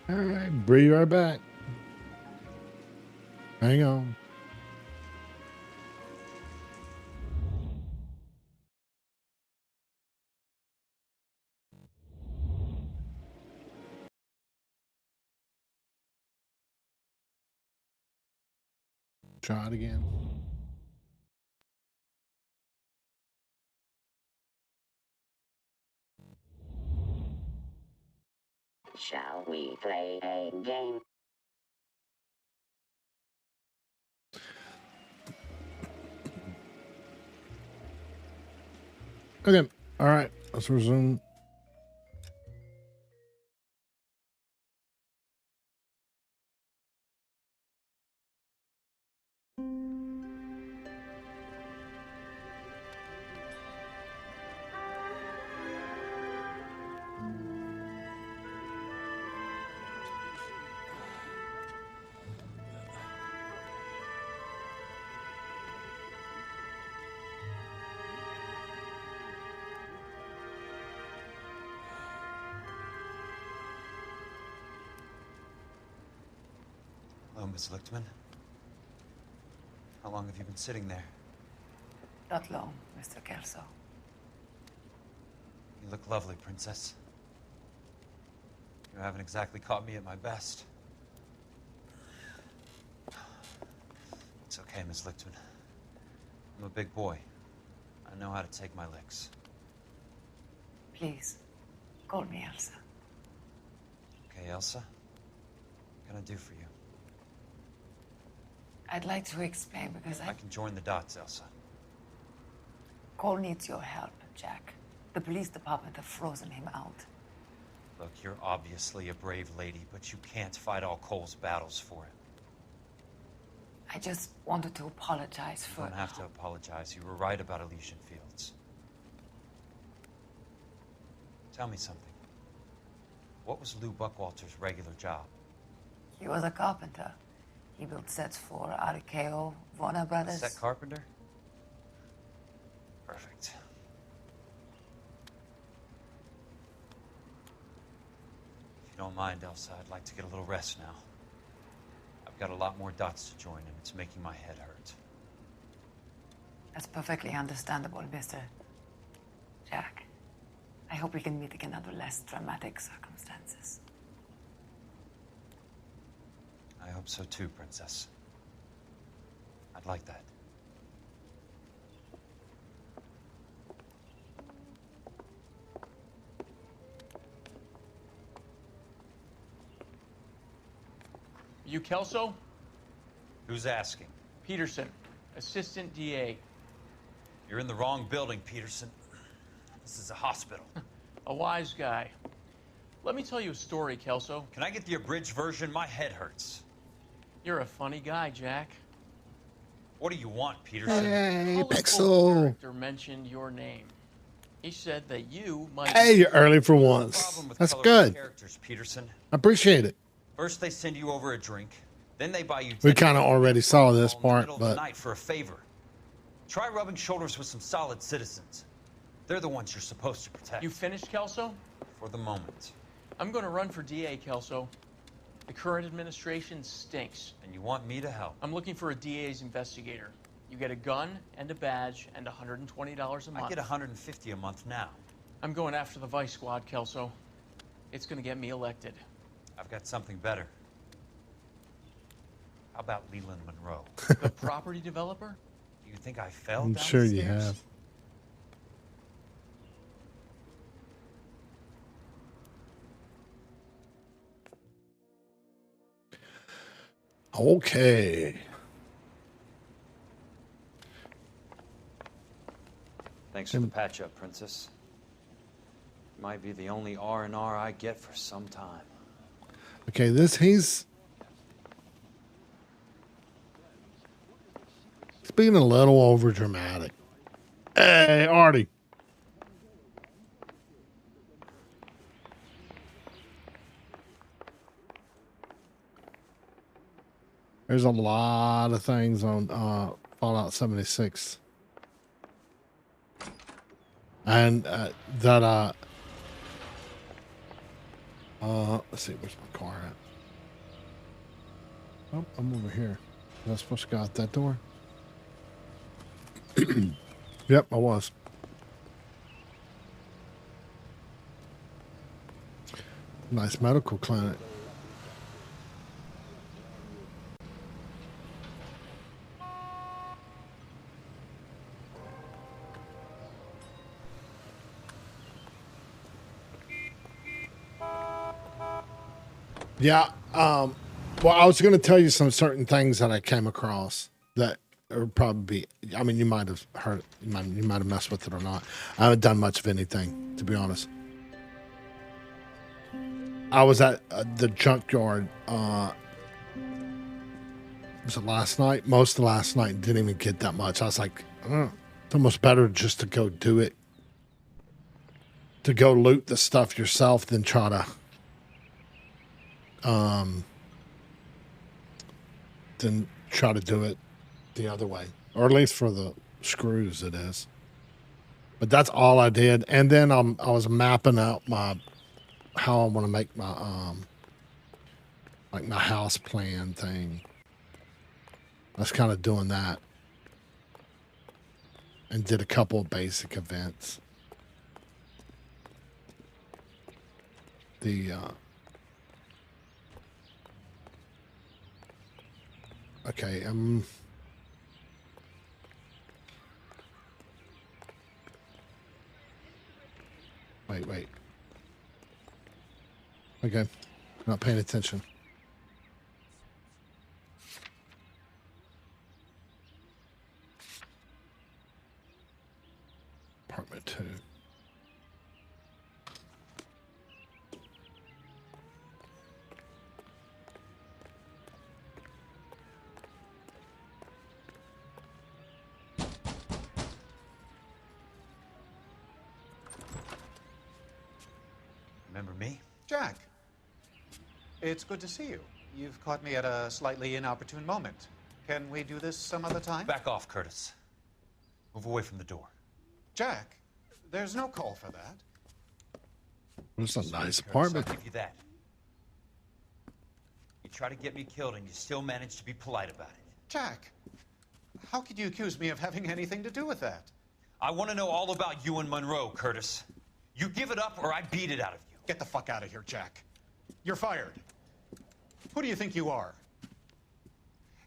All right, bring you right back. Hang on. Try it again. Shall we play a game? Okay. All right. Let's resume. Hello, Miss Lichtman. How long have you been sitting there? Not long, Mr. Kelso. You look lovely, Princess. You haven't exactly caught me at my best. It's okay, Miss Lichtman. I'm a big boy. I know how to take my licks. Please, call me Elsa. Okay, Elsa? What can I do for you? I'd like to explain because I can join the dots, Elsa. Cole needs your help, Jack. The police department have frozen him out. Look, you're obviously a brave lady, but you can't fight all Cole's battles for it. I just wanted to apologize for... You don't have to apologize. You were right about Elysian Fields. Tell me something. What was Lou Buckwalter's regular job? He was a carpenter. He built sets for RKO, Warner Brothers. Set carpenter? Perfect. If you don't mind, Elsa, I'd like to get a little rest now. I've got a lot more dots to join, and it's making my head hurt. That's perfectly understandable, Mr. Jack. I hope we can meet again under less dramatic circumstances. I hope so too, Princess. I'd like that. You Kelso? Who's asking? Peterson, Assistant DA. You're in the wrong building, Peterson. This is a hospital. A wise guy. Let me tell you a story, Kelso. Can I get the abridged version? My head hurts. You're a funny guy, Jack. What do you want, Peterson? Hey, Colorful Pixel. character mentioned your name. He said that you might... Hey, you're early for once. Problem with That's colorful good. characters, Peterson. I appreciate it. First they send you over a drink, then they buy you. We kind of already saw this in the part, middle of the but night for a favor. Try rubbing shoulders with some solid citizens. They're the ones you're supposed to protect. You finished, Kelso? For the moment. I'm going to run for DA, Kelso. The current administration stinks. And you want me to help? I'm looking for a DA's investigator. You get a gun and a badge and $120 a month. I get $150 a month now. I'm going after the Vice Squad, Kelso. It's going to get me elected. I've got something better. How about Leland Monroe? The property developer? Do you think I fell I'm down sure the you stairs? have. Okay. Thanks for the patch-up, Princess. Might be the only R&R I get for some time. Okay, he's being a little over dramatic. Hey, Artie. There's a lot of things on Fallout 76. And that Let's see, where's my car at? Oh, I'm over here. Was I supposed to go out that door? Yep, I was. Nice medical clinic. Yeah, well, I was going to tell you some certain things that I came across that would probably be, I mean, you might have heard, you might have messed with it or not. I haven't done much of anything, to be honest. I was at the junkyard, was it last night? Most of last night, didn't even get that much. I was like, it's almost better just to go do it, to go loot the stuff yourself than try to, than try to do it the other way, or at least for the screws it is. But that's all I did. And then I was mapping out how I want to make my like my house plan thing. I was kind of doing that, and did a couple of basic events. The okay, wait. Okay, not paying attention. Apartment 2. Remember me? Jack, it's good to see you. You've caught me at a slightly inopportune moment. Can we do this some other time? Back off, Curtis. Move away from the door. Jack, there's no call for that. It's a nice Curtis, apartment. I'll give you that. You try to get me killed and you still manage to be polite about it. Jack, how could you accuse me of having anything to do with that? I want to know all about you and Monroe, Curtis. You give it up or I beat it out of you. Get the fuck out of here, Jack. You're fired. Who do you think you are?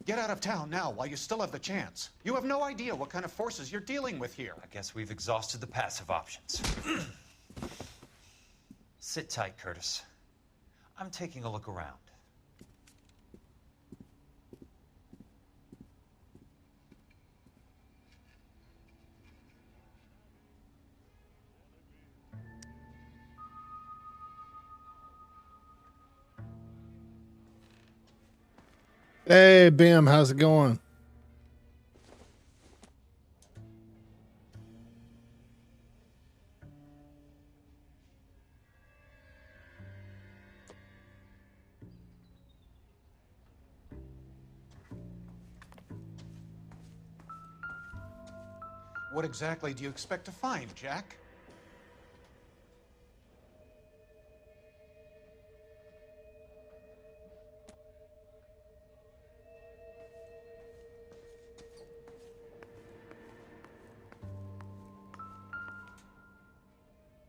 Get out of town now while you still have the chance. You have no idea what kind of forces you're dealing with here. I guess we've exhausted the passive options. Sit tight, Curtis. I'm taking a look around. Hey, Bim, how's it going? What exactly do you expect to find, Jack?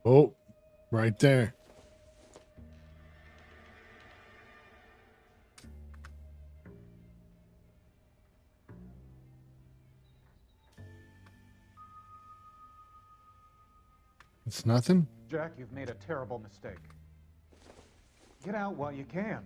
Oh, right there. It's nothing. Jack, you've made a terrible mistake. Get out while you can.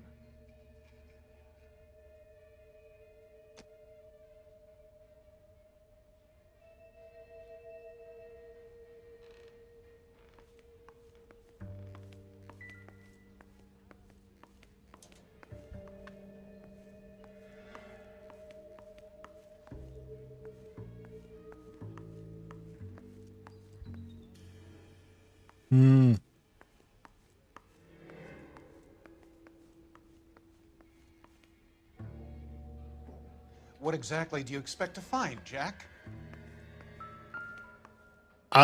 Hmm. What exactly do you expect to find, Jack? I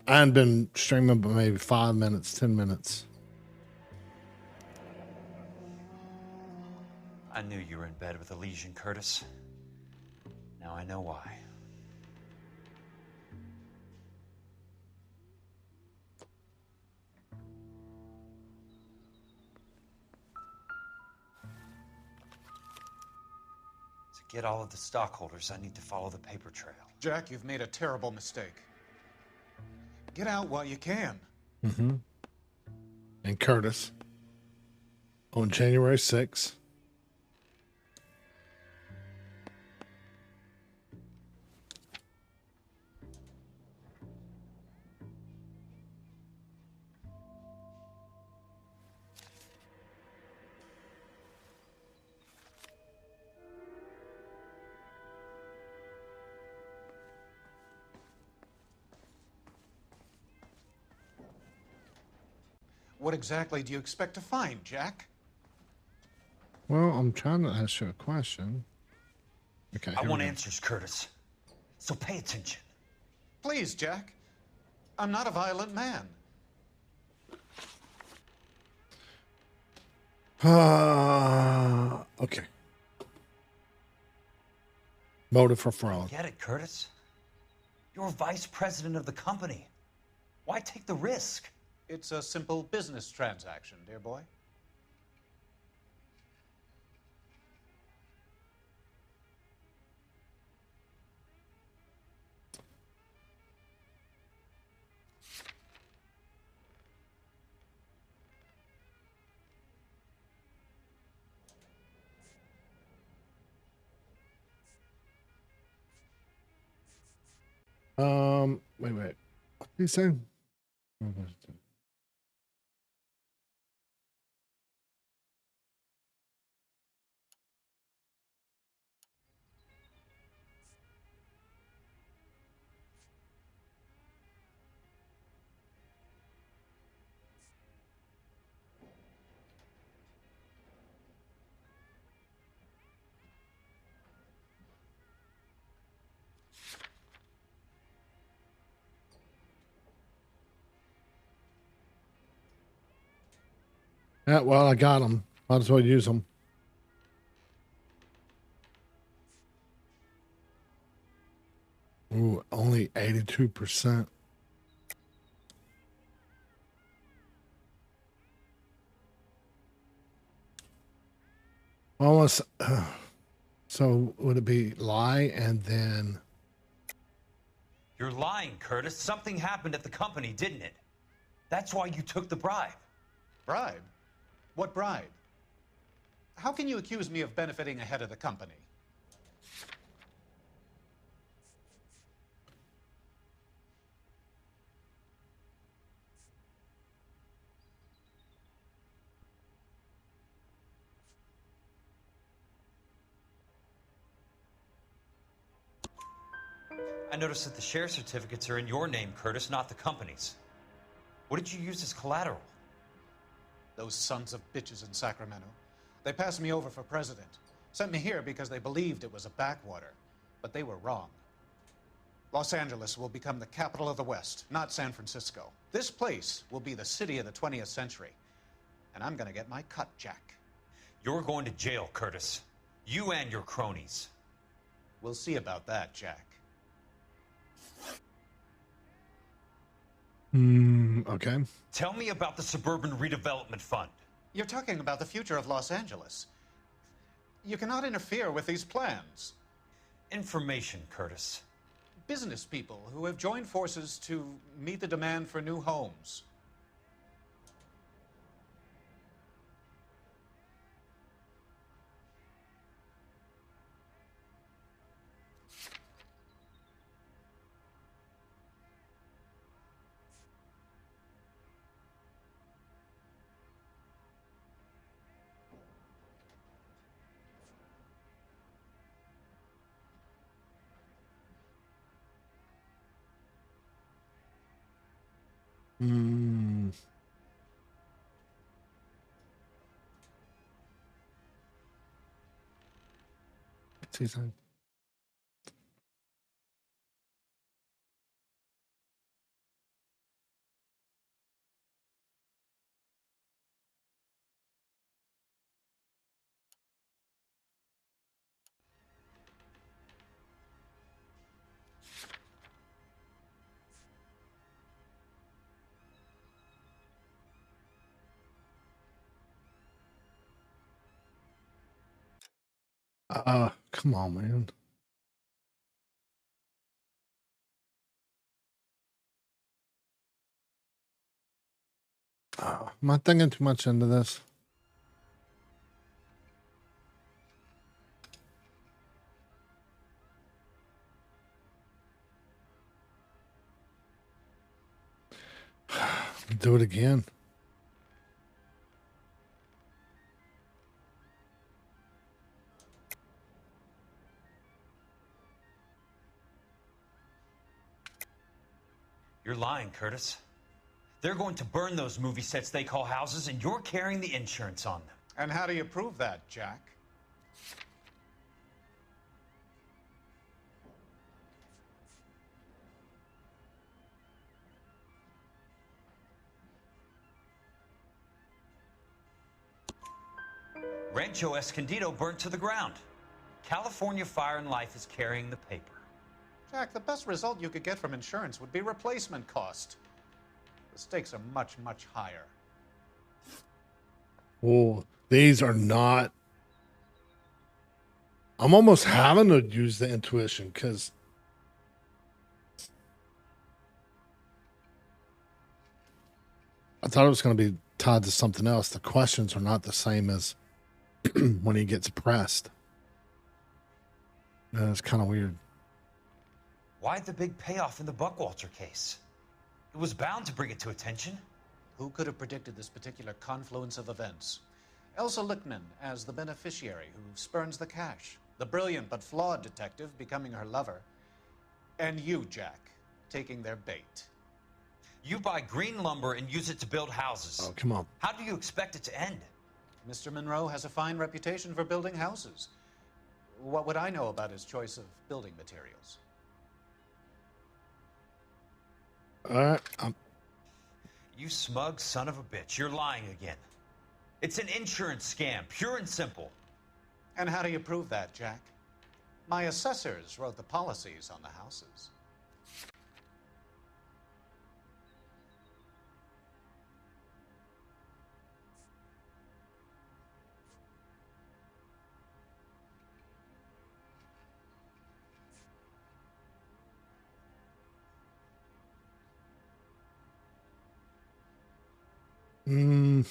hadn't been streaming but maybe 5 minutes, 10 minutes. I knew you were in bed with a lesion, Curtis. Now I know why. To get all of the stockholders, I need to follow the paper trail. Jack, you've made a terrible mistake. Get out while you can. Mm-hmm. And Curtis, on January 6th, What exactly do you expect to find, Jack? well, I'm trying to ask you a question. Okay, I here we want go. answers, Curtis. So pay attention. Please, Jack. I'm not a violent man. Okay. Motive for fraud. Get it, Curtis? You're vice president of the company. Why take the risk? It's a simple business transaction, dear boy. Wait. What did he say? Yeah, well, I got them. Might as well use them. Ooh, only 82%. Almost. So would it be lie and then? You're lying, Curtis. Something happened at the company, didn't it? That's why you took the bribe. Bribe? What bribe? How can you accuse me of benefiting ahead of the company? I noticed that the share certificates are in your name, Curtis, not the company's. What did you use as collateral? Those sons of bitches in Sacramento. They passed me over for president. Sent me here because they believed it was a backwater. But they were wrong. Los Angeles will become the capital of the West, not San Francisco. This place will be the city of the 20th century. And I'm gonna get my cut, Jack. You're going to jail, Curtis. You and your cronies. We'll see about that, Jack. Okay. Tell me about the Suburban Redevelopment Fund. You're talking about the future of Los Angeles. You cannot interfere with these plans. Information, Curtis. Business people who have joined forces to meet the demand for new homes. Hmm. What's he saying? Come on, man. Am I thinking too much into this? Do it again. You're lying, Curtis. They're going to burn those movie sets they call houses, and you're carrying the insurance on them. And how do you prove that, Jack? Rancho Escondido burnt to the ground. California Fire and Life is carrying the paper. Jack, the best result you could get from insurance would be replacement cost. The stakes are much, much higher. Oh, these are not. I'm almost having to use the intuition because I thought it was going to be tied to something else. The questions are not the same as when he gets pressed. It's kind of weird. Why the big payoff in the Buckwalter case? It was bound to bring it to attention. Who could have predicted this particular confluence of events? Elsa Lichtman as the beneficiary who spurns the cash. The brilliant but flawed detective becoming her lover. And you, Jack, taking their bait. You buy green lumber and use it to build houses. Oh, come on. How do you expect it to end? Mr. Monroe has a fine reputation for building houses. What would I know about his choice of building materials? You smug son of a bitch. You're lying again. It's an insurance scam, pure and simple. And how do you prove that, Jack? My assessors wrote the policies on the houses. Mm.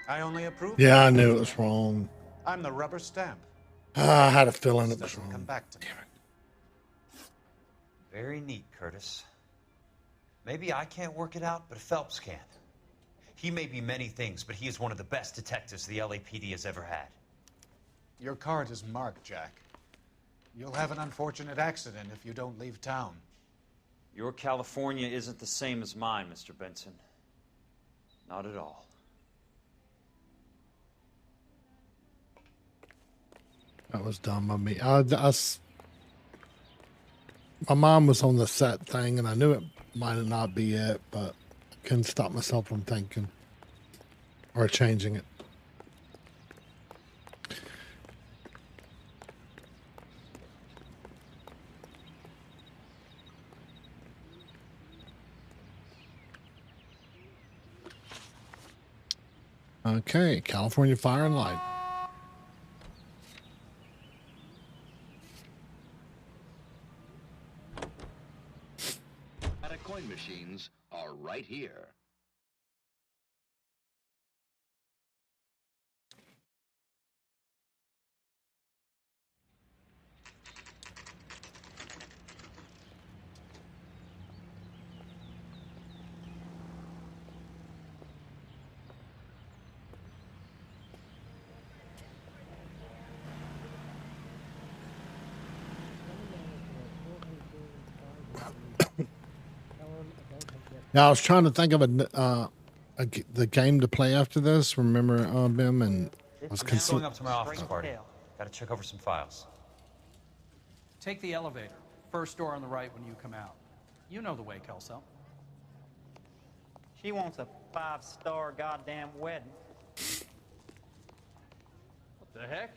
I only approve. Yeah, I knew it was wrong. I'm the rubber stamp. I had a feeling it was Doesn't come wrong. back to me. Very neat, Curtis. Maybe I can't work it out, but Phelps can. He may be many things, but he is one of the best detectives the LAPD has ever had. Your card is marked, Jack. You'll have an unfortunate accident if you don't leave town. Your California isn't the same as mine, Mr. Benson. Not at all. That was dumb of me. My mom was on the set thing, and I knew it might not be it, but I couldn't stop myself from thinking or changing it. Okay, California Fire and Light. Coin machines are right here. Now I was trying to think of the game to play after this. Remember, Bim, and I was I'm just going considering. up to my office party. Gotta check over some files. Take the elevator. First door on the right when you come out. You know the way, Kelso. She wants a 5-star goddamn wedding. What the heck?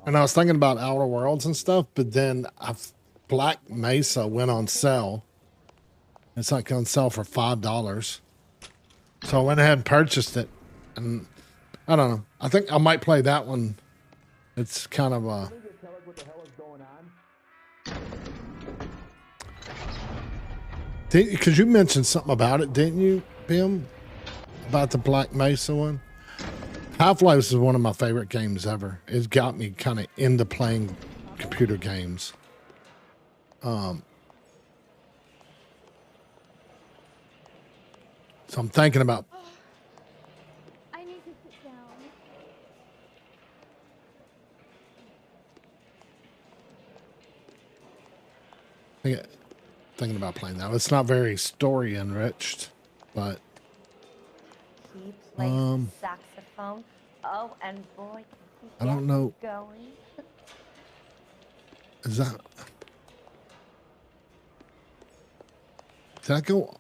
And I was thinking about Outer Worlds and stuff, but then Black Mesa went on sale. It's like on sale for $5. So I went ahead and purchased it. And I don't know. I think I might play that one. It's kind of a. Because you mentioned something about it, didn't you, Bim? About the Black Mesa one? Half-Life is one of my favorite games ever. It's got me kind of into playing computer games. So I'm thinking about. I need to sit down. Thinking about playing that. It's not very story enriched, but He plays saxophone. Oh, and boy, I don't know. Going. Is that? Did I go?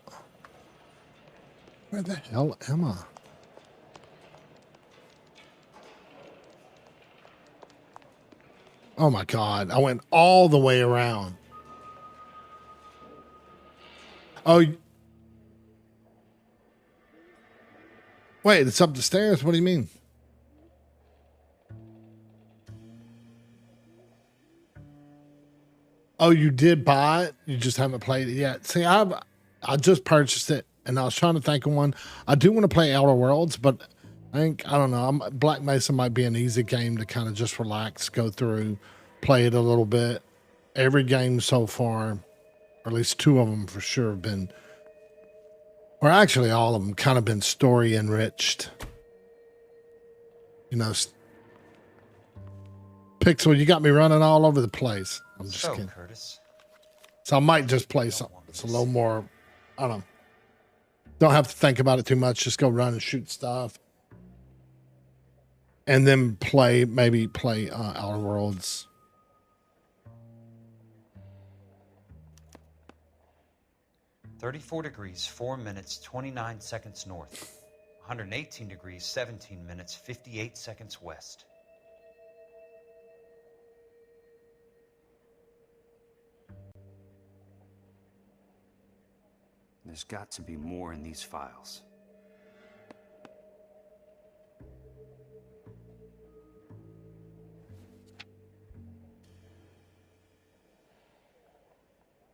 Where the hell am I? Oh my God! I went all the way around. Oh, wait! It's up the stairs. What do you mean? Oh, you did buy it? You just haven't played it yet. See, I just purchased it, and I was trying to think of one. I do want to play Outer Worlds, but I don't know. Black Mesa might be an easy game to kind of just relax, go through, play it a little bit. Every game so far, or at least 2 of them for sure, have been, or actually all of them, kind of been story enriched. You know, Pixel, you got me running all over the place. I'm just kidding. Curtis. So I might just play something. It's a little more, I don't know. Don't have to think about it too much. Just go run and shoot stuff. And then maybe play Outer Worlds. $34 4 minutes, 29 seconds north. 118 degrees, 17 minutes, 58 seconds west. There's got to be more in these files.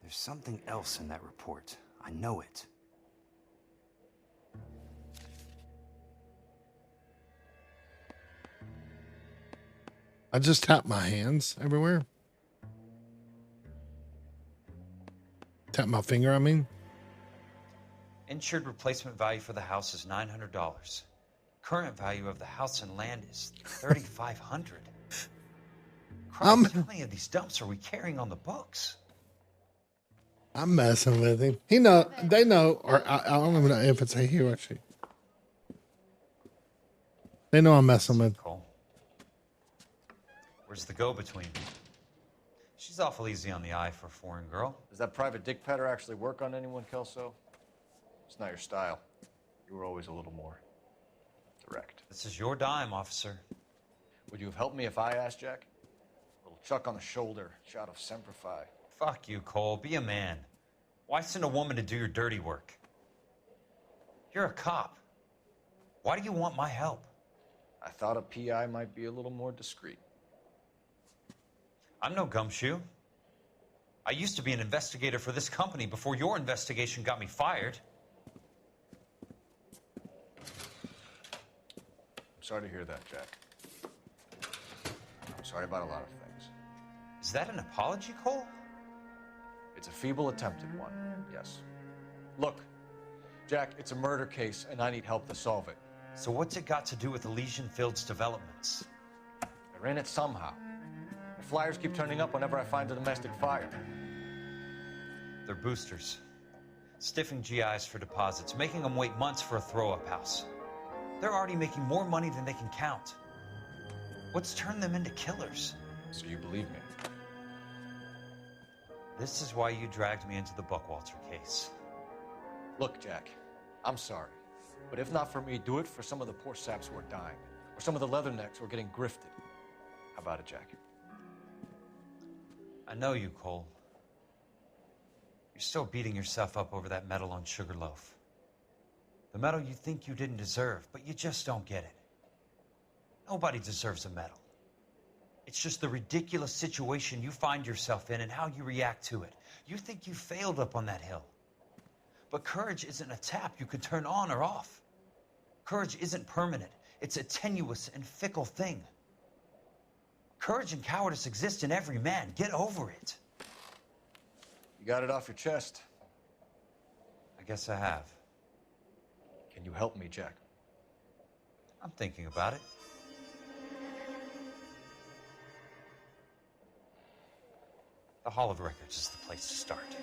There's something else in that report. I know it. I just tap my hands everywhere. Tap my finger, I mean. Insured replacement value for the house is $900. Current value of the house and land is $3,500. Christ, how many of these dumps are we carrying on the books? I'm messing with him. They know, or I don't even know if it's a he or she. They know I'm messing with. Cole. Where's the go-between? She's awful easy on the eye for a foreign girl. Does that private dick petter actually work on anyone, Kelso? It's not your style. You were always a little more direct. This is your dime, officer. Would you have helped me if I asked, Jack? A little chuck on the shoulder, shot of Semper Fi. Fuck you, Cole. Be a man. Why send a woman to do your dirty work? You're a cop. Why do you want my help? I thought a PI might be a little more discreet. I'm no gumshoe. I used to be an investigator for this company before your investigation got me fired. I'm sorry to hear that, Jack. I'm sorry about a lot of things. Is that an apology, Cole? It's a feeble attempt at one, yes. Look, Jack, it's a murder case, and I need help to solve it. So what's it got to do with Elysian Fields developments? They're in it somehow. They're Flyers keep turning up whenever I find a domestic fire. They're boosters. Stiffing GIs for deposits, making them wait months for a throw-up house. They're already making more money than they can count. What's turned them into killers? So you believe me? This is why you dragged me into the Buckwalter case. Look, Jack, I'm sorry. But if not for me, do it for some of the poor saps who are dying. Or some of the leathernecks who are getting grifted. How about it, Jack? I know you, Cole. You're still beating yourself up over that medal on Sugarloaf. The medal you think you didn't deserve, but you just don't get it. Nobody deserves a medal. It's just the ridiculous situation you find yourself in and how you react to it. You think you failed up on that hill. But courage isn't a tap you can turn on or off. Courage isn't permanent. It's a tenuous and fickle thing. Courage and cowardice exist in every man. Get over it. You got it off your chest. I guess I have. Can you help me, Jack? I'm thinking about it. The Hall of Records is the place to start.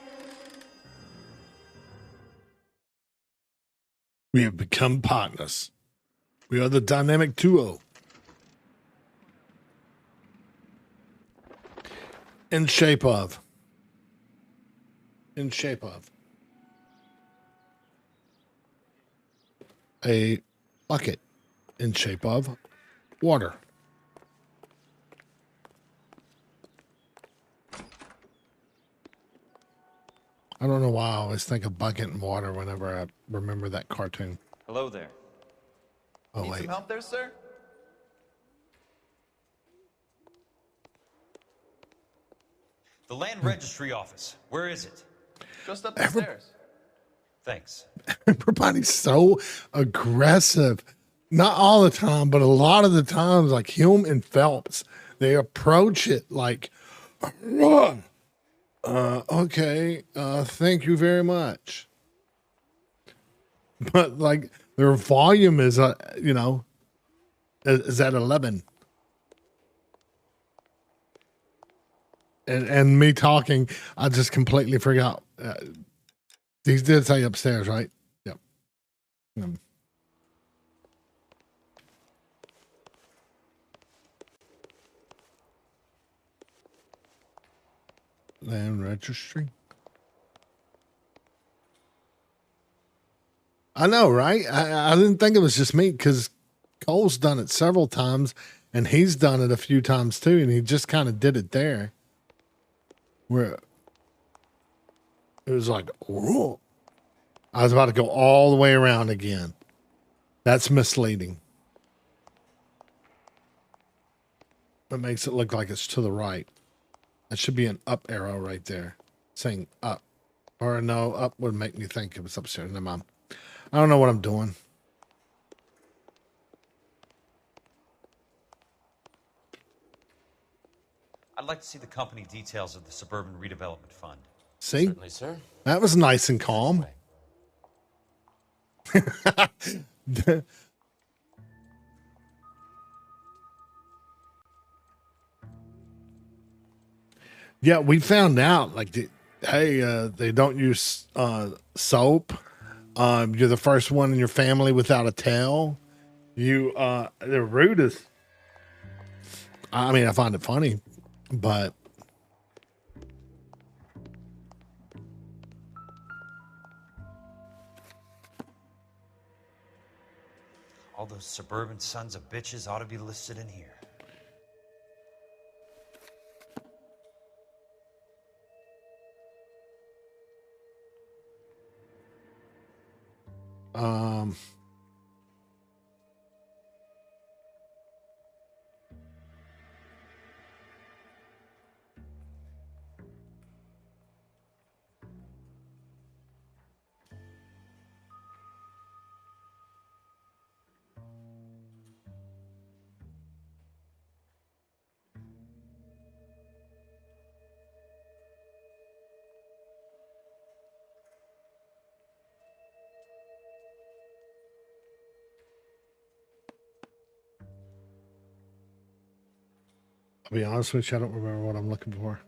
We have become partners. We are the dynamic duo. In shape of. A bucket in shape of water. I don't know why I always think of bucket and water whenever I remember that cartoon. Hello there. Oh, Need wait. some help there, sir? The Land Registry Office. Where is it? Just up the stairs. Thanks. Everybody's so aggressive. Not all the time, but a lot of the times, like Hume and Phelps, they approach it like, run. Okay, thank you very much. But like their volume is, is at 11. And me talking, I just completely forgot. These did say upstairs, right? Yep. Land Registry. I know, right? I didn't think it was just me because Cole's done it several times and he's done it a few times too. And he just kind of did it there where it was like, whoa. I was about to go all the way around again. That's misleading. That makes it look like it's to the right. That should be an up arrow right there saying up. Or no, up would make me think it was upstairs. Never mind. I don't know what I'm doing. I'd like to see the company details of the Suburban Redevelopment Fund. See? Certainly, sir. That was nice and calm. Yeah, we found out like, they don't use soap. You're the first one in your family without a tail. They're rude as. I mean, I find it funny, but All those suburban sons of bitches ought to be listed in here. um. I'll be honest with you, I don't remember what I'm looking for.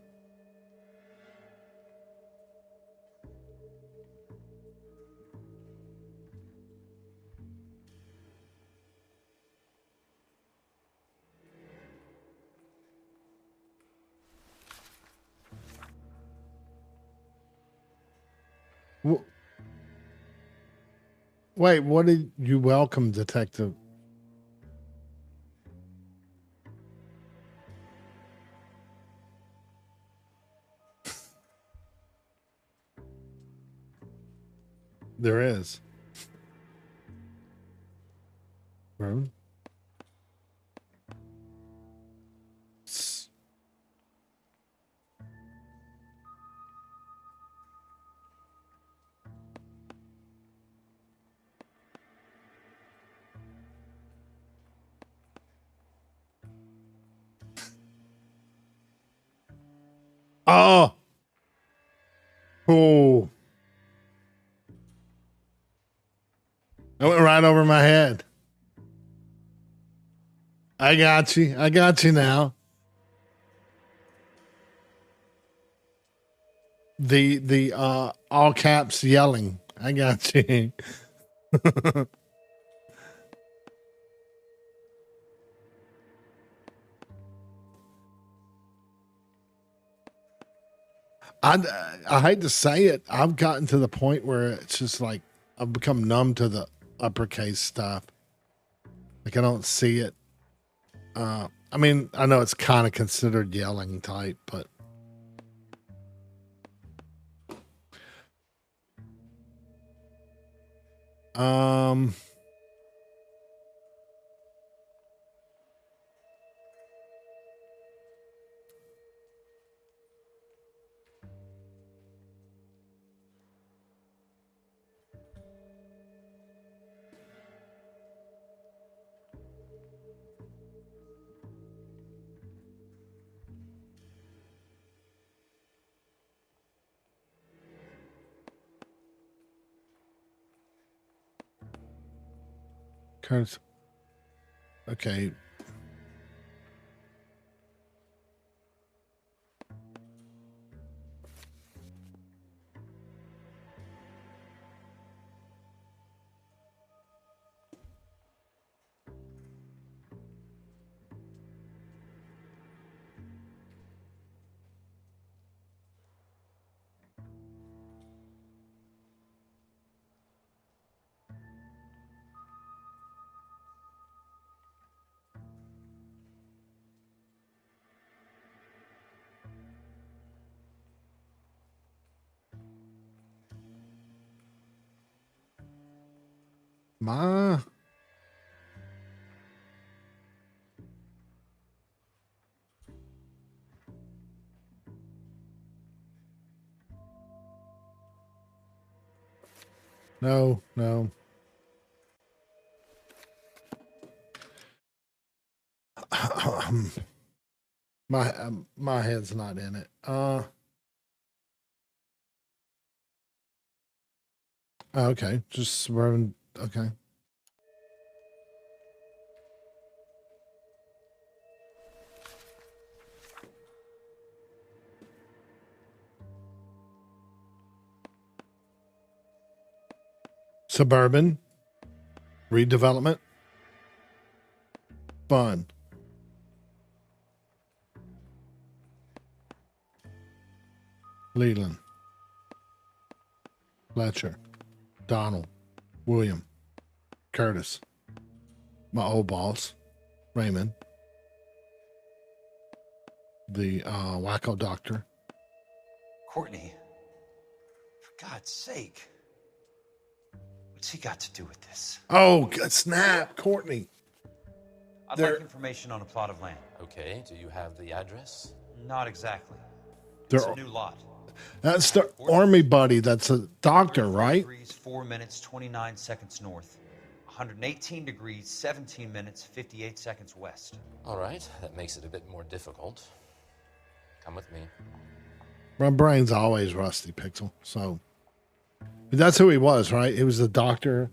Wait, what did you welcome, Detective? There is. Room. Oh. Oh. That went right over my head. I got you. I got you now. The all caps yelling. I got you. I hate to say it. I've gotten to the point where it's just like I've become numb to the uppercase stuff. Like I don't see it. I mean, I know it's kind of considered yelling type, but um Curtis. Okay. My no, no. My head's not in it. Okay, just suburban. Okay. Suburban redevelopment. Fun. Leland. Fletcher. Donald. William. Curtis. My old boss. Raymond. The wacko doctor. Courtney, for God's sake. What's he got to do with this? Oh, good snap, Courtney. I'd like information on a plot of land. Okay, do you have the address? Not exactly. They're- It's a new lot. That's the army buddy. That's a doctor, right? Degrees, 4 minutes, 29 seconds north. 118 degrees, 17 minutes, 58 seconds west. All right, that makes it a bit more difficult. Come with me. My brain's always rusty, Pixel. So, but that's who he was, right? He was the doctor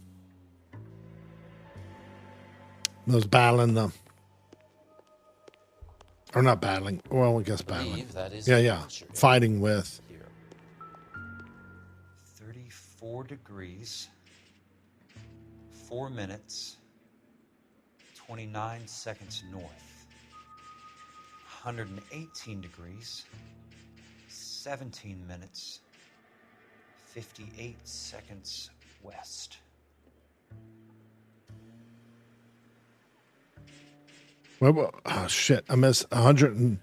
that was battling the Or not battling. Well, I guess I believe battling. that is Yeah, the yeah. culture Fighting with. here. 34 degrees, 4 minutes, 29 seconds north. 118 degrees, 17 minutes, 58 seconds west. Oh, shit. I missed 100 and...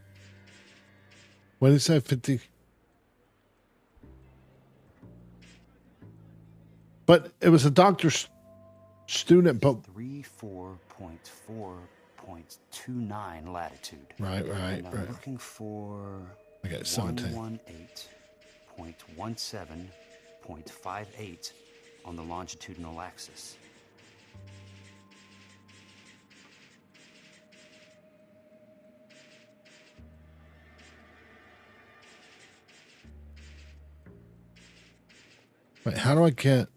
What did he say? 50? But it was a doctor's student, but... 34.4.29 latitude. Right. And I'm looking for... Okay, 17. 118.17.58 on the longitudinal axis. Wait, how do I get...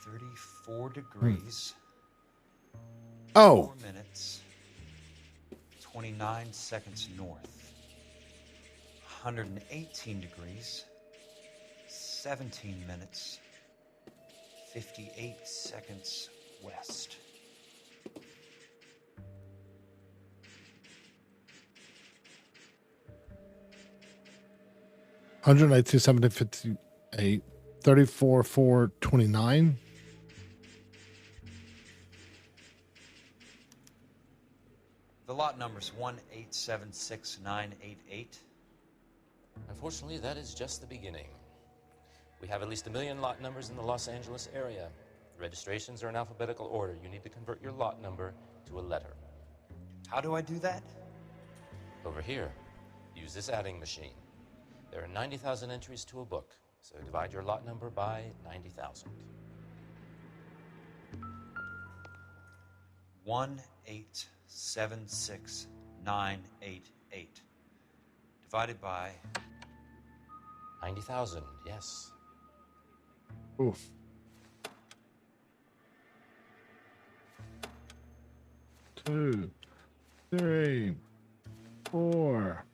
34 degrees. Oh. 4 minutes, 29 seconds north. 118 degrees, 17 minutes, 58 seconds west. Hundred 58, 34, 4, 29. The lot number's 1876988. Unfortunately, that is just the beginning. We have at least 1 million lot numbers in the Los Angeles area. Registrations are in alphabetical order. You need to convert your lot number to a letter. How do I do that? Over here, use this adding machine. There are 90,000 entries to a book, so divide your lot number by 90,000. 1876988 divided by 90,000, yes. Oof. Two, 3, 4.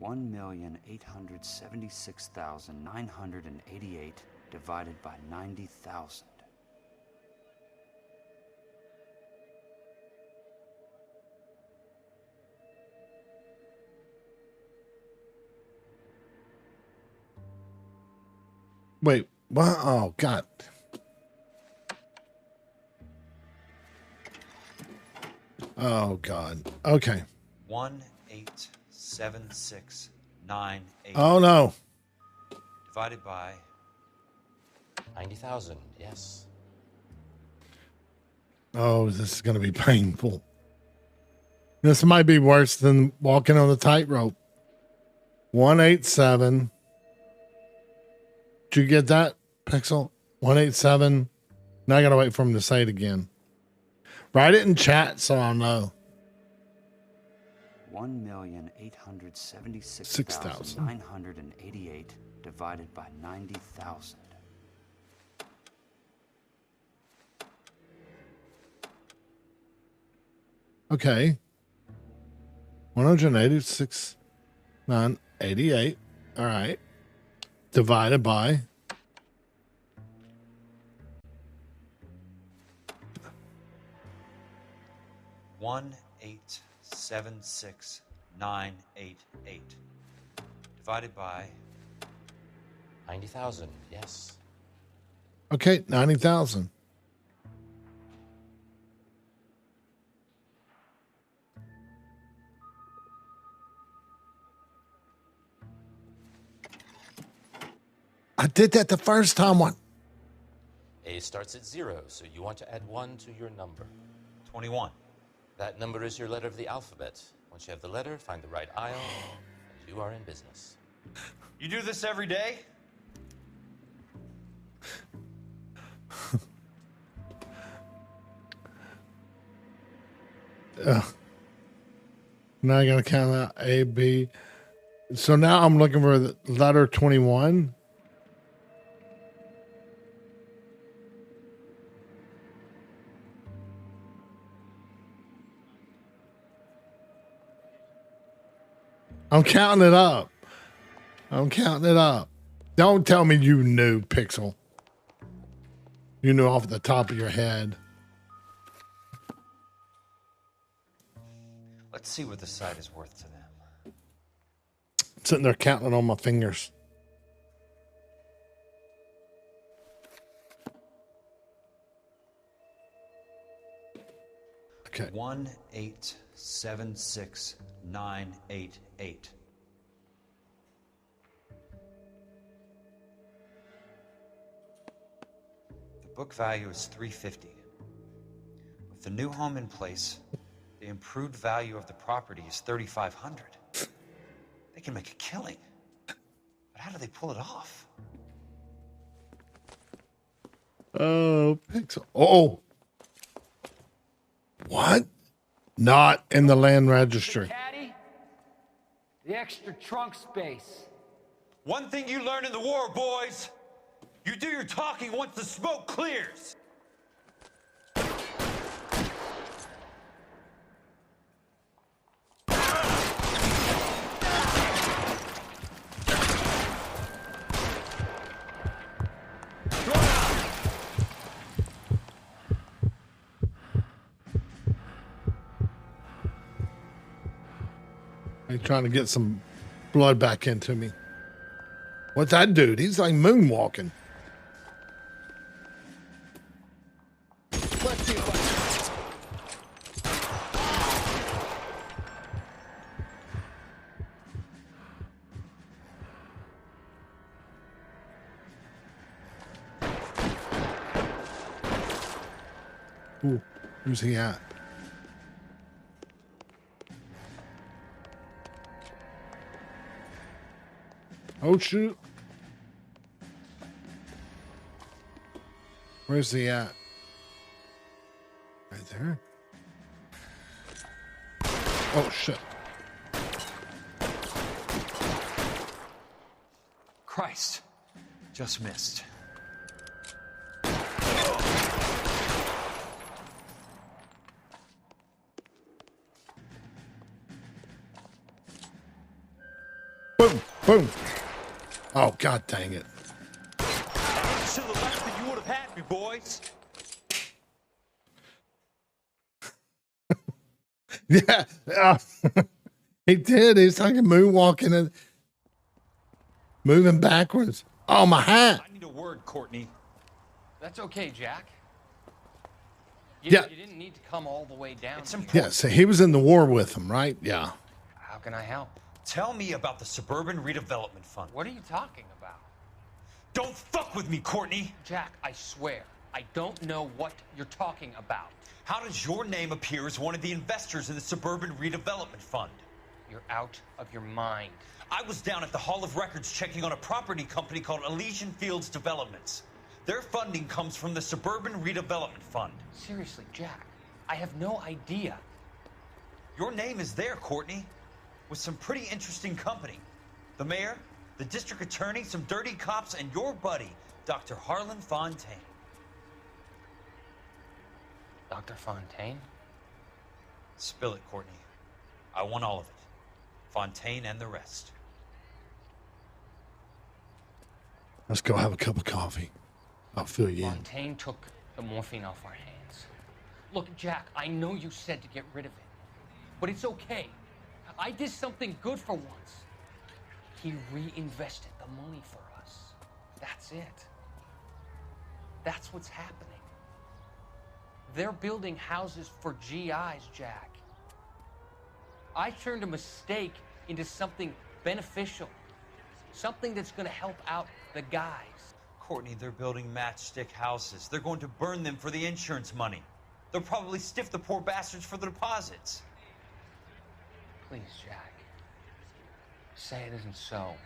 $1,876,988 divided by 90,000. Wait, what? Oh, God. Oh, God. Okay. 1876988 Oh, no. divided by 90,000, yes. Oh, this is going to be painful. This might be worse than walking on the tightrope. 187. Did you get that, Pixel? 187. Now I got to wait for him to say it again. Write it in chat so I'll know. 1,876,988 divided by 90,000. Okay. 186,988. All right. Divided by 1876988 divided by 90,000, yes. okay, 90,000. I did that the first time. One. A starts at 0, so you want to add 1 to your number. 21. That number is your letter of the alphabet. Once you have the letter, find the right aisle, and you are in business. You do this every day? Now I gotta count out A, B, So now I'm looking for the letter 21. I'm counting it up. I'm counting it up. Don't tell me you knew, Pixel. You knew off the top of your head. Let's see what the site is worth to them. Sitting there counting it on my fingers. Okay. 1876988. The book value is $350. With the new home in place, the improved value of the property is $3,500. They can make a killing. But how do they pull it off? Oh, Pixel. Oh. What? Not in the land registry. Caddy, the extra trunk space. One thing you learn in the war, boys. You do your talking once the smoke clears. He's trying to get some blood back into me. What's that dude? He's like moonwalking. Let's see what. Ooh, who's he at? Oh, shoot. Where's he at? Right there. Oh, shit. Christ. Just missed. Boom, boom. Oh, God dang it. Should have left that you would have had me, boys. Yeah. He did. He's like moonwalking and moving backwards. Oh, my hat. I need a word, Courtney. That's okay, Jack. Yeah. You didn't need to come all the way down. It's Yeah, so he was in the war with him, right? Yeah. How can I help? Tell me about the Suburban Redevelopment Fund. What are you talking about? Don't fuck with me, Courtney. Jack, I swear, I don't know what you're talking about. How does your name appear as one of the investors in the Suburban Redevelopment Fund? You're out of your mind. I was down at the Hall of Records checking on a property company called Elysian Fields Developments. Their funding comes from the Suburban Redevelopment Fund. Seriously, Jack, I have no idea. Your name is there, Courtney, with some pretty interesting company. The mayor, the district attorney, some dirty cops, and your buddy, Dr. Harlan Fontaine. Dr. Fontaine? Spill it, Courtney. I want all of it. Fontaine and the rest. Let's go have a cup of coffee. I'll fill you in. Fontaine took the morphine off our hands. Look, Jack, I know you said to get rid of it, but it's okay. I did something good for once. He reinvested the money for us. That's it. That's what's happening. They're building houses for GIs, Jack. I turned a mistake into something beneficial. Something that's going to help out the guys. Courtney, they're building matchstick houses. They're going to burn them for the insurance money. They'll probably stiff the poor bastards for the deposits. Please, Jack. Say it isn't so.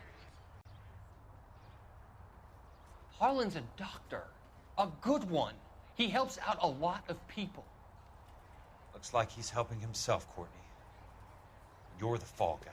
Harlan's a doctor. A good one. He helps out a lot of people. Looks like he's helping himself, Courtney. You're the fall guy.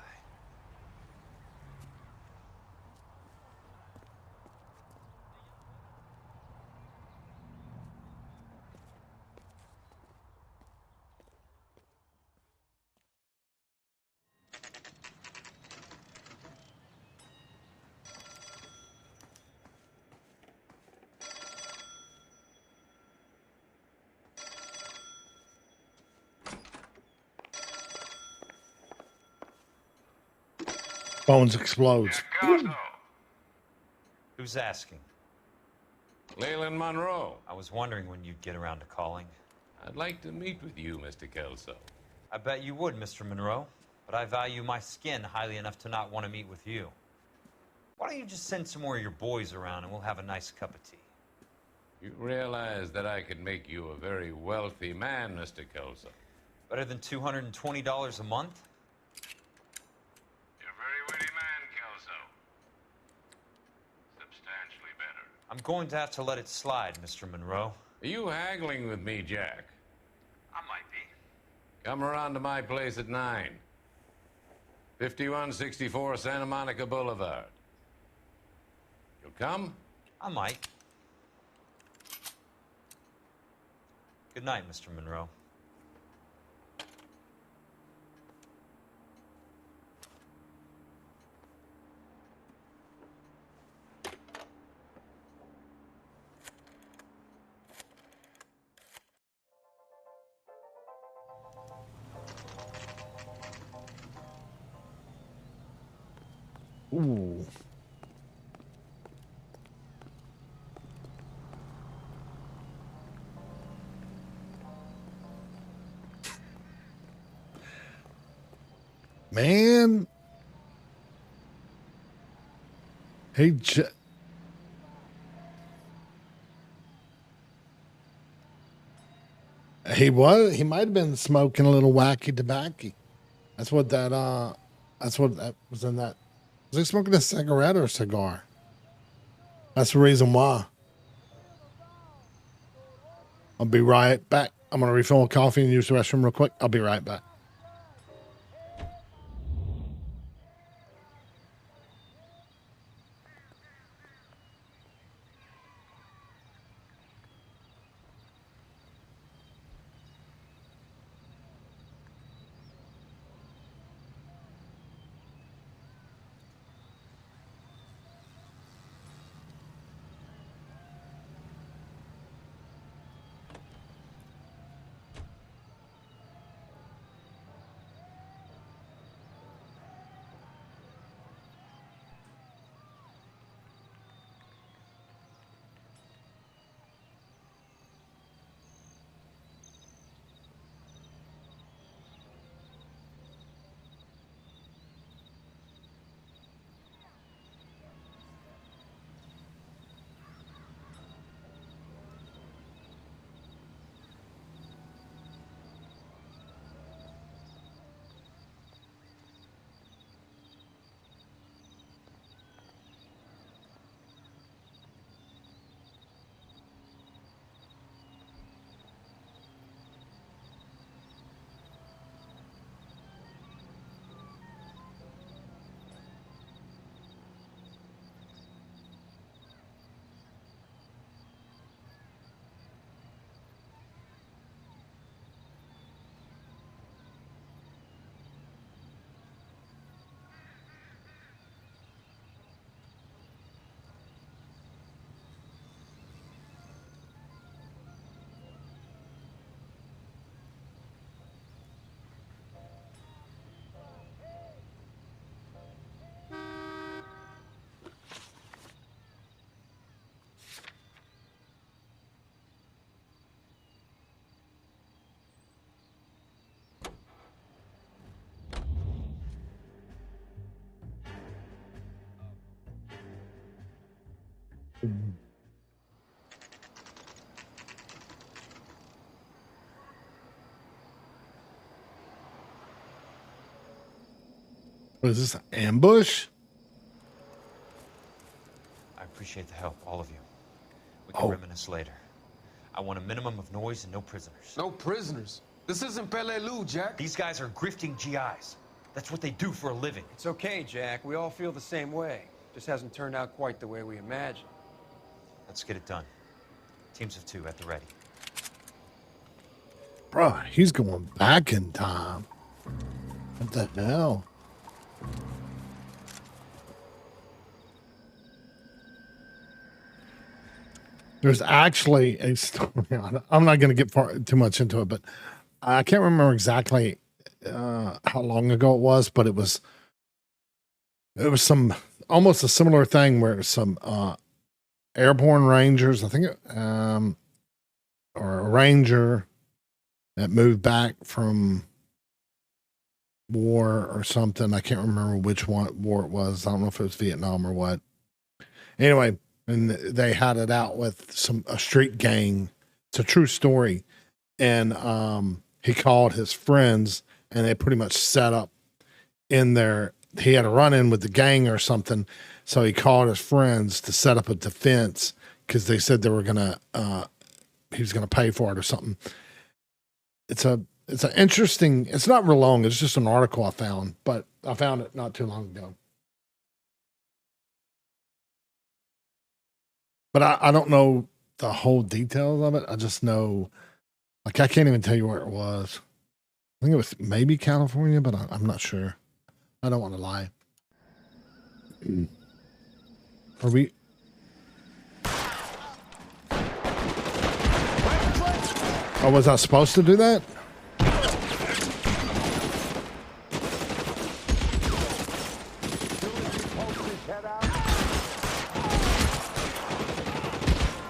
Bones explodes. Who's asking? Leyland Monroe. I was wondering when you'd get around to calling. I'd like to meet with you, Mr. Kelso. I bet you would, Mr. Monroe. But I value my skin highly enough to not want to meet with you. Why don't you just send some more of your boys around and we'll have a nice cup of tea? You realize that I could make you a very wealthy man, Mr. Kelso. Better than $220 a month? You're a very witty man, Kelso. Substantially better. I'm going to have to let it slide, Mr. Monroe. Are you haggling with me, Jack? I might be. Come around to my place at 9. 5164 Santa Monica Boulevard. You'll come? I might. Good night, Mr. Monroe. Ooh. Man. He he might have been smoking a little wacky tobacco. That's what that was in that. Was he smoking a cigarette or a cigar? That's the reason why. I'll be right back. I'm gonna refill a coffee and use the restroom real quick. I'll be right back. What is this, an ambush? I appreciate the help, all of you. We can reminisce later. I want a minimum of noise and no prisoners. No prisoners? This isn't Peleliu, Jack. These guys are grifting GIs. That's what they do for a living. It's okay, Jack. We all feel the same way. Just hasn't turned out quite the way we imagined. Let's get it done. Teams of 2 at the ready. Bruh, he's going back in time. What the hell? There's actually a story on it. I'm not going to get too much into it, but I can't remember exactly how long ago it was, but it was It was almost a similar thing where some airborne rangers, I think, or a ranger that moved back from war or something. I can't remember which one war it was. I don't know if it was Vietnam or what. Anyway, and they had it out with a street gang. It's a true story. And he called his friends, and they pretty much set up in there. He had a run-in with the gang or something, so he called his friends to set up a defense because they said they were gonna he was gonna pay for it or something. It's an interesting. It's not real long. It's just an article I found, but I found it not too long ago. But I don't know the whole details of it. I just know, like, I can't even tell you where it was. I think it was maybe California, but I'm not sure. I don't want to lie. Are we? Oh, was I supposed to do that?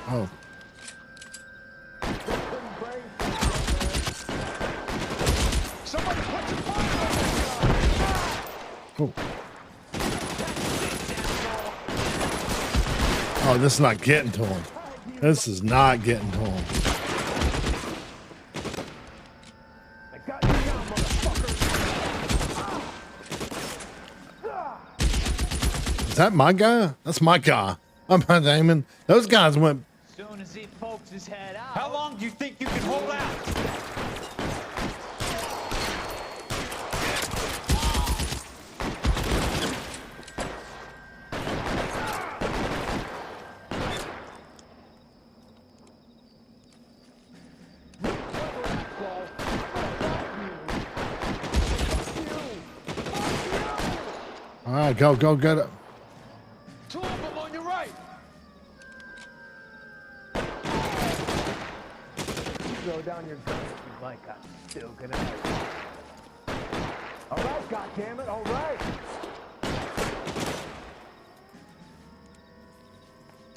Oh. Oh. Oh, this is not getting to him. This is not getting to him. Is that my guy? That's my guy. I'm not aiming. Those guys went. Soon as he pokes his head out. How long do you think you can hold out? All right, go get it. Two of them on your right. Throw down your gun if you like. I'm still gonna hurt you. All right, goddammit, all right.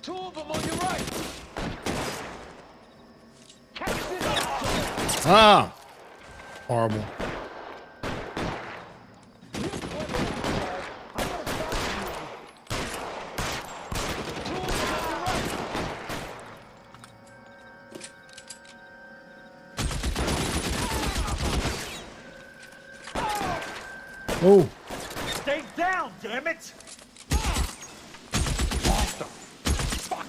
Two of them on your right. Catch this. Ah, horrible. Oh. Stay down, damn it! Fuck.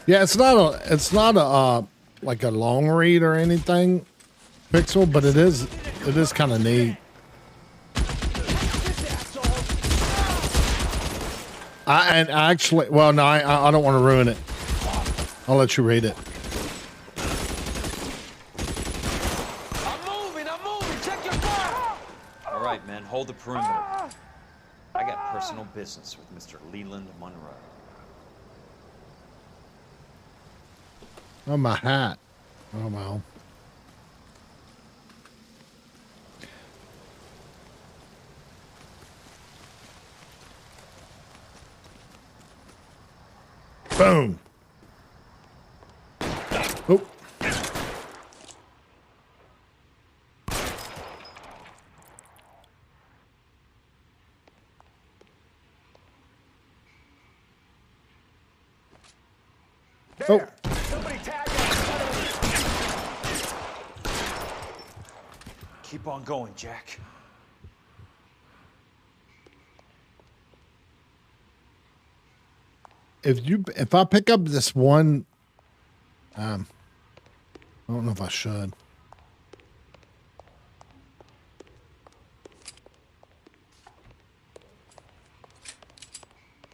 Yeah, it's not a like a long read or anything, Pixel, but it is kind of neat. I don't want to ruin it. I'll let you read it. All right, men, hold the perimeter. I got personal business with Mr. Leland Monroe. Oh, my hat. Oh, well. Boom. Oh. Oh. Keep on going, Jack. If I pick up this one, I don't know if I should.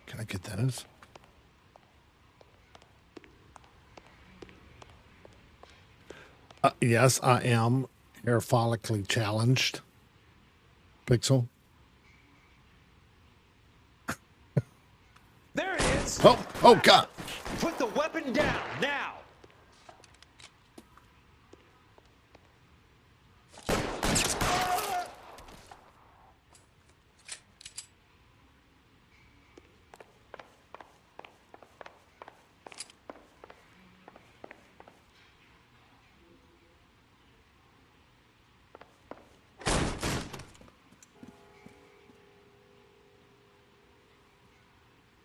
Can I get those? Yes, I am hair follically challenged. Pixel. There it is. Oh God. Put the weapon down now.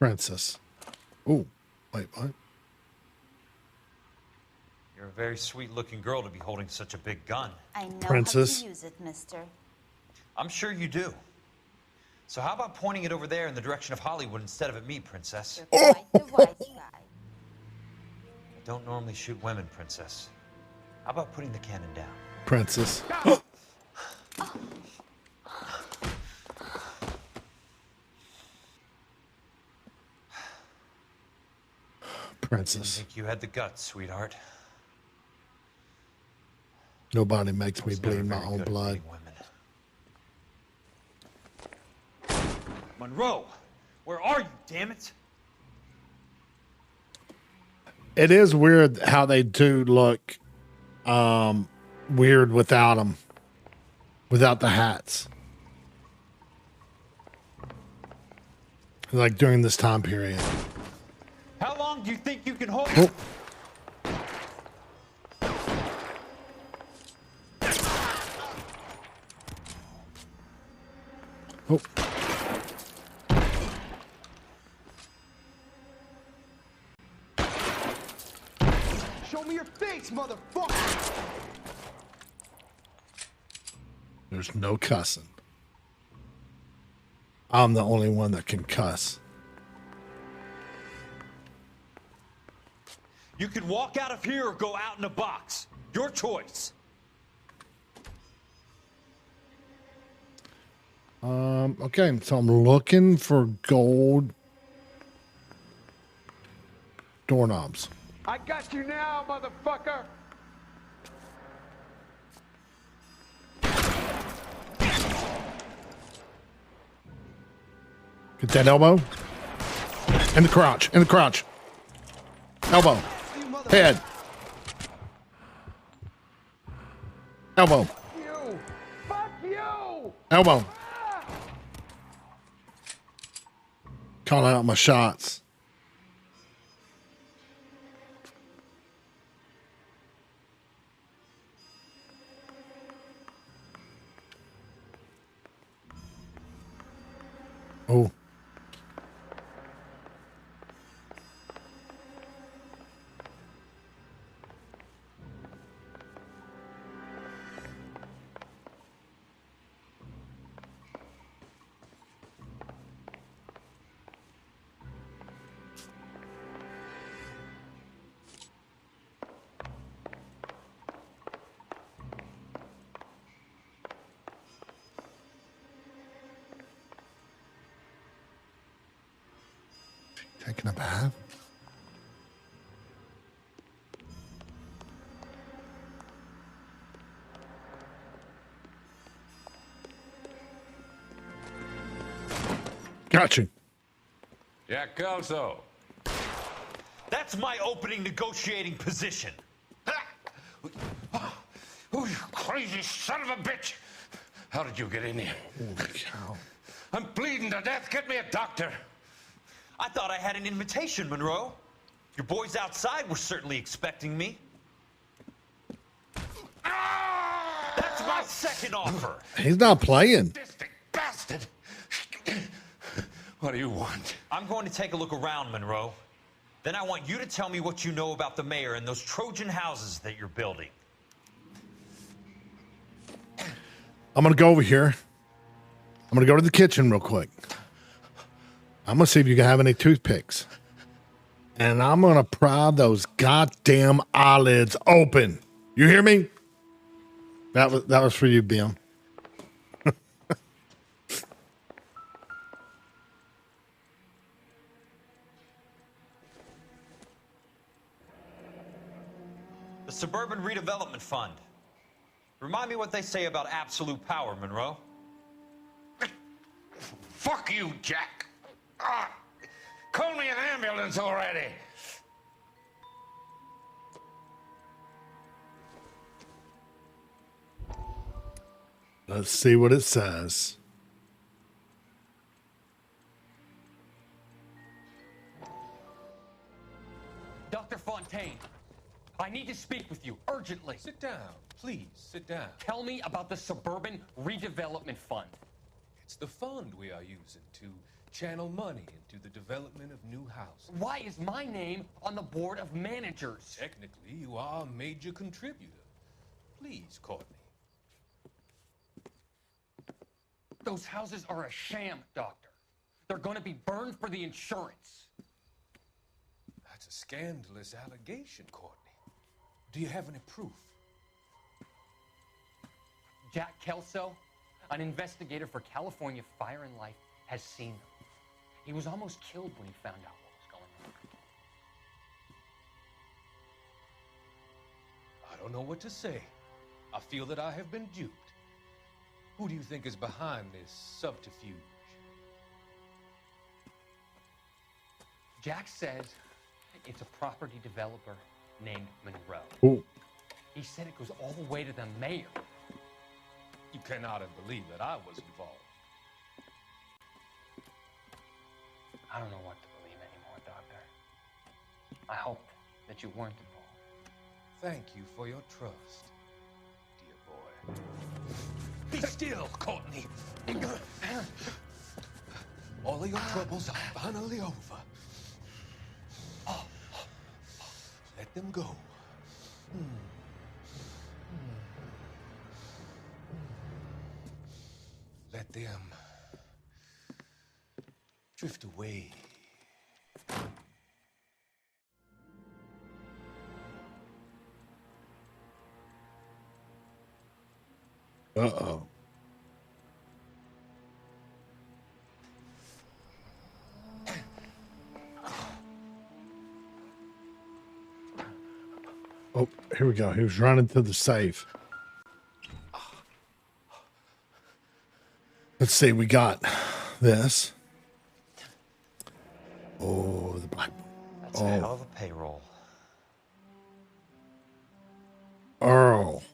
Princess. Oh, wait, what? You're a very sweet-looking girl to be holding such a big gun. I know Princess. how to use it, mister. I'm sure you do. So how about pointing it over there in the direction of Hollywood instead of at me, Princess? You're quite the wise guy. I don't normally shoot women, Princess. How about putting the cannon down? Princess. Princess. Didn't think you had the guts, sweetheart. Nobody makes me was never bleed my very own good at blood. beating women. Monroe, where are you, damn it? It is weird how they do look weird without them. Without the hats. Like during this time period. How long do you think you can hold? Oh. Oh. Show me your face, motherfucker! There's no cussing. I'm the only one that can cuss. You can walk out of here or go out in a box. Your choice. Okay, so I'm looking for gold doorknobs. I got you now, motherfucker! Get that elbow. In the crotch. In the crotch. Elbow. Head. Elbow. You! Fuck you! Elbow. Calling out my shots. Oh. Taking a bath? Got you. Jack Kelso. That's my opening negotiating position. Oh, you crazy son of a bitch! How did you get in here? Holy cow. I'm bleeding to death. Get me a doctor. I thought I had an invitation, Monroe. Your boys outside were certainly expecting me. That's my second offer. He's not playing. Bastard! What do you want? I'm going to take a look around, Monroe. Then I want you to tell me what you know about the mayor and those Trojan houses that you're building. I'm going to go over here. I'm going to go to the kitchen real quick. I'm going to see if you can have any toothpicks. And I'm going to pry those goddamn eyelids open. You hear me? That was for you, Bim. The Suburban Redevelopment Fund. Remind me what they say about absolute power, Monroe. Fuck you, Jack. Call me an ambulance already. Let's see what it says. Dr. Fontaine, I need to speak with you urgently. Sit down, please, sit down. Tell me about the Suburban Redevelopment Fund. It's the fund we are using to channel money into the development of new houses. Why is my name on the board of managers? Technically, you are a major contributor. Please, Courtney. Those houses are a sham, Doctor. They're going to be burned for the insurance. That's a scandalous allegation, Courtney. Do you have any proof? Jack Kelso, an investigator for California Fire and Life, has seen them. He was almost killed when he found out what was going on. I don't know what to say. I feel that I have been duped. Who do you think is behind this subterfuge? Jack says it's a property developer named Monroe. Ooh. He said it goes all the way to the mayor. You cannot believe that I was involved. I don't know what to believe anymore, Doctor. I hope that you weren't involved. Thank you for your trust, dear boy. Be still, Courtney. All of your troubles are finally over. Let them go. Let them drift away. Uh-oh. Oh, here we go. He was running to the safe. Let's see. We got this. Oh, the black. That's a hell of a payroll. Earl.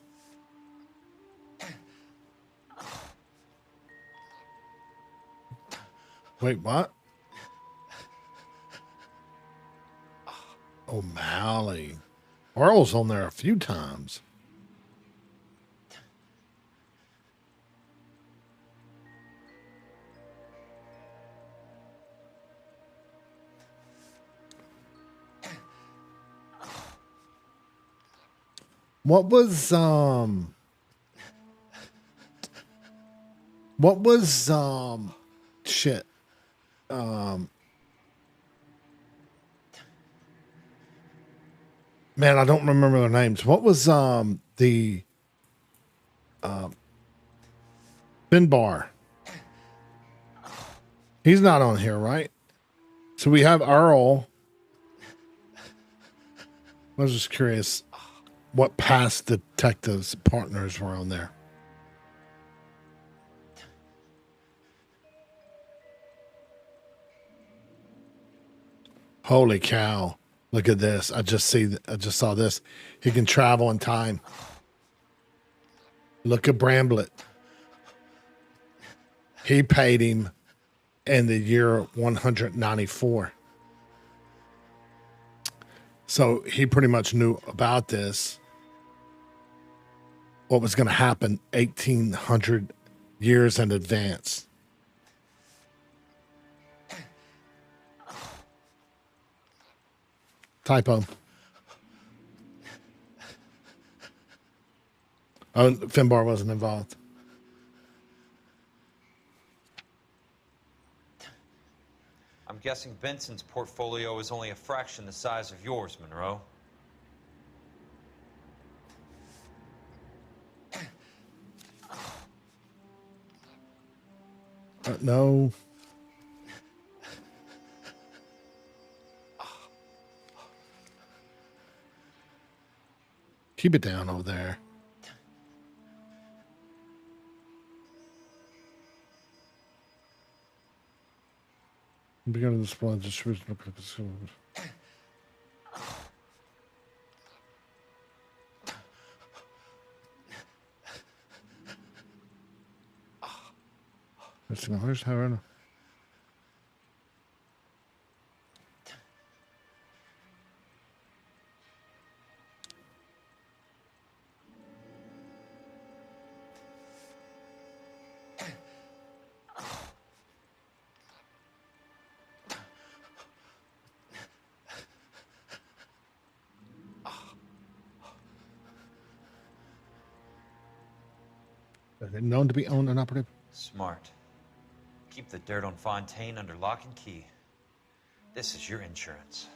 Wait, what? O'Malley. Earl's on there a few times. What was shit. Man, I don't remember their names. What was the Finbar? He's not on here, right? So we have Earl. I was just curious what past detectives partners were on there. Holy cow. Look at this. I just saw this. He can travel in time. Look at Bramblett. He paid him in the year 194. So he pretty much knew about this. What was going to happen 1,800 years in advance. Typo. Oh, Finbar wasn't involved. I'm guessing Benson's portfolio is only a fraction the size of yours, Monroe. No. Keep it down over there. Beginning to display distribution. Where's Havana? Are they known to be owned and operated? Smart. Keep the dirt on Fontaine under lock and key. This is your insurance.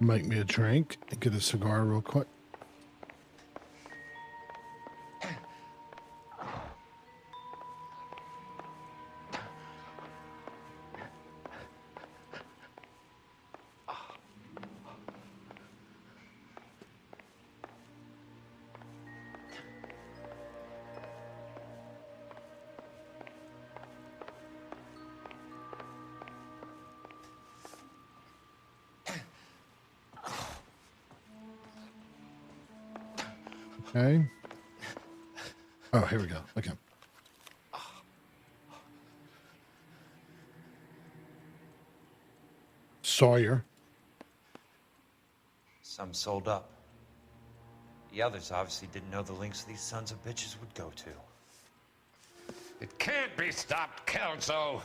Make me a drink and get a cigar real quick. Okay. Oh, here we go. Okay. Sawyer. Some sold up. The others obviously didn't know the lengths these sons of bitches would go to. It can't be stopped, Kelso.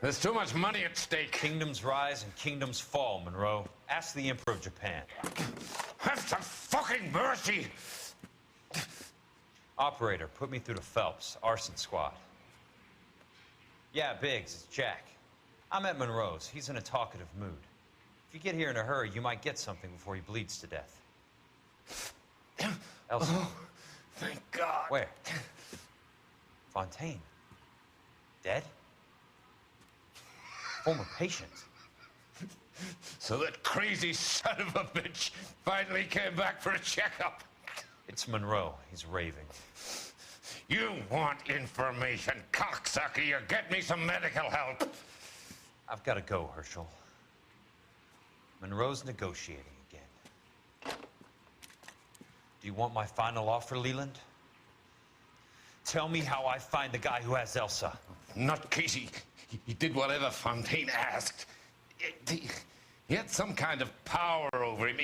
There's too much money at stake. Kingdoms rise and kingdoms fall, Monroe. Ask the Emperor of Japan. Have some fucking mercy! Operator, put me through to Phelps, arson squad. Yeah, Biggs, it's Jack. I'm at Monroe's. He's in a talkative mood. If you get here in a hurry, you might get something before he bleeds to death. Elsa. Oh, thank God. Where? Fontaine. Dead? Former patient. So that crazy son of a bitch finally came back for a checkup. It's Monroe. He's raving. You want information, cocksucker. You get me some medical help. I've got to go, Herschel. Monroe's negotiating again. Do you want my final offer, Leland? Tell me how I find the guy who has Elsa. Not Casey. He did whatever Fontaine asked. He had some kind of power over him.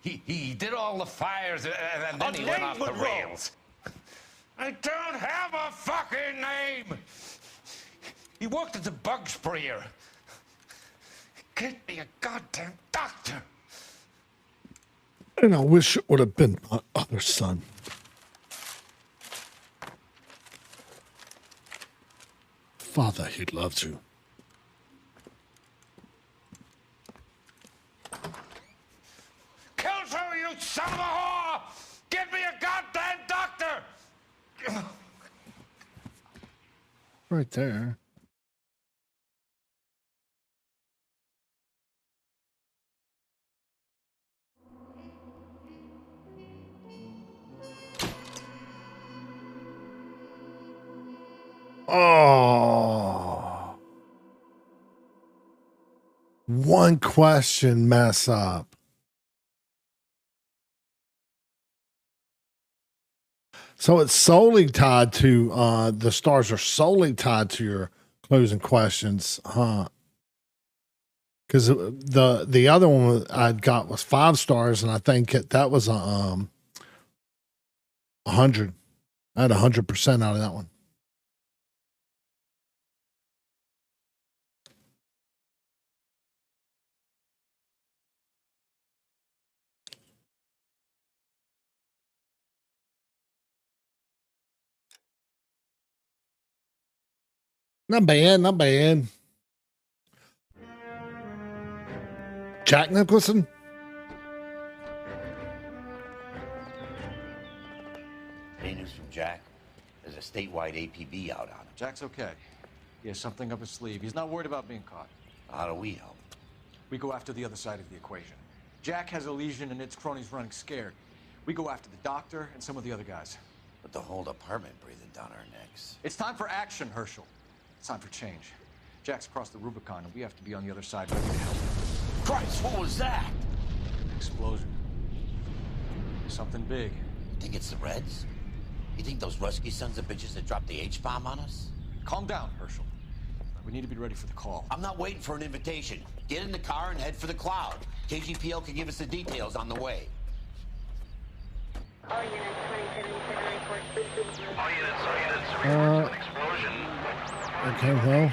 He did all the fires and then he went off the rails. I don't have a fucking name! He worked as a bug sprayer. Get me a goddamn doctor! And I wish it would have been my other son. Father, he loves you. Kelso, you son of a whore! Get me a goddamn doctor! Right there. Oh. One question mess up. So it's solely tied to the stars are solely tied to your closing questions, huh? Because the other one I got was 5 stars, and I think that was 100. I had 100% out of that one. Not bad, not bad. Jack Nicholson? Any news from Jack? There's a statewide APB out on him. Jack's okay. He has something up his sleeve. He's not worried about being caught. How do we help? We go after the other side of the equation. Jack has a legion and its cronies running scared. We go after the doctor and some of the other guys. But the whole department breathing down our necks. It's time for action, Herschel. It's time for change. Jack's crossed the Rubicon, and we have to be on the other side ready to help. Christ, what was that? Explosion. Something big. You think it's the Reds? You think those Rusky sons of bitches that dropped the H-bomb on us? Calm down, Herschel. We need to be ready for the call. I'm not waiting for an invitation. Get in the car and head for the cloud. KGPL can give us the details on the way. All units, 2077 report. All units, explosion. Okay, well.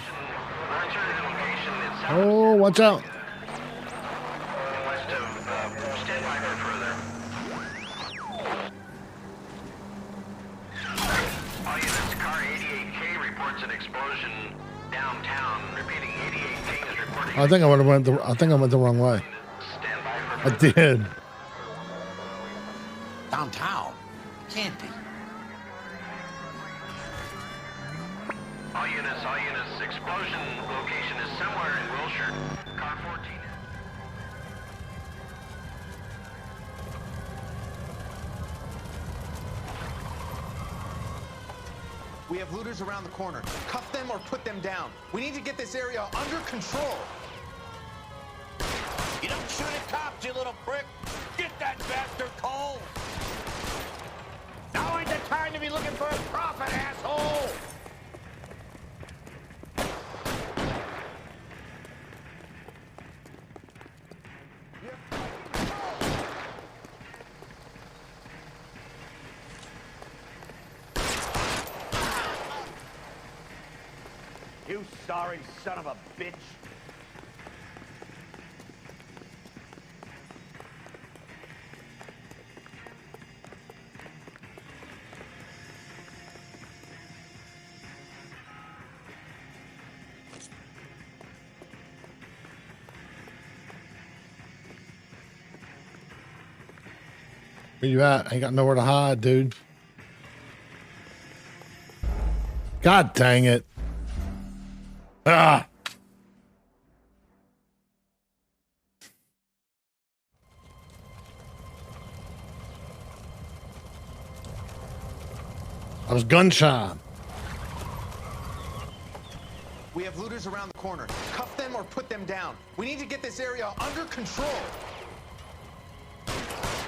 Oh, watch out. West of, stand by for further. All units, car 88K reports an explosion downtown. Repeating, 88K is reporting. I think I went the wrong way. I did. Downtown? Can't be. All units, explosion location is somewhere in Wilshire. Car 14. We have looters around the corner. Cuff them or put them down. We need to get this area under control. You don't shoot at cops, you little prick. Get that bastard cold. Now ain't the time to be looking for a profit, asshole. You sorry son of a bitch. Where you at? Ain't got nowhere to hide, dude. God dang it. Ah. I was gun shy. We have looters around the corner. Cuff them or put them down. We need to get this area under control.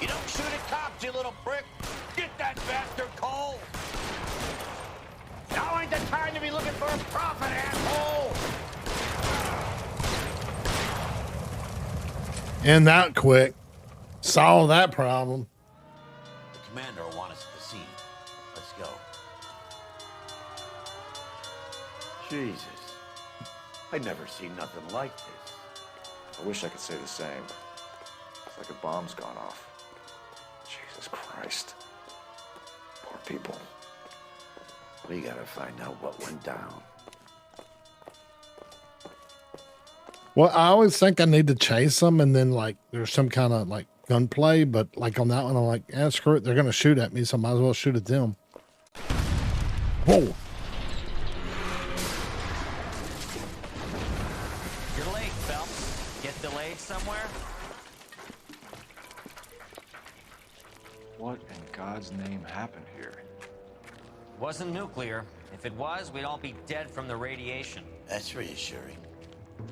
You don't shoot at cops, you little prick. Get that bastard cold. Now ain't the time to be looking for a profit, asshole. And that quick. Solve that problem. The commander will want us at the scene. Let's go. Jesus. I'd never seen nothing like this. I wish I could say the same. It's like a bomb's gone off. Jesus Christ. Poor people. We gotta find out what went down. Well, I always think I need to chase them and then like there's some kind of like gunplay, but like on that one, I'm like, yeah, screw it. They're going to shoot at me, so I might as well shoot at them. Whoa. You're late, Phelps. Get delayed somewhere? What in God's name happened here? Wasn't nuclear. If it was, we'd all be dead from the radiation. That's reassuring.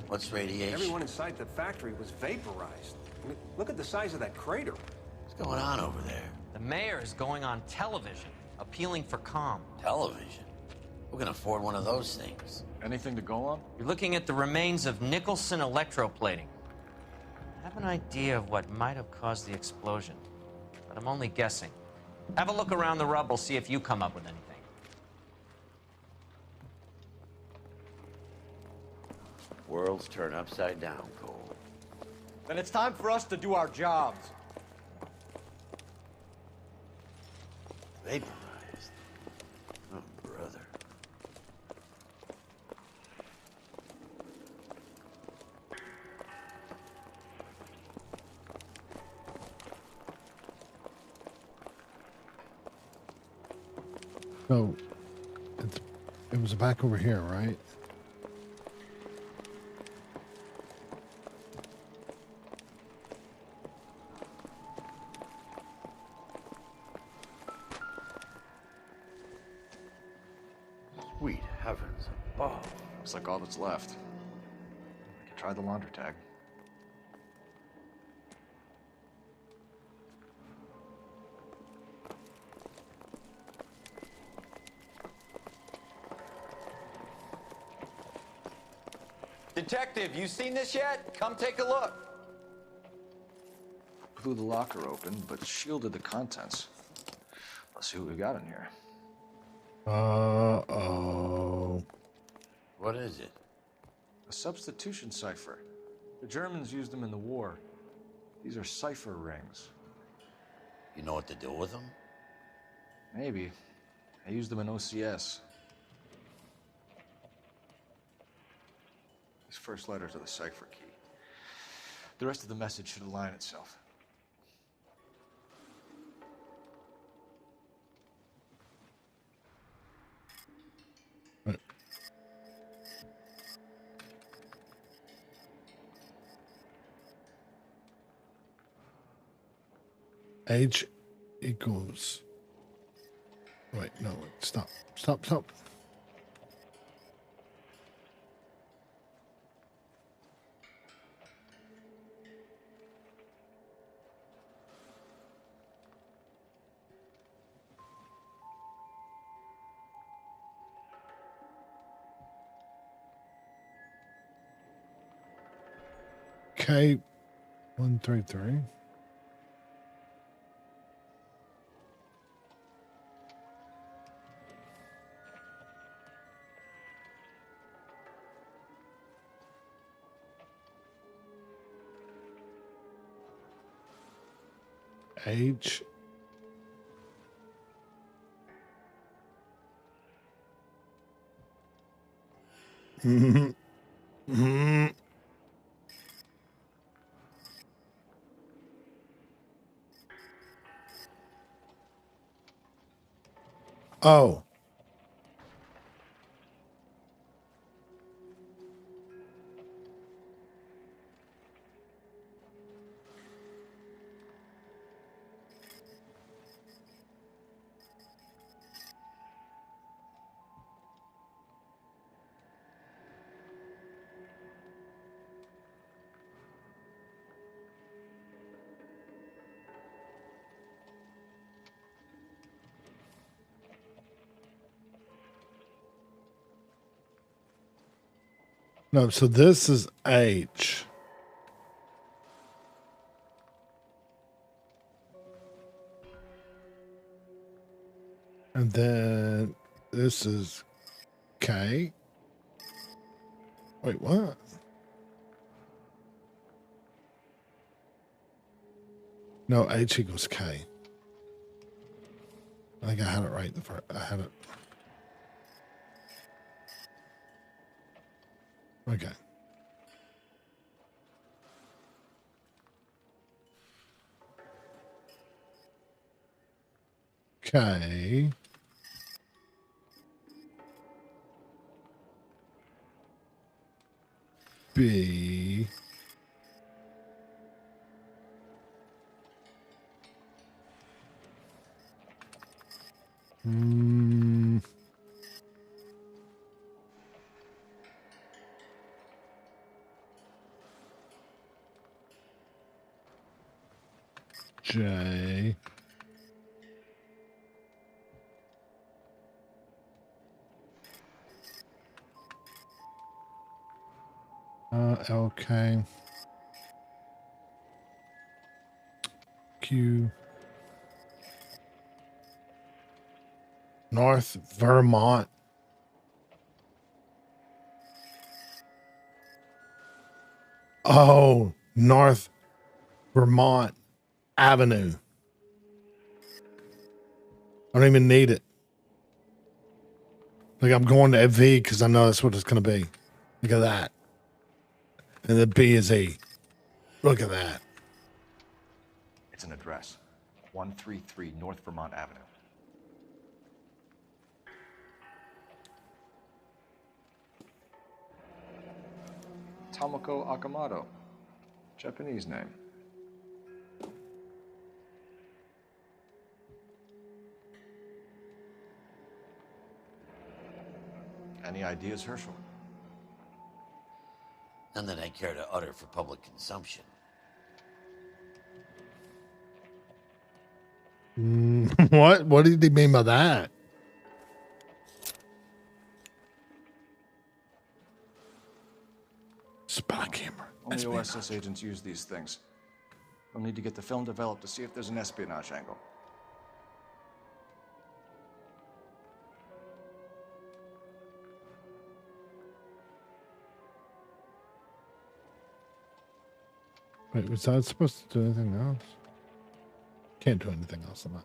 What's radiation? Everyone inside the factory was vaporized. I mean, look at the size of that crater. What's going on over there? The mayor is going on television, appealing for calm. Television? Who can afford one of those things? Anything to go on? You're looking at the remains of Nicholson electroplating. I have an idea of what might have caused the explosion, but I'm only guessing. Have a look around the rubble, see if you come up with anything. Worlds turn upside down, Cole. Then it's time for us to do our jobs. Vaporized. Oh, brother. So it was back over here, right? Sweet heavens above. Looks like all that's left. I could try the laundry tag. Detective, you seen this yet? Come take a look. Blew the locker open, but shielded the contents. Let's see what we got in here. Uh-oh. What is it? A substitution cipher. The Germans used them in the war. These are cipher rings. You know what to do with them? Maybe. I used them in OCS. This first letter to the cipher key. The rest of the message should align itself. H equals. Wait, no, wait, stop. Stop, stop. K133. H. Oh. No, so this is H. And then this is K. Wait, what? No, H equals K. I think I had it right the first. I had it. Okay. K. B. J. LK. Q. North Vermont. Oh, North Vermont Avenue. I don't even need it. Like I'm going to V because I know that's what it's going to be. Look at that. And the B is E. Look at that. It's an address. 133 North Vermont Avenue. Tomoko Akamoto. Japanese name. Any ideas, Herschel? None that I care to utter for public consumption. What? What did he mean by that? Spy camera. Only OSS agents use these things. We'll need to get the film developed to see if there's an espionage angle. Wait, was I supposed to do anything else? Can't do anything else on that.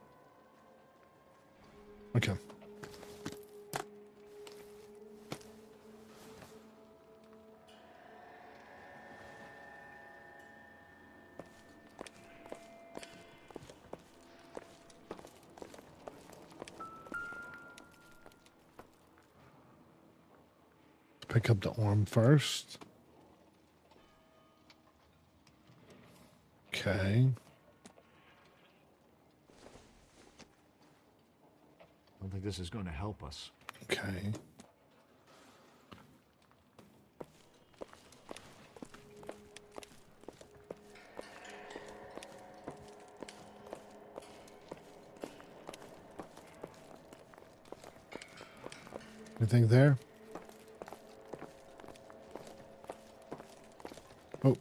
Okay. Pick up the arm first. Okay. I don't think this is going to help us. Okay. Anything there? Oh,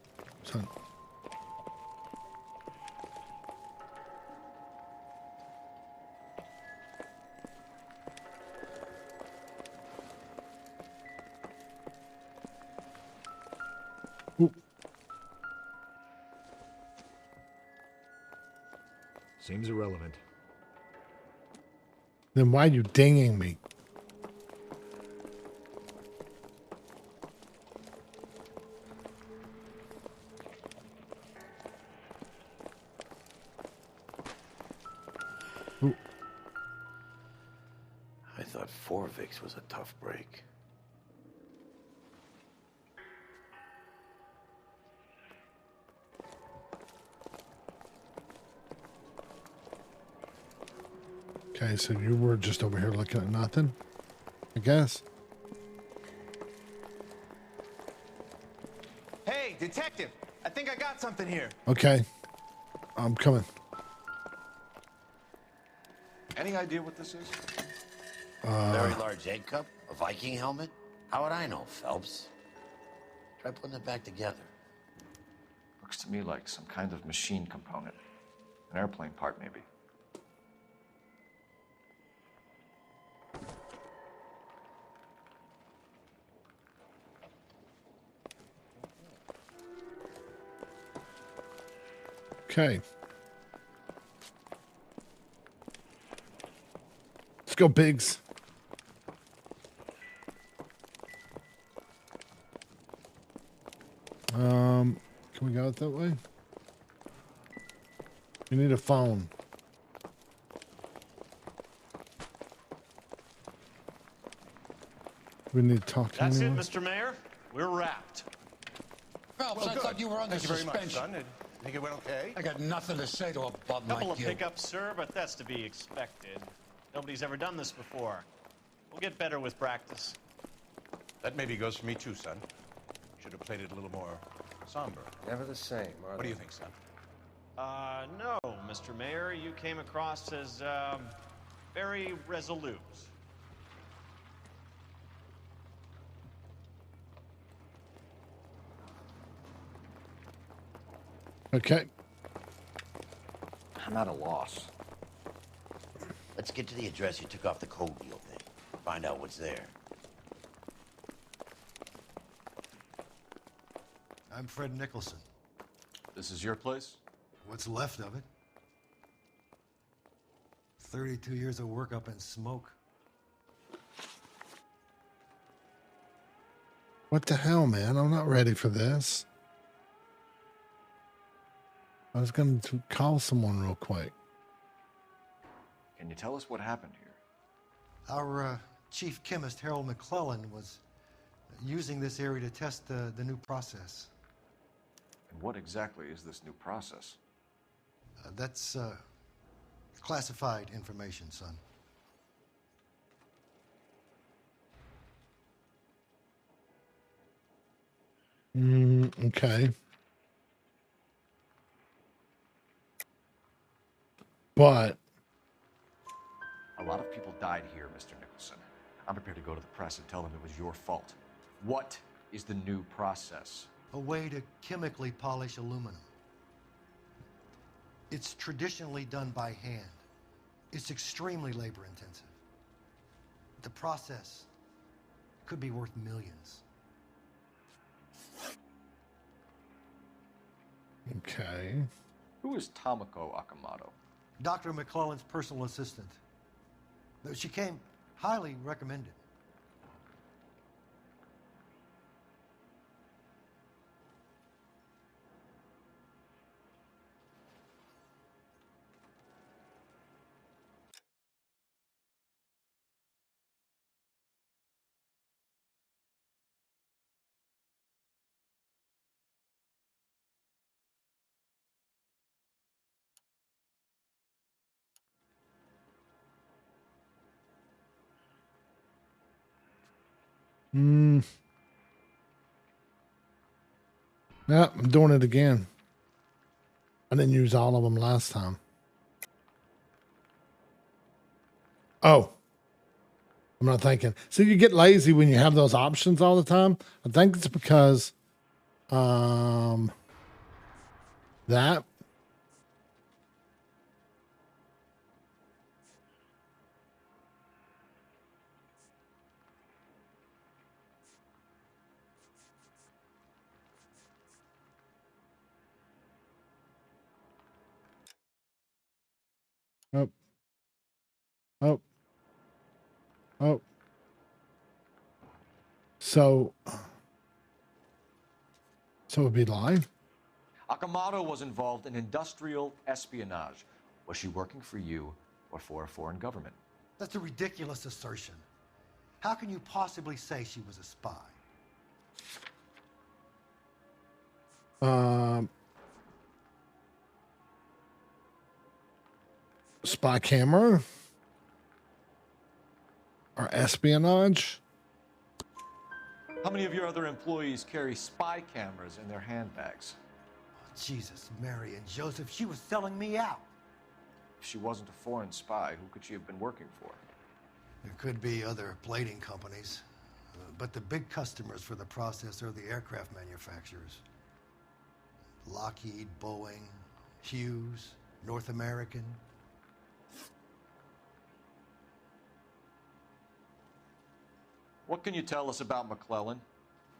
son. Ooh. Seems irrelevant. Then why are you dinging me? Ooh. I thought Forvix was a tough break. Okay, so you were just over here looking at nothing, I guess. Hey, detective! I think I got something here. Okay, I'm coming. Any idea what this is? Very large egg cup? A Viking helmet? How would I know, Phelps? Try putting it back together. Looks to me like some kind of machine component. An airplane part, maybe. Okay. Let's go, Biggs. Can we go out that way? We need a phone. We need to talk to That's anyone. it, Mr. Mayor. We're wrapped. Phelps, I thought you were under Thank you very much, suspension. son. Think it went okay? I got nothing to say to a bum Couple like of you. pickups, sir, but that's to be expected. Nobody's ever done this before. We'll get better with practice. That maybe goes for me too, son. Should have played it a little more somber. Never the same, are What do they? you think, son? No, Mr. Mayor. You came across as, very resolute. Okay. I'm at a loss. Let's get to the address you took off the cold deal thing. Find out what's there. I'm Fred Nicholson. This is your place? What's left of it? 32 years of work up in smoke. What the hell, man? I'm not ready for this. I was going to call someone real quick. Can you tell us what happened here? Our chief chemist, Harold McClellan, was using this area to test the new process. And what exactly is this new process? That's classified information, son. Okay. But a lot of people died here, Mr. Nicholson. I'm prepared to go to the press and tell them it was your fault. What is the new process? A way to chemically polish aluminum. It's traditionally done by hand. It's extremely labor intensive. The process could be worth millions. Okay. Who is Tomoko Akamoto? Dr. McClellan's personal assistant. She came highly recommended. Hmm. Yeah, I'm doing it again. I didn't use all of them last time. Oh. I'm not thinking. So you get lazy when you have those options all the time. I think it's because that. Oh. Oh. Oh. So it'd be live. Akamoto was involved in industrial espionage. Was she working for you or for a foreign government? That's a ridiculous assertion. How can you possibly say she was a spy? Spy camera or espionage. How many of your other employees carry spy cameras in their handbags? Oh, Jesus, Mary and Joseph, she was selling me out. If she wasn't a foreign spy, who could she have been working for? There could be other plating companies, but the big customers for the process are the aircraft manufacturers. Lockheed, Boeing, Hughes, North American. What can you tell us about McClellan?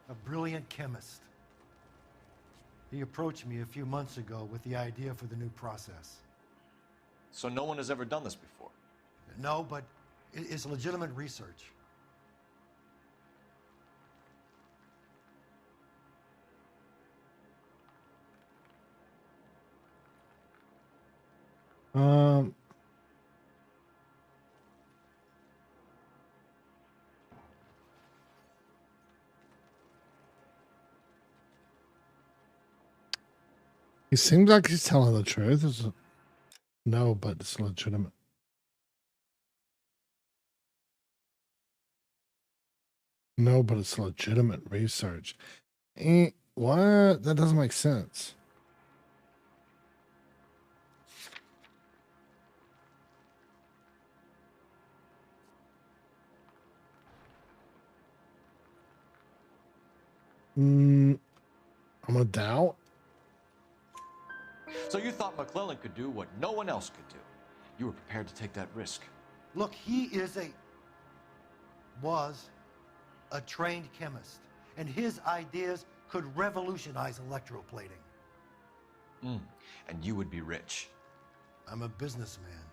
A brilliant chemist. He approached me a few months ago with the idea for the new process. So no one has ever done this before? No, but it's legitimate research. He seems like he's telling the truth. No, but it's legitimate. No, but it's legitimate research. What? That doesn't make sense. I'm gonna doubt. So you thought McClellan could do what no one else could do. You were prepared to take that risk. Look, he was a trained chemist, and his ideas could revolutionize electroplating. And you would be rich. I'm a businessman.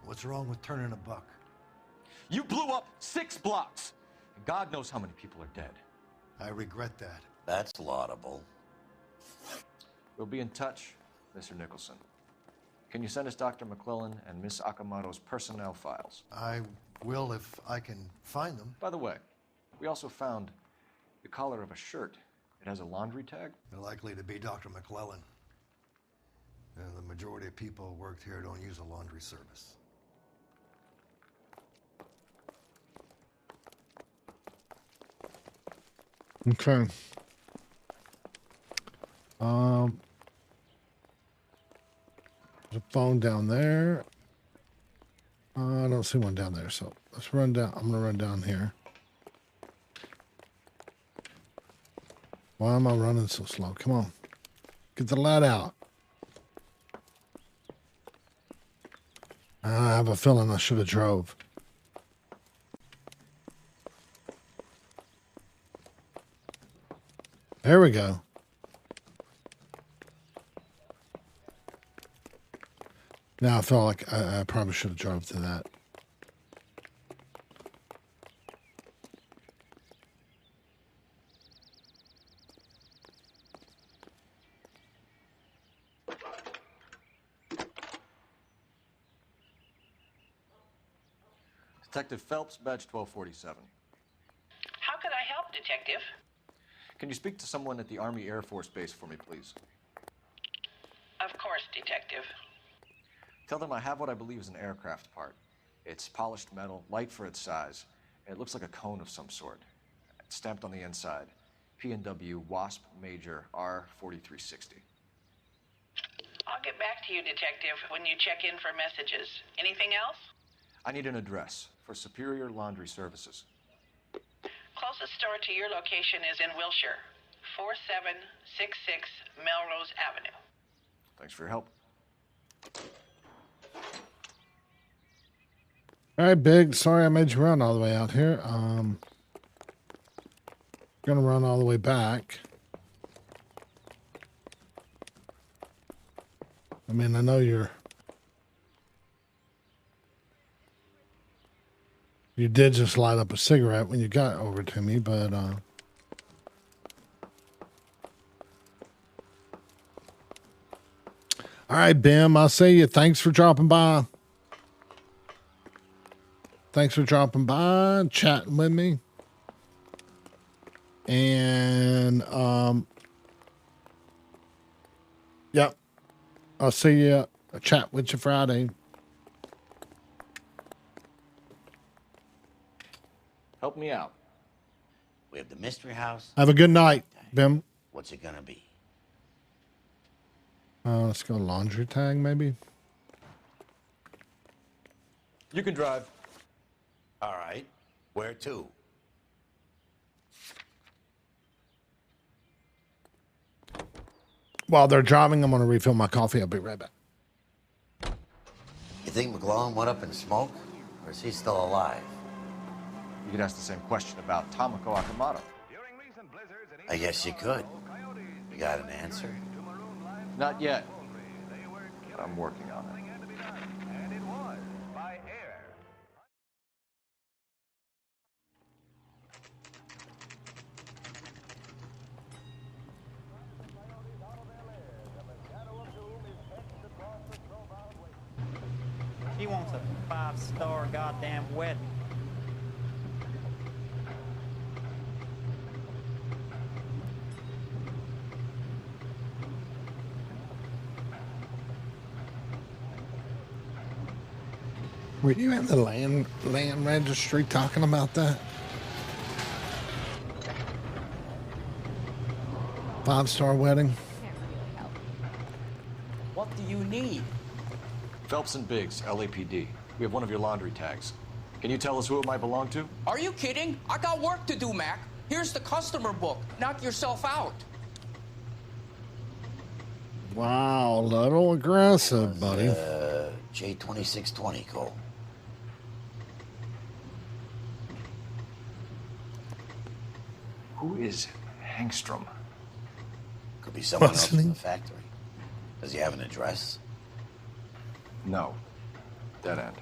What's wrong with turning a buck? You blew up 6 blocks, and God knows how many people are dead. I regret that. That's laudable. We'll be in touch, Mr. Nicholson. Can you send us Dr. McClellan and Miss Akamoto's personnel files? I will if I can find them. By the way, we also found the collar of a shirt. It has a laundry tag. They're likely to be Dr. McClellan. The majority of people who worked here don't use a laundry service. Okay. There's a phone down there. I don't see one down there, so let's run down. I'm gonna run down here. Why am I running so slow? Come on. Get the light out. I have a feeling I should have drove. There we go. Now I feel like I probably should have drove to that. Detective Phelps, badge 1247. How could I help, Detective? Can you speak to someone at the Army Air Force Base for me, please? Of course, Detective. Tell them I have what I believe is an aircraft part. It's polished metal, light for its size, and it looks like a cone of some sort. It's stamped on the inside. P&W Wasp Major R4360. I'll get back to you, Detective, when you check in for messages. Anything else? I need an address for Superior Laundry Services. Closest store to your location is in Wilshire, 4766 Melrose Avenue. Thanks for your help. All right, Big. Sorry I made you run all the way out here. Gonna run all the way back. I mean, I know you did just light up a cigarette when you got over to me, but all right, Bim, I'll see you. Thanks for dropping by. Thanks for dropping by and chatting with me. And yep. I'll see you. I'll chat with you Friday. Help me out. We have the mystery house. Have a good night, Bim. What's it gonna be? Let's go laundry tag, maybe. You can drive. All right. Where to? While they're driving, I'm going to refill my coffee. I'll be right back. You think McGlone went up in smoke? Or is he still alive? You could ask the same question about Tomoko Akamoto. I guess you could. You got an answer? Not yet. But I'm working on it. He wants a 5-star goddamn wedding. Were you at the land registry talking about that? 5-star wedding? What do you need? Phelps and Biggs, LAPD. We have one of your laundry tags. Can you tell us who it might belong to? Are you kidding? I got work to do, Mac. Here's the customer book. Knock yourself out. Wow, a little aggressive, buddy. J2620, Cole. Who is Hangstrom? Could be someone else from the factory. Does he have an address? No. Dead end.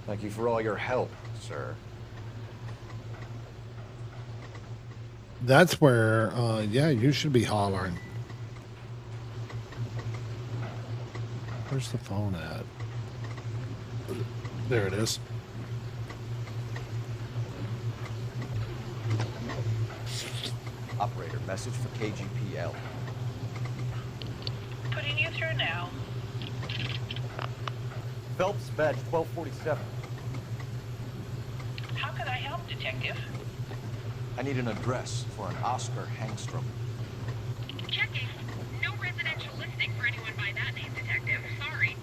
Thank you for all your help, sir. That's where, yeah, you should be hollering. Where's the phone at? There it is. Operator, message for KGPL. Putting you through now. Phelps, badge 1247. How could I help, Detective? I need an address for an Oscar Hangstrom. Checking. No residential listing for anyone by that name, Detective. Sorry.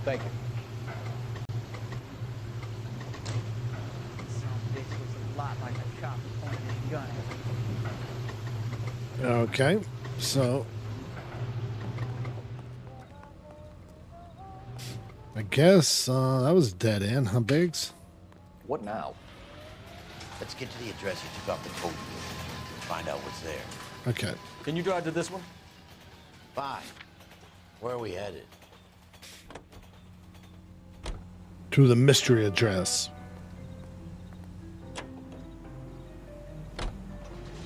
Thank you. This was a lot like a cop pointing his gun at me. Okay, so I guess that was dead end, huh, Biggs? What now? Let's get to the address you took off the code and find out what's there. Okay. Can you drive to this one? Fine. Where are we headed? To the mystery address.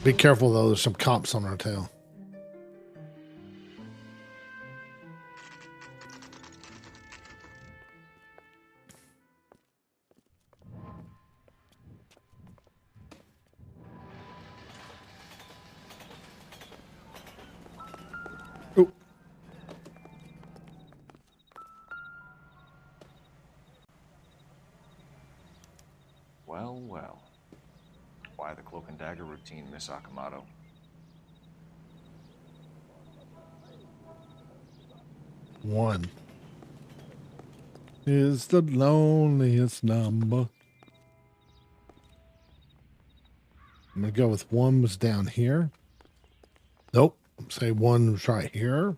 Be careful though, there's some cops on our tail. Well, well. Why the cloak and dagger routine, Miss Akamoto? One is the loneliest number. I'm gonna go with one was down here. Nope. Say one was right here.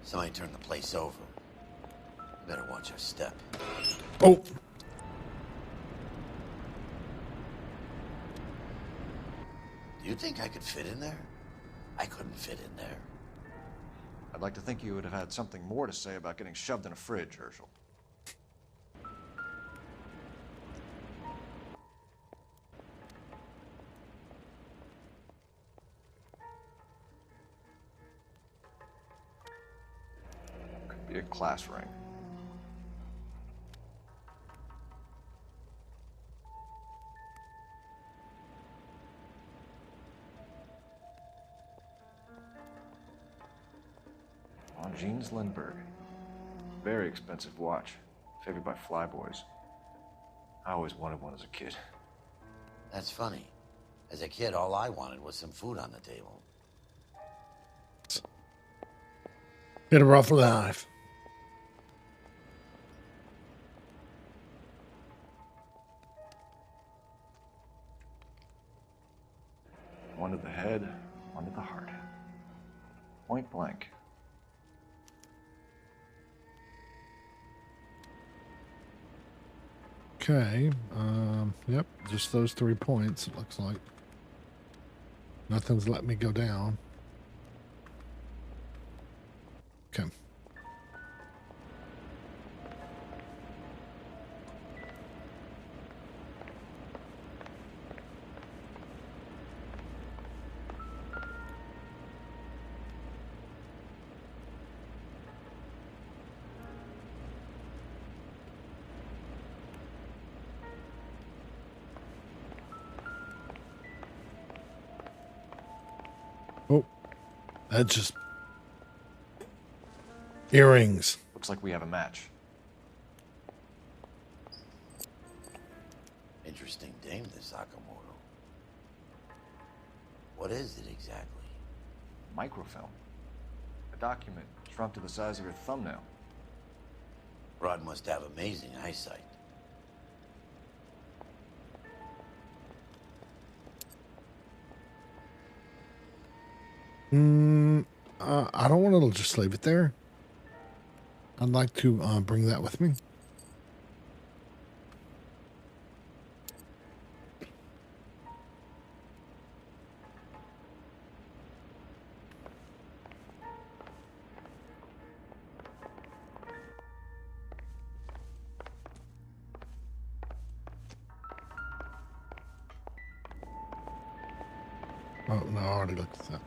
Somebody turned the place over. You better watch your step. Oh. Do you think I could fit in there? I couldn't fit in there. I'd like to think you would have had something more to say about getting shoved in a fridge, Herschel. Could be a class ring. On Jeans Lindbergh. Very expensive watch. Favored by flyboys. I always wanted one as a kid. That's funny. As a kid, all I wanted was some food on the table. Get a rough life. One to the head, one to the heart. Point blank. Okay. Yep. Just those 3 points, it looks like. Nothing's let me go down. Okay. Oh, that's just earrings. Looks like we have a match. Interesting dame, this Sakamoto. What is it exactly? Microfilm. A document shrunk to the size of your thumbnail. Rod must have amazing eyesight. I don't want to just leave it there. I'd like to bring that with me. Oh, no, I already looked at that.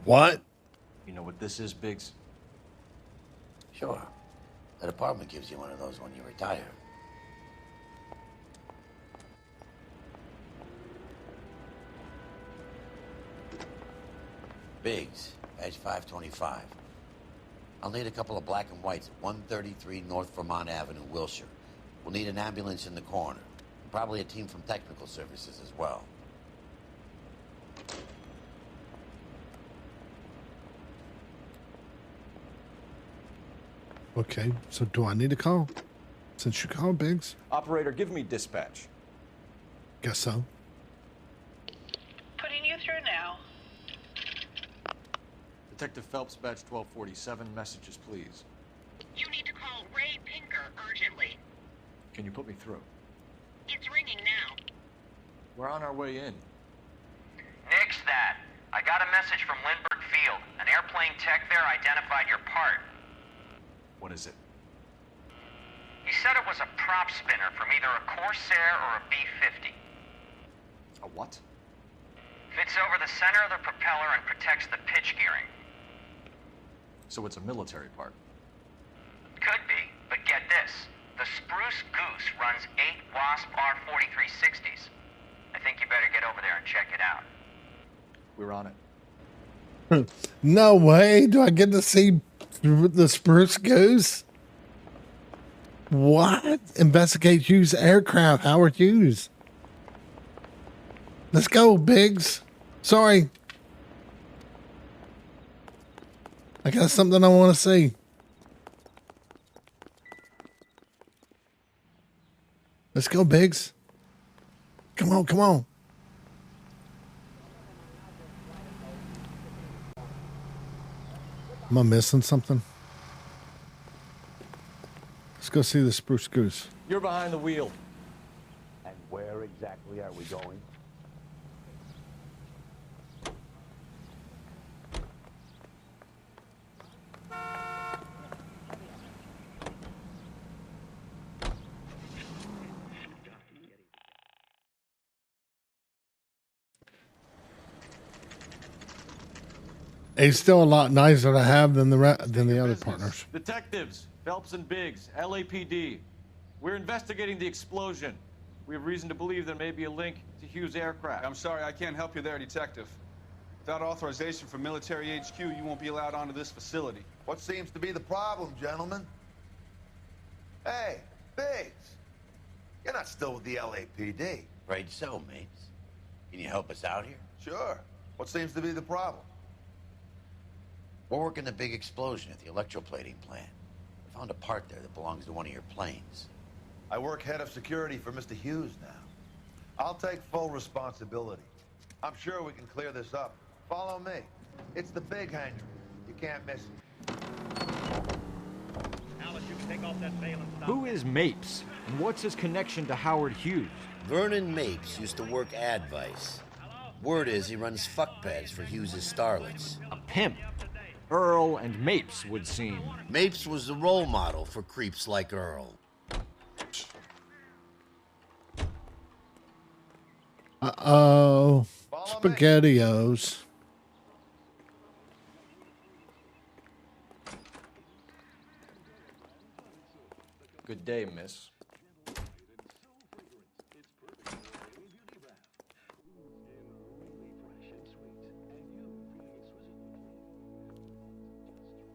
What? You know what this is, Biggs? Sure. That apartment gives you one of those when you retire. Biggs, badge 525. I'll need a couple of black and whites at 133 North Vermont Avenue, Wilshire. We'll need an ambulance in the corner. And probably a team from technical services as well. Okay, so do I need to call? Since you called, Biggs? Operator, give me dispatch. Guess so. Putting you through now. Detective Phelps, badge 1247. Messages, please. You need to call Ray Pinker urgently. Can you put me through? It's ringing now. We're on our way in. Nix that. I got a message from Lindbergh Field. An airplane tech there identified your part. What is it? He said it was a prop spinner from either a Corsair or a B-50. A what? Fits over the center of the propeller and protects the pitch gearing. So it's a military part. Could be, but get this. The Spruce Goose runs 8 Wasp R-4360s. I think you better get over there and check it out. We're on it. No way. Do I get to see the Spruce Goose? What? Investigate Hughes aircraft. Howard Hughes. Let's go, Biggs. Sorry. I got something I want to see. Let's go, Biggs. Come on, come on. Am I missing something? Let's go see the Spruce Goose. You're behind the wheel. And where exactly are we going? He's still a lot nicer to have than the other partners. Detectives, Phelps and Biggs, LAPD. We're investigating the explosion. We have reason to believe there may be a link to Hughes' aircraft. I'm sorry, I can't help you there, Detective. Without authorization from Military HQ, you won't be allowed onto this facility. What seems to be the problem, gentlemen? Hey, Biggs. You're not still with the LAPD. Right so, mates. Can you help us out here? Sure. What seems to be the problem? We're working the big explosion at the electroplating plant. We found a part there that belongs to one of your planes. I work head of security for Mr. Hughes now. I'll take full responsibility. I'm sure we can clear this up. Follow me. It's the big hangar. You can't miss it. Alice, you can take off that veil and stop. Who is Mapes, and what's his connection to Howard Hughes? Vernon Mapes used to work Advice. Word is he runs fuck pads for Hughes' starlets. A pimp. Earl and Mapes would seem. Mapes was the role model for creeps like Earl. Uh-oh. SpaghettiOs. Good day, miss.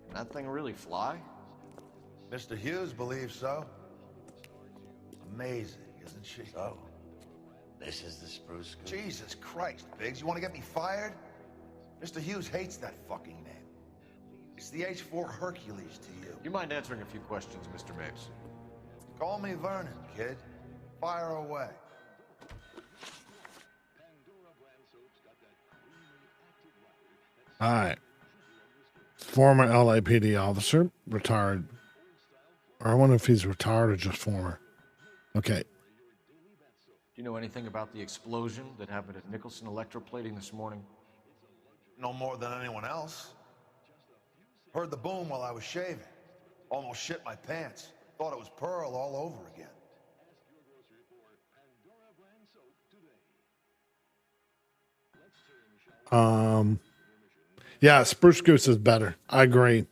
Can that thing really fly? Mr. Hughes believes so. Amazing, isn't she? So, this is the Spruce Goose. Jesus Christ, Biggs, you want to get me fired? Mr. Hughes hates that fucking name. It's the H-4 Hercules to you. You mind answering a few questions, Mr. Mapes? Call me Vernon, kid. Fire away. All right. Former LAPD officer, retired. Or I wonder if he's retired or just former. Okay. Do you know anything about the explosion that happened at Nicholson Electroplating this morning? No more than anyone else. Heard the boom while I was shaving. Almost shit my pants. Thought it was Pearl all over again. Yeah, Spruce Goose is better. I agree.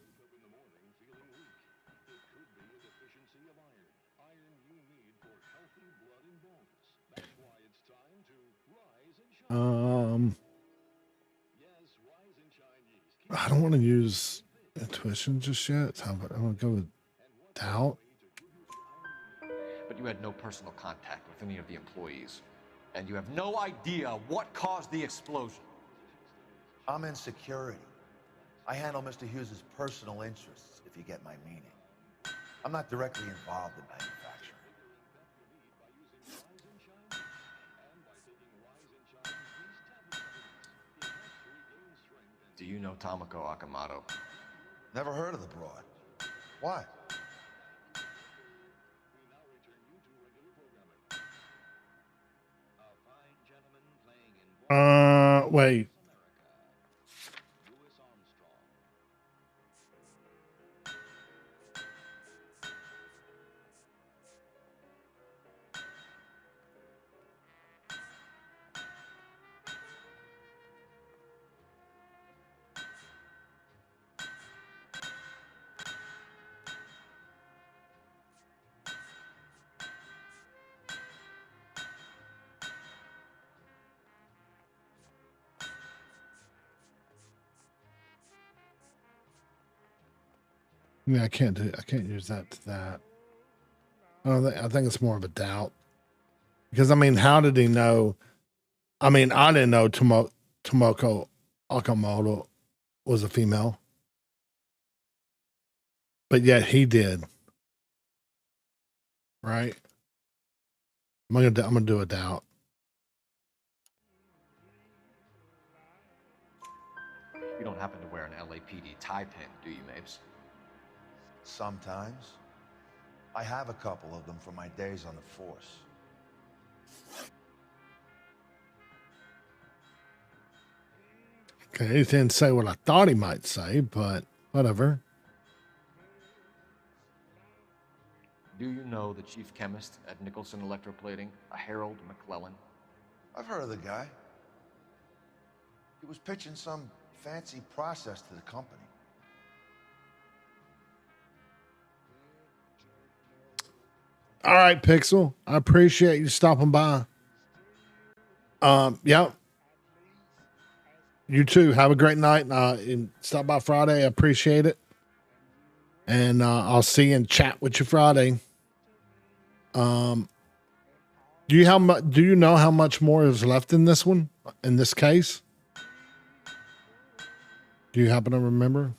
I don't want to use intuition just yet. I'm going to go with doubt. But you had no personal contact with any of the employees. And you have no idea what caused the explosion. I'm in security. I handle Mr. Hughes' personal interests, if you get my meaning. I'm not directly involved in manufacturing. Do you know Tomoko Akamoto? Never heard of the broad. Why? Wait. Yeah, I can't use that to that. I think it's more of a doubt. Because, I mean, how did he know? I mean, I didn't know Tomoko Okamoto was a female. But yet he did. Right? I'm gonna do a doubt. You don't happen to wear an LAPD tie pin, do you, Mapes? Sometimes. I have a couple of them from my days on the force. Okay, he didn't say what I thought he might say, but whatever. Do you know the chief chemist at Nicholson Electroplating, a Harold McClellan? I've heard of the guy. He was pitching some fancy process to the company. All right, Pixel. I appreciate you stopping by. Yeah. You too. Have a great night. And stop by Friday. I appreciate it. And I'll see you and chat with you Friday. Do you know how much more is left in this one? In this case? Do you happen to remember?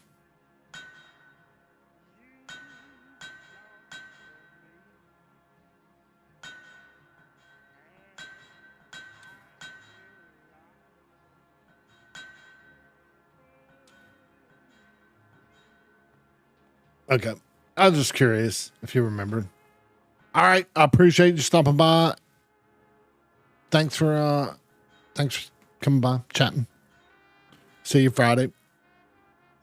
Okay. I was just curious if you remembered. All right. I appreciate you stopping by. Thanks for coming by, chatting. See you Friday.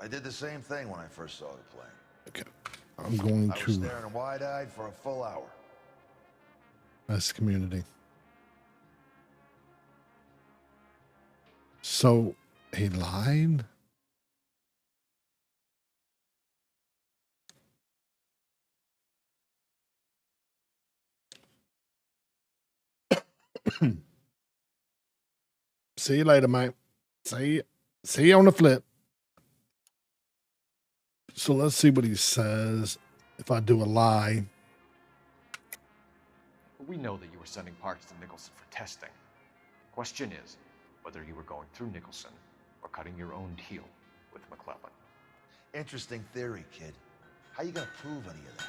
I did the same thing when I first saw the plane. Okay. I'm going I was to staring wide-eyed for a full hour. this community. So he lied? See you later, mate. See you on the flip. So let's see what he says. If I do a lie. We know that you were sending parts to Nicholson for testing. The question is whether you were going through Nicholson or cutting your own deal with McClellan. Interesting theory, kid. How you gonna prove any of that?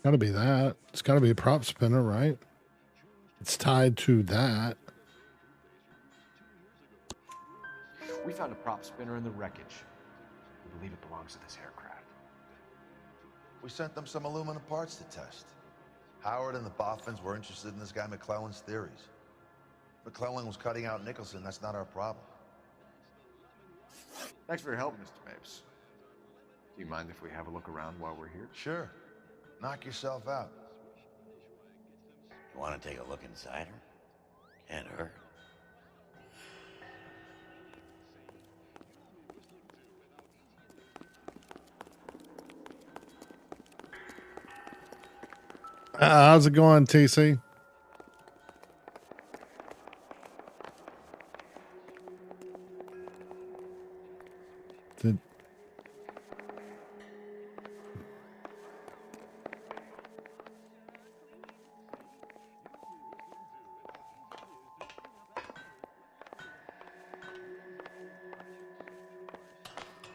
Gotta be that. It's gotta be a prop spinner, right? It's tied to that. We found a prop spinner in the wreckage. We believe it belongs to this aircraft. We sent them some aluminum parts to test. Howard and the Boffins were interested in this guy McClellan's theories. McClellan was cutting out Nicholson. That's not our problem. Thanks for your help, Mr. Mapes. Do you mind if we have a look around while we're here? Sure. Knock yourself out. You want to take a look inside her? Can't hurt. How's it going, TC?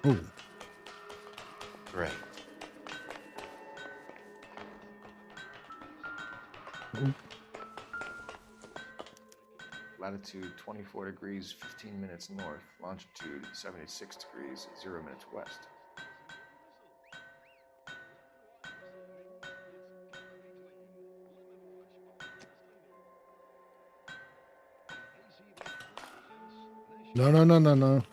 Ooh. Great. Latitude 24 degrees, 15 minutes north. Longitude 76 degrees, 0 minutes west. No, no, no, no, no.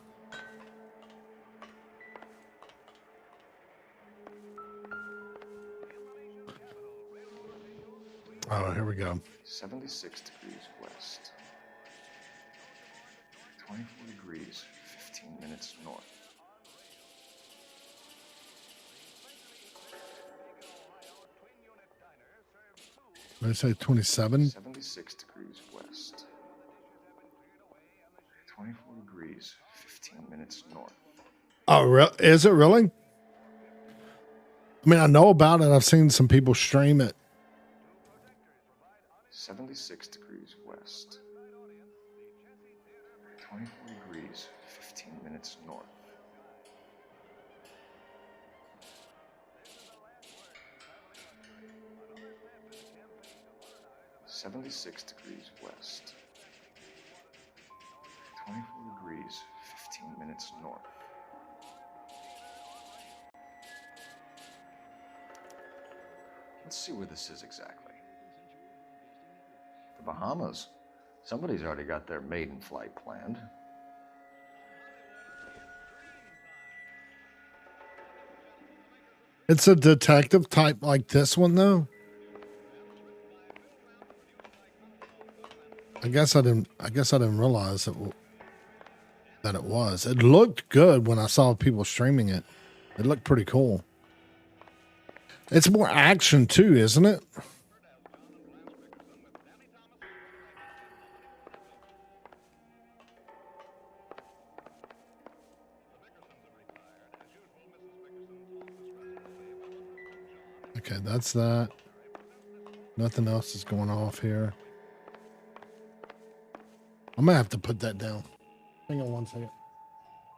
Oh, here we go. 76 degrees west. 24 degrees, 15 minutes north. Did I say 27? 76 degrees west. 24 degrees, 15 minutes north. Oh, is it really? I mean, I know about it. I've seen some people stream it. 76 degrees west. 24 degrees, 15 minutes north. (76 degrees west. 24 degrees, 15 minutes north. Let's see where this is exactly. The Bahamas. Somebody's already got their maiden flight planned. It's a detective type like this one, though. I guess I didn't realize that it was. It looked good when I saw people streaming it. It looked pretty cool. It's more action too, isn't it? Okay, that's that. Nothing else is going off here. I'm gonna have to put that down. Hang on one second.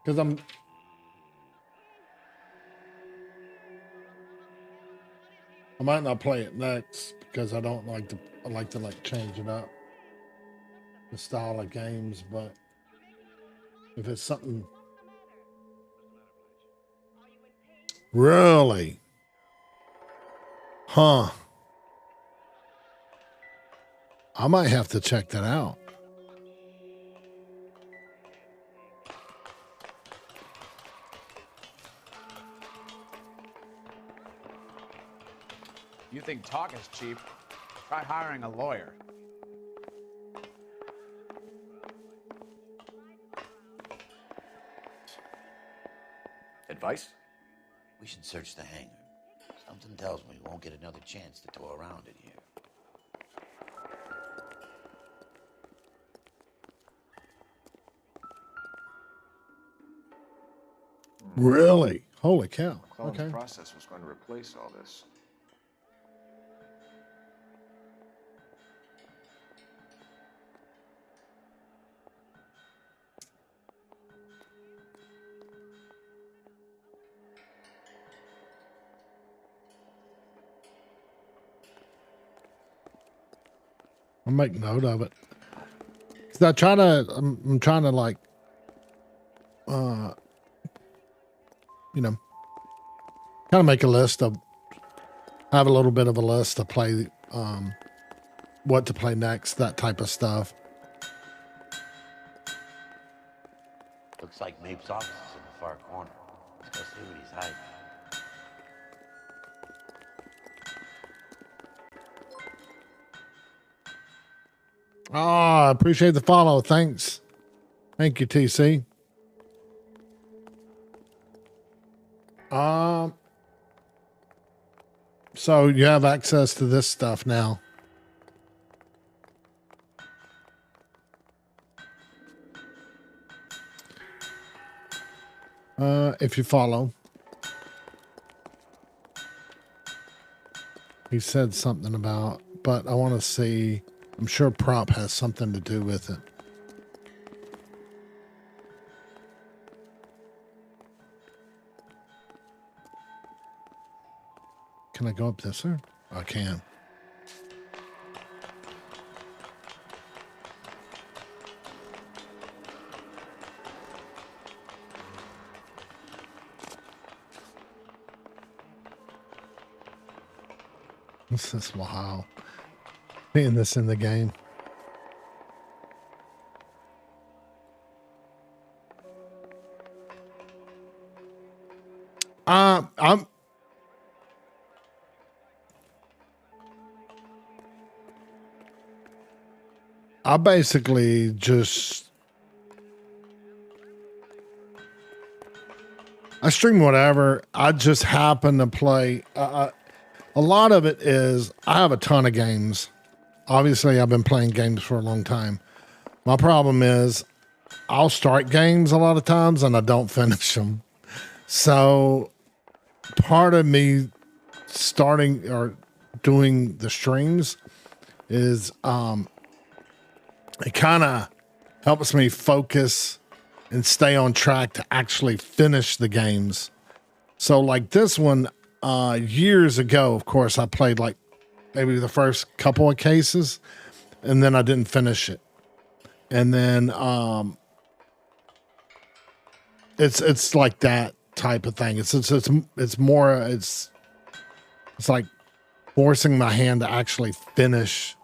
Because I might not play it next because I don't like to. I like to like change it up, the style of games. But if it's something really, huh? I might have to check that out. You think talk is cheap? Try hiring a lawyer. Advice? We should search the hangar. Something tells me we won't get another chance to tour around in here. Really? Holy cow. McClellan's Okay. process was going to replace all this. I'll make note of it. Cause I'm trying to like, you know, kind of make a list of, have a little bit of a list to play, what to play next, that type of stuff. Looks like Mapes' office is in the far corner. Let's go see what he's hiding. Oh, I appreciate the follow. Thanks. Thank you, TC. So you have access to this stuff now. If you follow. He said something about, but I want to see, I'm sure prop has something to do with it. Can I go up this way? I can. This is wow. Seeing this in the game. I basically just I stream whatever. I just happen to play. A lot of it is I have a ton of games. Obviously, I've been playing games for a long time. My problem is I'll start games a lot of times and I don't finish them. So part of me starting or doing the streams is it kind of helps me focus and stay on track to actually finish the games. So like this one, years ago, of course, I played like maybe the first couple of cases and then I didn't finish it. And then it's like that type of thing. It's more it's like forcing my hand to actually finish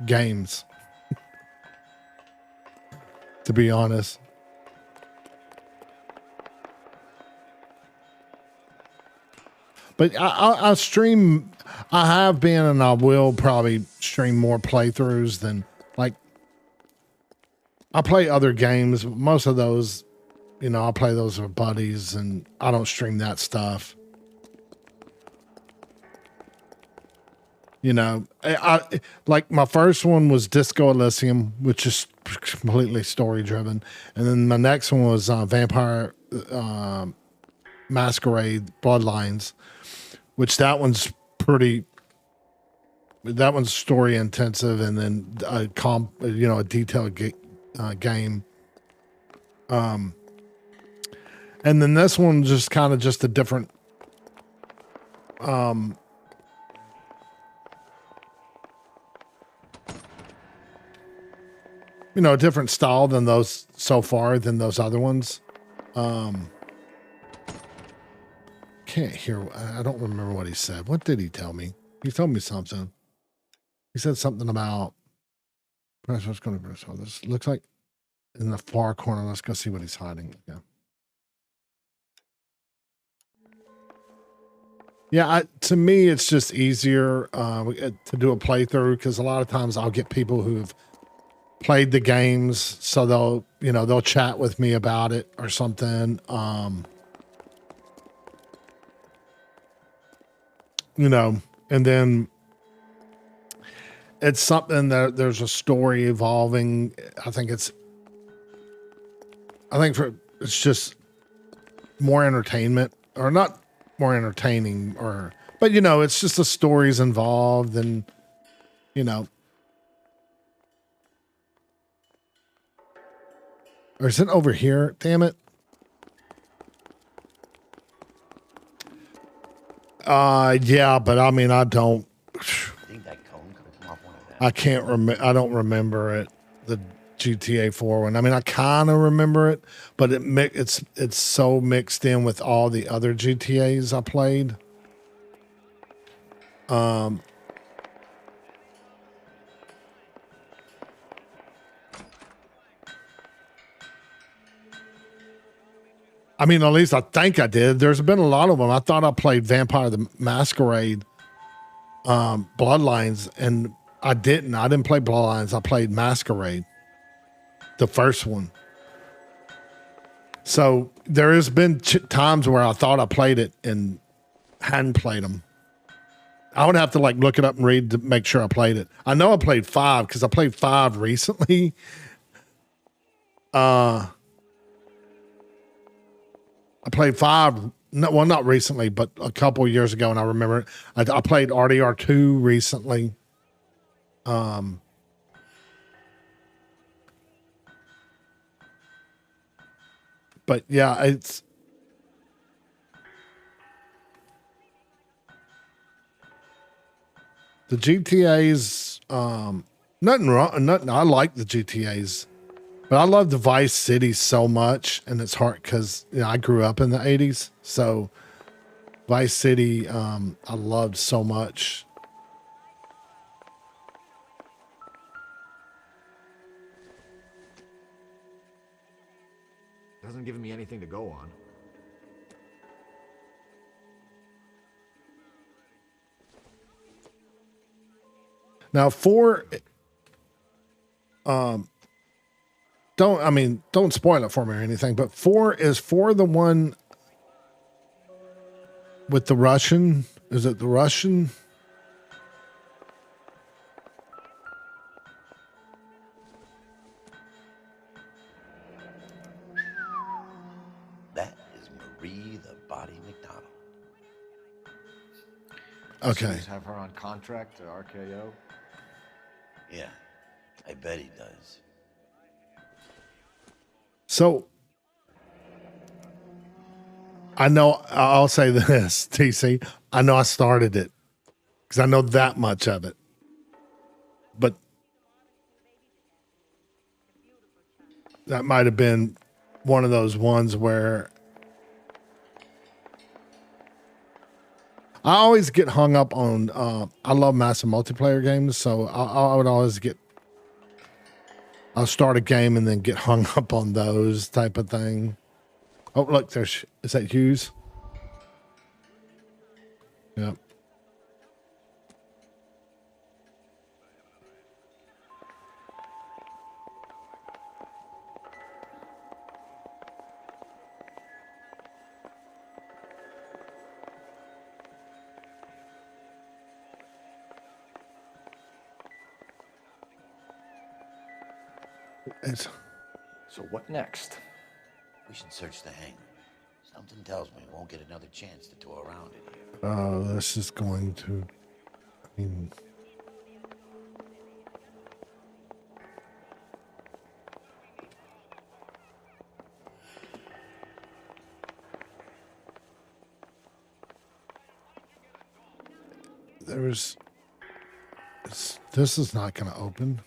games, to be honest. But I stream, I have been and I will probably stream more playthroughs than like, I play other games. Most of those, you know, I play those with buddies and I don't stream that stuff. You know, I like my first one was Disco Elysium, which is completely story driven. And then my next one was Vampire Masquerade Bloodlines, which that one's story intensive and then a detailed game. And then this one just kind of just a different a different style than those so far than those other ones. Can't hear. I don't remember what he said. What did he tell me? He told me something. He said something about. What's going to be? So this looks like in the far corner. Let's go see what he's hiding. Yeah. To me, it's just easier to do a playthrough because a lot of times I'll get people who've played the games, so they'll chat with me about it or something. And then it's something that there's a story evolving. It's just more entertainment, or not more entertaining, but it's just the stories involved and, or is it over here? Damn it. Yeah, but I mean, I don't. I can't remember. I don't remember it. The GTA 4 one. I mean, I kind of remember it, but it's so mixed in with all the other GTAs I played. I mean, at least I think I did. There's been a lot of them. I thought I played Vampire the Masquerade Bloodlines, and I didn't. I didn't play Bloodlines. I played Masquerade, the first one. So there has been times where I thought I played it and hadn't played them. I would have to like look it up and read to make sure I played it. I know I played 5 because I played 5 recently. I played 5. No, well, not recently, but a couple of years ago, and I remember it. I played RDR2 recently. But yeah, The GTA's nothing wrong. Nothing. I like the GTA's, but I love the Vice City so much, and it's hard because I grew up in the '80s, so Vice City I loved so much. Hasn't given me anything to go on. Now 4, don't spoil it for me or anything, but 4 is 4 the one with the Russian? Is it the Russian? That is Marie the Body McDonald. Okay. Does have her on contract to RKO? Yeah, I bet he does. So I know I'll say this, TC. I know I started it because I know that much of it. But that might have been one of those ones where I always get hung up on, I love massive multiplayer games. So I would always I'll start a game and then get hung up on those type of thing. Oh, look, is that Hughes? Yep. So what next? We should search the hangar. Something tells me we won't get another chance to tour around in here. This is going to, this is not going to open.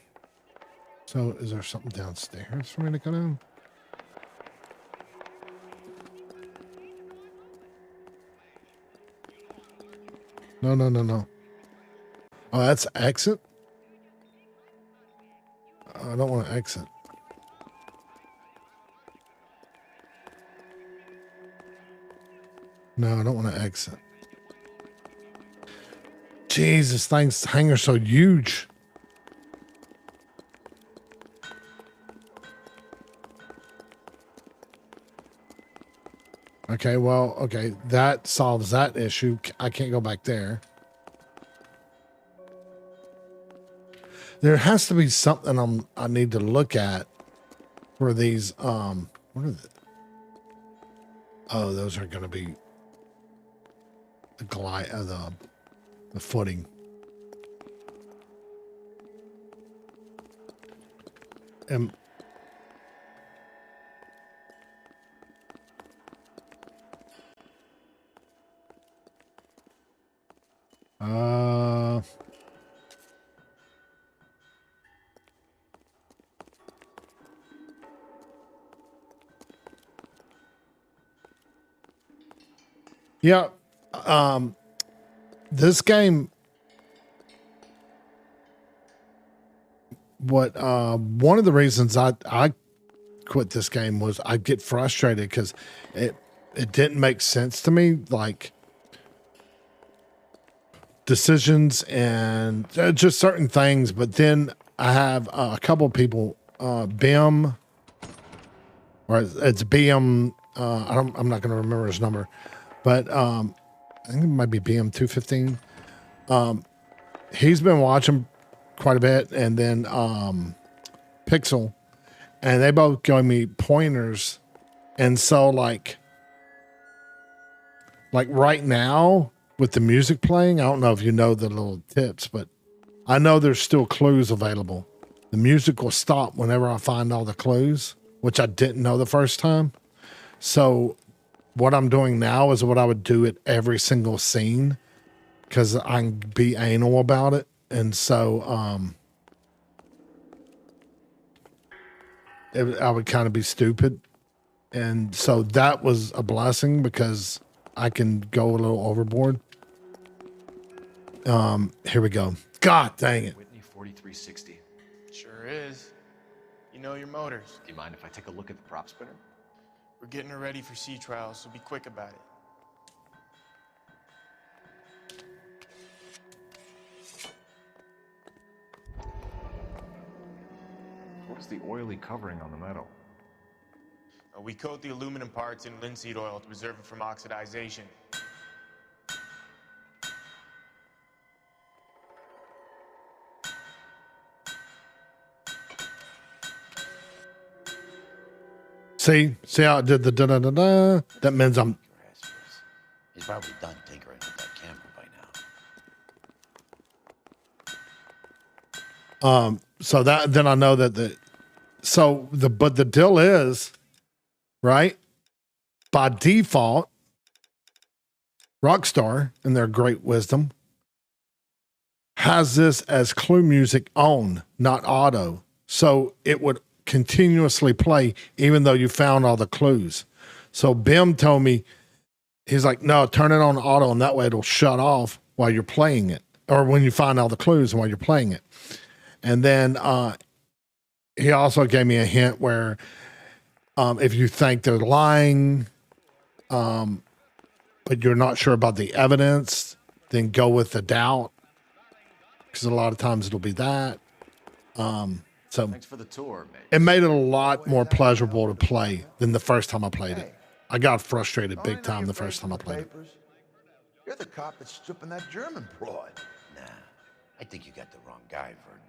So is there something downstairs for me to go down? No. Oh, that's exit? I don't want to exit. No, I don't want to exit. Jesus, this hangar's so huge. Okay, well, okay, that solves that issue. I can't go back there. There has to be something I need to look at for these. What are they? Oh, those are going to be the footing. And yeah, this game, one of the reasons I quit this game was I get frustrated because it didn't make sense to me, like decisions and just certain things. But then I have a couple of people, BIM, or it's BM. I'm not going to remember his number, but I think it might be BM 215. He's been watching quite a bit, and then Pixel, and they both gave me pointers. And so like right now with the music playing, I don't know if you know the little tips, but I know there's still clues available. The music will stop whenever I find all the clues, which I didn't know the first time. So what I'm doing now is what I would do at every single scene, because I can be anal about it. And so I would kind of be stupid. And so that was a blessing because I can go a little overboard. Here we go. God dang it. Whitney 4360. Sure is. You know your motors. Do you mind if I take a look at the prop spinner? We're getting her ready for sea trials, so be quick about it. What's the oily covering on the metal? We coat the aluminum parts in linseed oil to preserve it from oxidization. See how it did the da da da da? That means I'm. He's probably done tinkering with that camera by now. So that then I know that but the deal is, right? By default, Rockstar, in their great wisdom, has this as clue music on, not auto. So it would continuously play even though you found all the clues. So Bim told me, he's like, no, turn it on auto and that way it'll shut off while you're playing it, or when you find all the clues while you're playing it. And then he also gave me a hint where if you think they're lying, but you're not sure about the evidence, then go with the doubt, because a lot of times it'll be that. So Thanks for the tour, mate. it made it a lot more pleasurable to play than the first time I played it. I got frustrated big time the first time I played it. You're the cop that's stripping that German broad. Nah, I think you got the wrong guy, Vernon.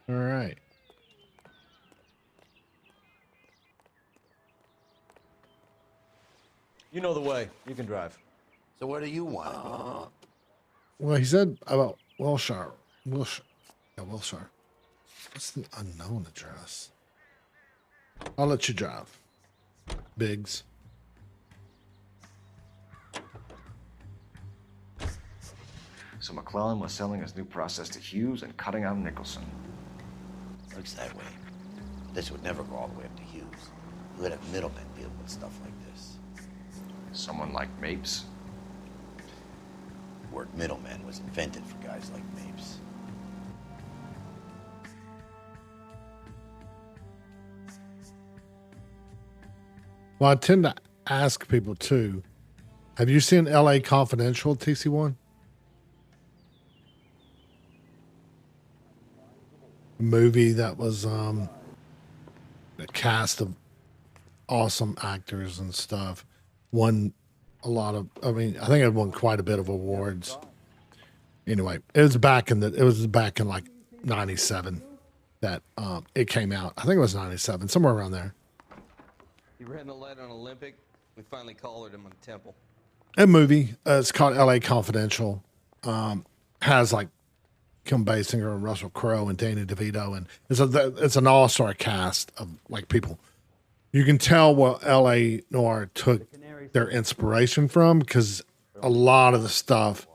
All right. You know the way. You can drive. So what do you want? Well, he said about Wilshire. Wilshire. Yeah, Wilshire. What's the unknown address? I'll let you drive. Biggs. So McClellan was selling his new process to Hughes and cutting out Nicholson. Looks that way. This would never go all the way up to Hughes. You would have middlemen deal with stuff like this. Someone like Mapes? The word middleman was invented for guys like Mapes. Well, I tend to ask people too, have you seen LA Confidential, TC1? A movie that was a cast of awesome actors and stuff. Won a lot of, I think it won quite a bit of awards. Anyway, it was back in like 97 that it came out. I think it was 97, somewhere around there. He ran the light on Olympic. We finally collared him on Temple. A movie. It's called LA Confidential. Has like Kim Basinger and Russell Crowe and Danny DeVito, and it's an all-star cast of like people. You can tell what LA Noire took their inspiration from, because a lot of the stuff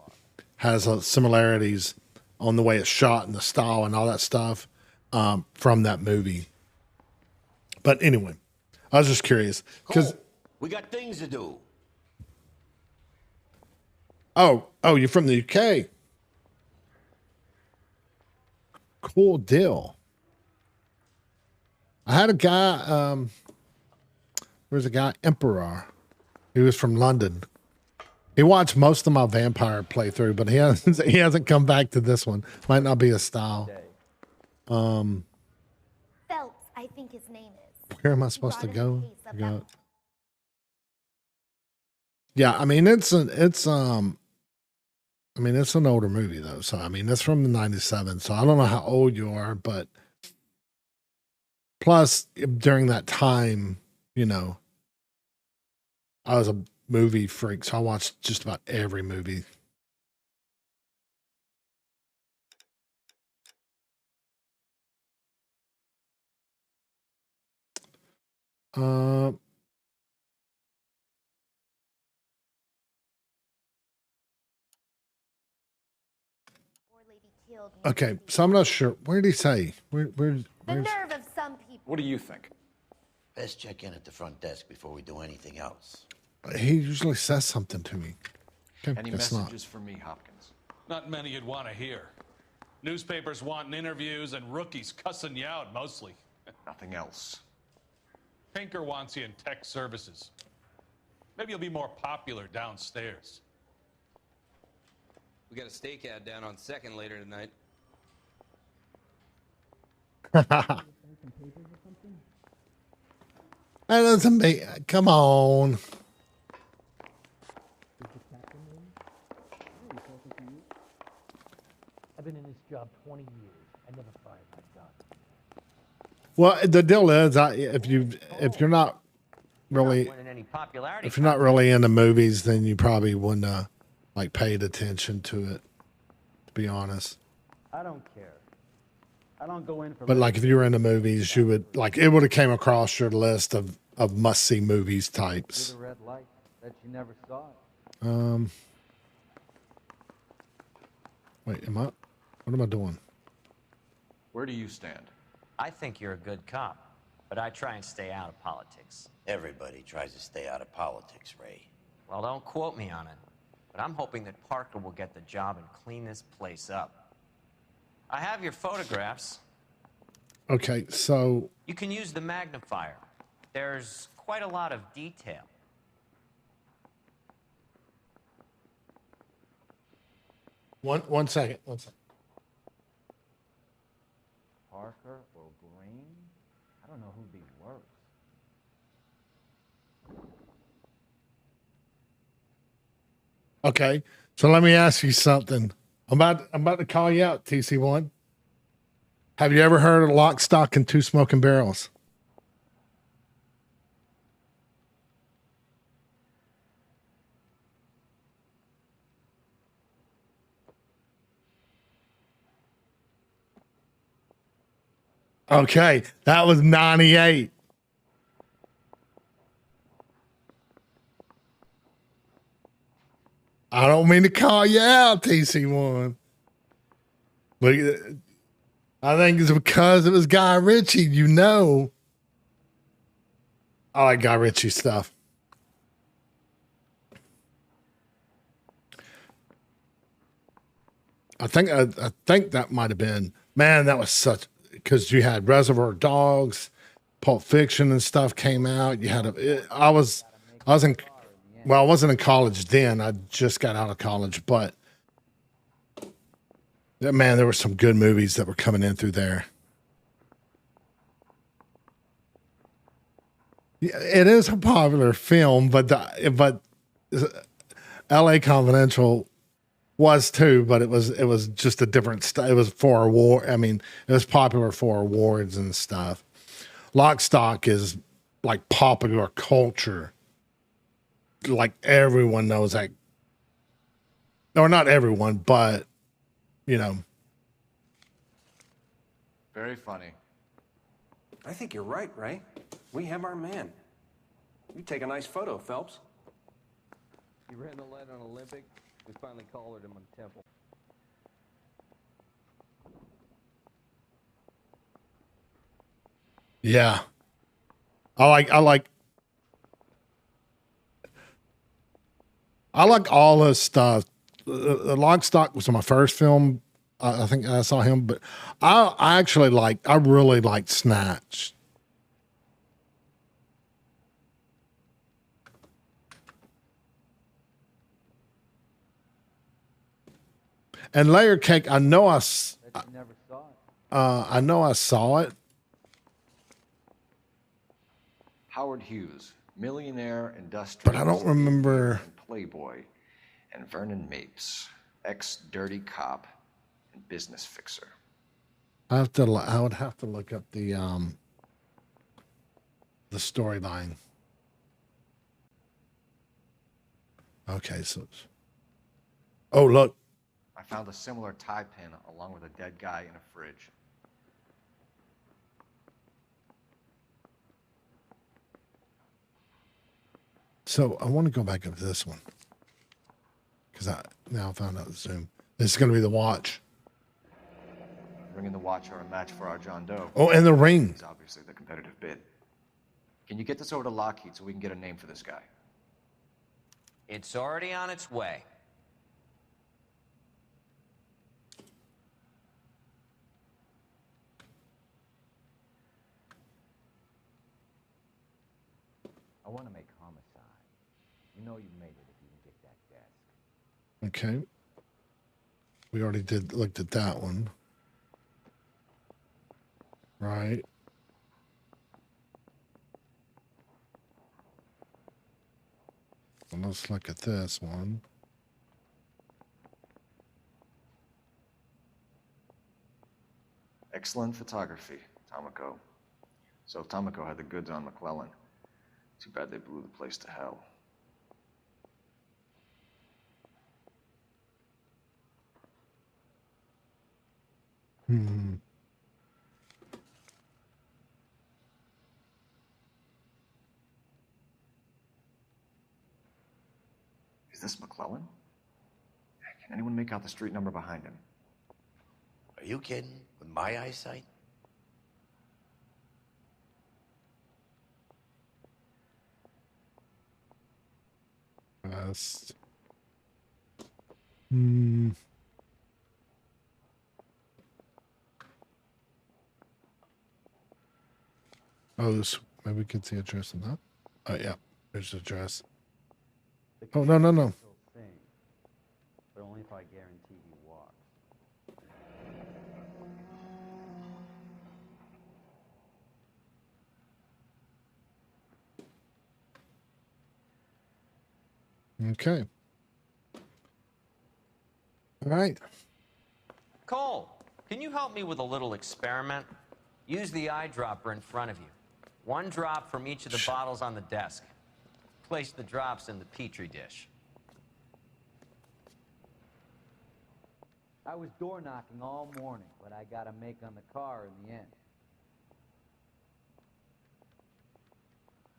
has similarities on the way it's shot and the style and all that stuff from that movie. But anyway, I was just curious because we got things to do. Oh, you're from the UK. Cool deal. I had a guy, there's a guy, Emperor. He was from London. He watched most of my vampire playthrough, but he hasn't come back to this one. Might not be his style. Phelps, I think his name is. Where am I supposed to go? Yeah, it's an older movie though. So it's from the 97. So I don't know how old you are, but plus during that time, I was a movie freak, so I watched just about every movie. Uh, okay, so I'm not sure. Where did he say? The Where's... nerve of some people. What do you think? Best check in at the front desk before we do anything else. He usually says something to me. Okay, Any guess messages for me, Hopkins? Not many you'd want to hear. Newspapers wanting interviews and rookies cussing you out mostly. Nothing else. Pinker wants you in tech services. Maybe you'll be more popular downstairs. We got a stakeout down on 2nd later tonight. That doesn't make... Come on. I've been in this job 20 years. I never fired my gun. Well, the deal is, if you're not really, Winning any popularity. if you're not really into movies, then you probably wouldn't like paid attention to it. To be honest, I don't care. I don't go in for. but like if you were into movies, you would like it would have came across your list of must see movies types. With a red light that you never saw it. Wait, what am I doing? Where do you stand? I think you're a good cop, but I try and stay out of politics. Everybody tries to stay out of politics, Ray. Well, don't quote me on it, but I'm hoping that Parker will get the job and clean this place up. I have your photographs. Okay, so You can use the magnifier. There's quite a lot of detail. one second. Parker or Green? I don't know who'd be worse. Okay, so let me ask you something. I'm about to call you out, TC1. Have you ever heard of Lock, Stock, and Two Smoking Barrels? Okay, that was 98. I don't mean to call you out, TC1. But I think it's because it was Guy Ritchie, you know. I like Guy Ritchie stuff. I think that might have been, man, that was such, because you had Reservoir Dogs, Pulp Fiction and stuff came out. You had I wasn't in college then. I just got out of college, but man, there were some good movies that were coming in through there. Yeah, it is a popular film, but L.A. Confidential was too, but it was just a different it was for award. I mean, it was popular for awards and stuff. Lock, Stock is like popular culture. Like everyone knows that, or not everyone, but you know. Very funny. I think you're right, Ray. We have our man. You take a nice photo, Phelps. He ran the light on Olympic. We finally collared him on Temple. Yeah. I like all this stuff. Lock, Stock was my first film. I think I saw him, but I really liked Snatch. And Layer Cake, I know I saw it. Howard Hughes, millionaire, industrialist, But I don't remember. and playboy, and Vernon Mapes, ex-dirty cop and business fixer. I would have to look up the storyline. Okay, so. Oh, look. I found a similar tie pin along with a dead guy in a fridge. So I want to go back up to this one. Because I now found out the Zoom. This is going to be the watch. Ring and the watch are a match for our John Doe. Oh, and the ring. He's obviously the competitive bid. Can you get this over to Lockheed so we can get a name for this guy? It's already on its way. I want to make homicide. You know you made it if you can get that desk. Okay. We already looked at that one. Right. And let's look at this one. Excellent photography, Tomoko. So Tomoko had the goods on McClellan. Too bad they blew the place to hell. Hmm. Is this McClellan? Can anyone make out the street number behind him? Are you kidding? With my eyesight? Hmm. Oh, this maybe we can see address in that. Oh yeah, there's the address. Oh no. But only if I guarantee he walks. Okay. All right. Cole, can you help me with a little experiment? Use the eyedropper in front of you. One drop from each of the bottles on the desk. Place the drops in the petri dish. I was door knocking all morning, but I got a make on the car in the end.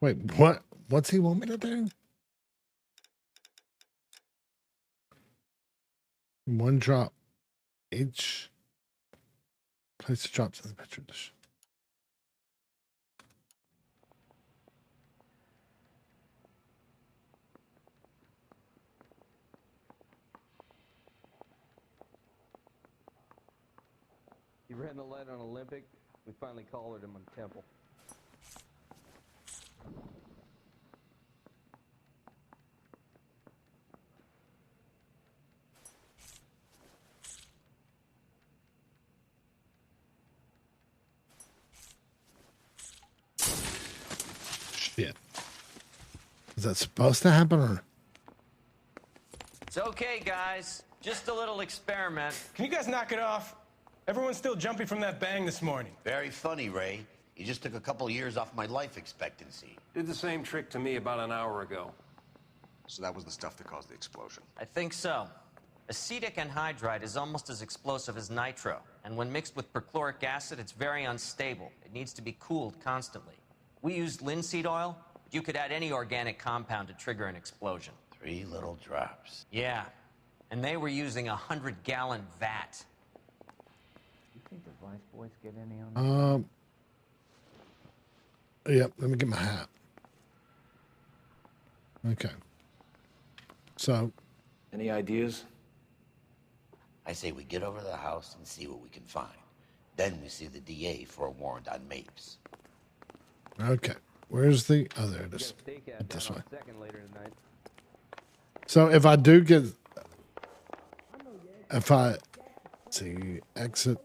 Wait, what? What's he want me to do? One drop each. Place the drops in the petri dish. He ran the light on Olympic. We finally collared him on Temple. Shit. Is that supposed to happen or? It's okay, guys. Just a little experiment. Can you guys knock it off? Everyone's still jumping from that bang this morning. Very funny, Ray. You just took a couple years off my life expectancy. Did the same trick to me about an hour ago. So that was the stuff that caused the explosion. I think so. Acetic anhydride is almost as explosive as nitro, and when mixed with perchloric acid, it's very unstable. It needs to be cooled constantly. We used linseed oil, but you could add any organic compound to trigger an explosion. 3 little drops. Yeah, and they were using a 100-gallon vat. You think the Vice Boys get any on that? Yep, let me get my hat. Okay. So. Any ideas? I say we get over to the house and see what we can find. Then we see the DA for a warrant on Mapes. Okay. Where's the... Oh, there it is. This way. So if I do get... If I... Let's see, exit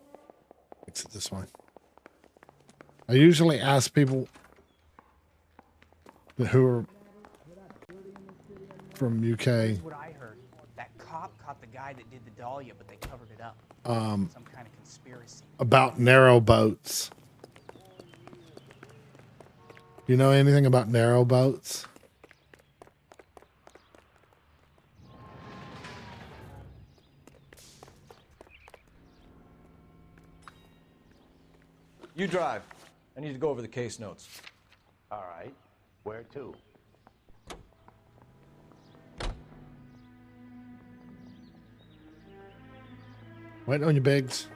this way. I usually ask people who are from UK. Here's what I heard. That cop caught the guy that did the Dahlia, but they covered it up. Some kind of conspiracy. About narrow boats. You know anything about narrow boats? You drive. I need to go over the case notes. All right. Where to? Waiting on your bigs.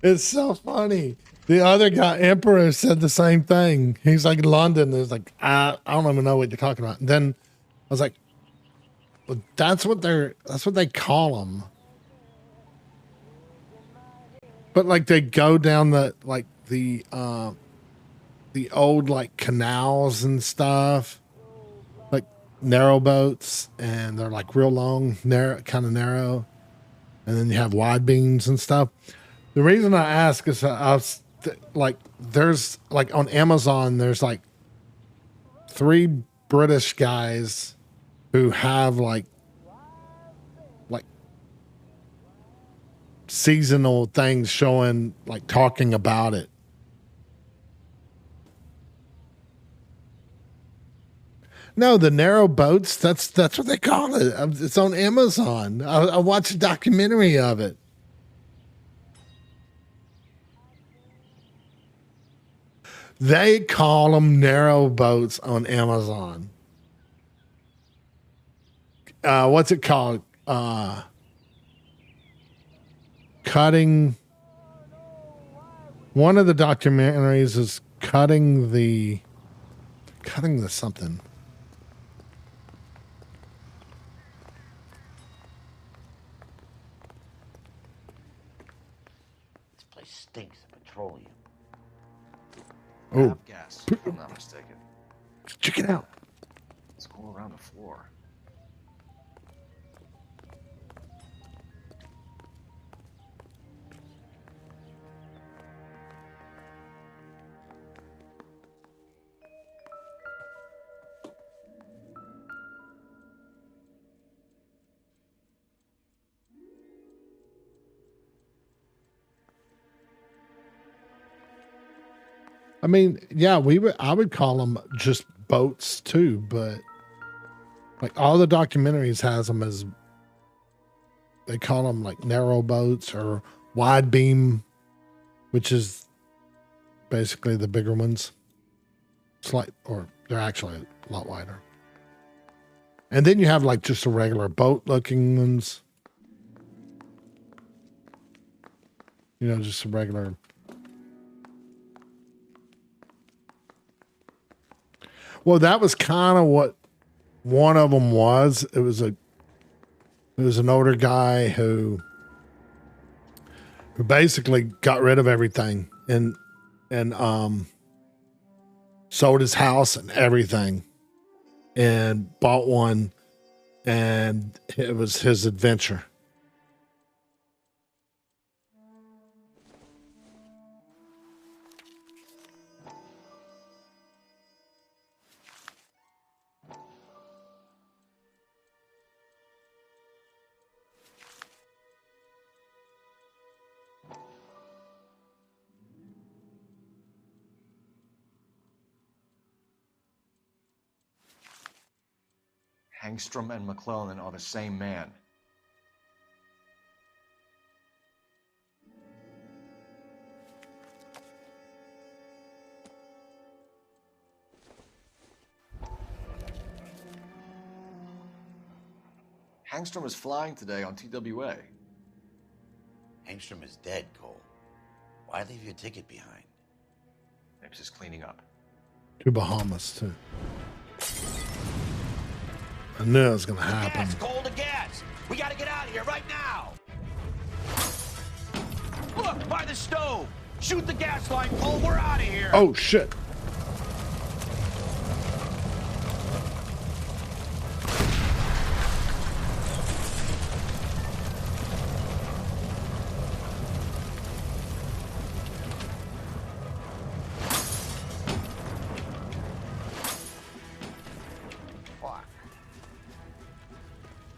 It's so funny. The other guy, Emperor, said the same thing. He's like in London. It's like, I don't even know what you're talking about. And then I was like, well, that's what they call them. But like they go down the old like canals and stuff, like narrow boats, and they're like real long, kind of narrow. And then you have wide beams and stuff. The reason I ask is there's like on Amazon, there's like 3 British guys who have like seasonal things showing, like talking about it. No, the narrow boats, that's what they call it. It's on Amazon. I watched a documentary of it. They call them narrow boats on Amazon. What's it called? Cutting. One of the documentaries is cutting the something. This place stinks of petroleum. Oh, gas, if I'm not mistaken. Check it out. It's all around the floor. I mean, yeah, I would call them just boats too, but like all the documentaries has them as, they call them like narrow boats or wide beam, which is basically the bigger ones. Or they're actually a lot wider. And then you have like just the regular boat looking ones. You know, just a regular. Well, that was kind of what one of them was. It was an older guy who basically got rid of everything and sold his house and everything and bought one, and it was his adventure. Hangstrom and McClellan are the same man. Hangstrom is flying today on TWA. Hangstrom is dead, Cole. Why leave your ticket behind? Nips is cleaning up. To Bahamas, too. I knew it was going to happen. Gas, Cole, the gas! We gotta get out of here right now! Look, by the stove! Shoot the gas line, Cole, we're out of here! Oh, shit.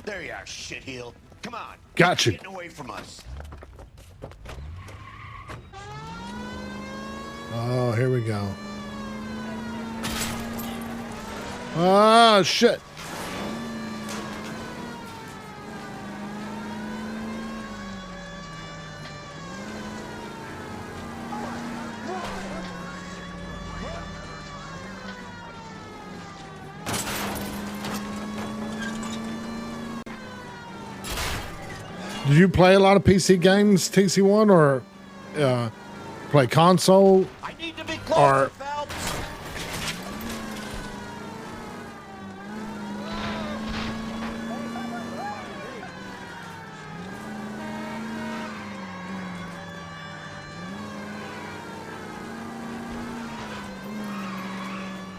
There you are, shitheel. Come on. Got you. Getting away from us. Oh, here we go. Oh, shit. Do you play a lot of PC games, TC1, or play console? I need to be closer, Phelps.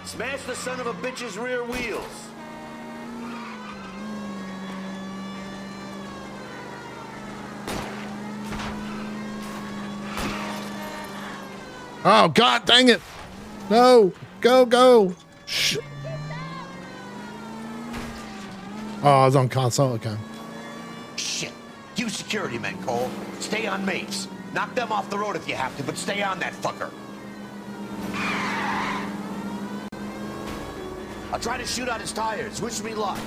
Smash the son of a bitch's rear wheels. Oh, God dang it. No. Go. Shh. Oh, I was on console. Okay. Shit. You security men, Cole. Stay on Mapes. Knock them off the road if you have to, but stay on that fucker. I'll try to shoot out his tires. Wish me luck.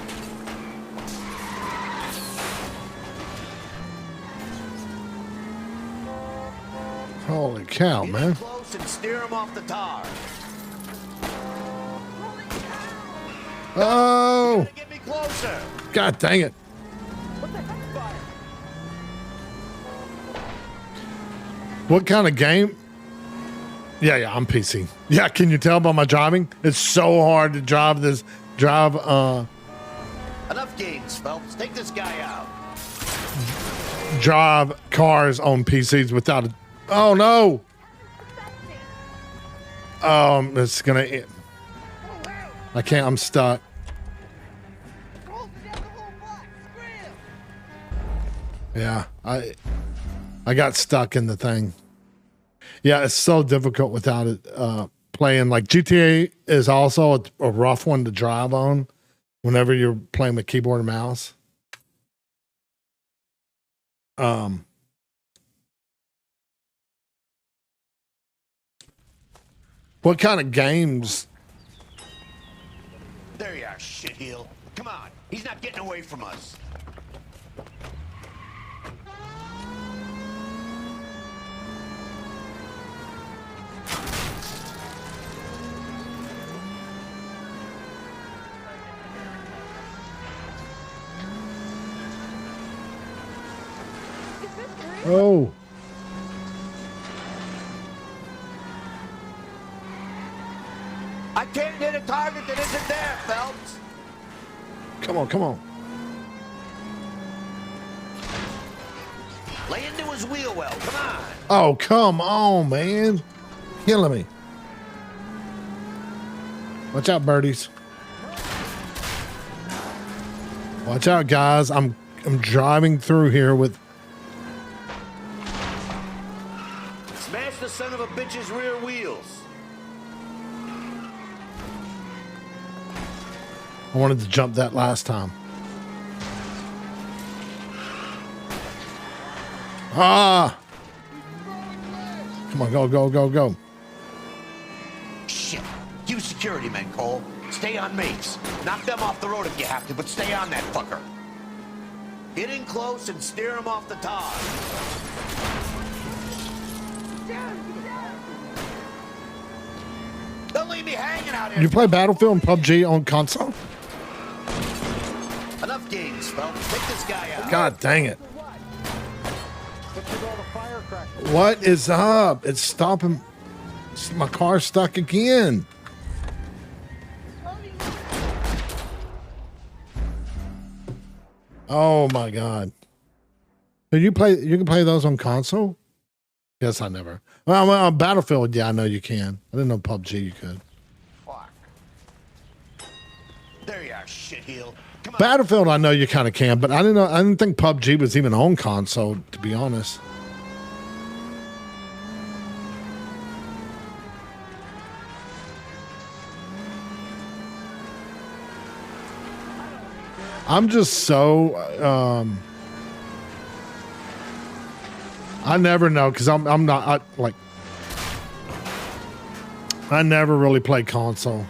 Holy cow, man. Close and steer him off the tar. Oh. Get me closer. God dang it. What kind of game? Yeah, I'm PC. Yeah, can you tell by my driving? It's so hard to drive Enough games, Phelps. Take this guy out. drive cars on PCs without a... Oh, no. It's going to... I can't. I'm stuck. Yeah, I got stuck in the thing. Yeah, it's so difficult without it playing. Like GTA is also a rough one to drive on whenever you're playing with keyboard and mouse. What kind of games? There you are, shitheel. Come on, he's not getting away from us. Oh. I can't hit a target that isn't there, Phelps. Come on, come on. Lay into his wheel well, come on. Oh, come on, man. Killing me. Watch out, birdies. Watch out, guys. I'm driving through here with... Smash the son of a bitch's rear wheels. I wanted to jump that last time. Ah! Come on, go, go, go, go. Shit. You security men, Cole. Stay on mates. Knock them off the road if you have to, but stay on that fucker. Get in close and steer him off the tar. Don't leave me hanging out here. You play Battlefield and PUBG on console? Enough games, Phelps. Take this guy out. God dang it. What is up? It's stopping. My car's stuck again. Oh my God. Did you can play those on console? Yes, I never. Well, on Battlefield, yeah, I know you can. I didn't know PUBG you could. Fuck. There you are, shitheel. Battlefield, I know you kind of can, but I didn't think PUBG was even on console, to be honest. I'm just so I never know because I'm not I never really play console.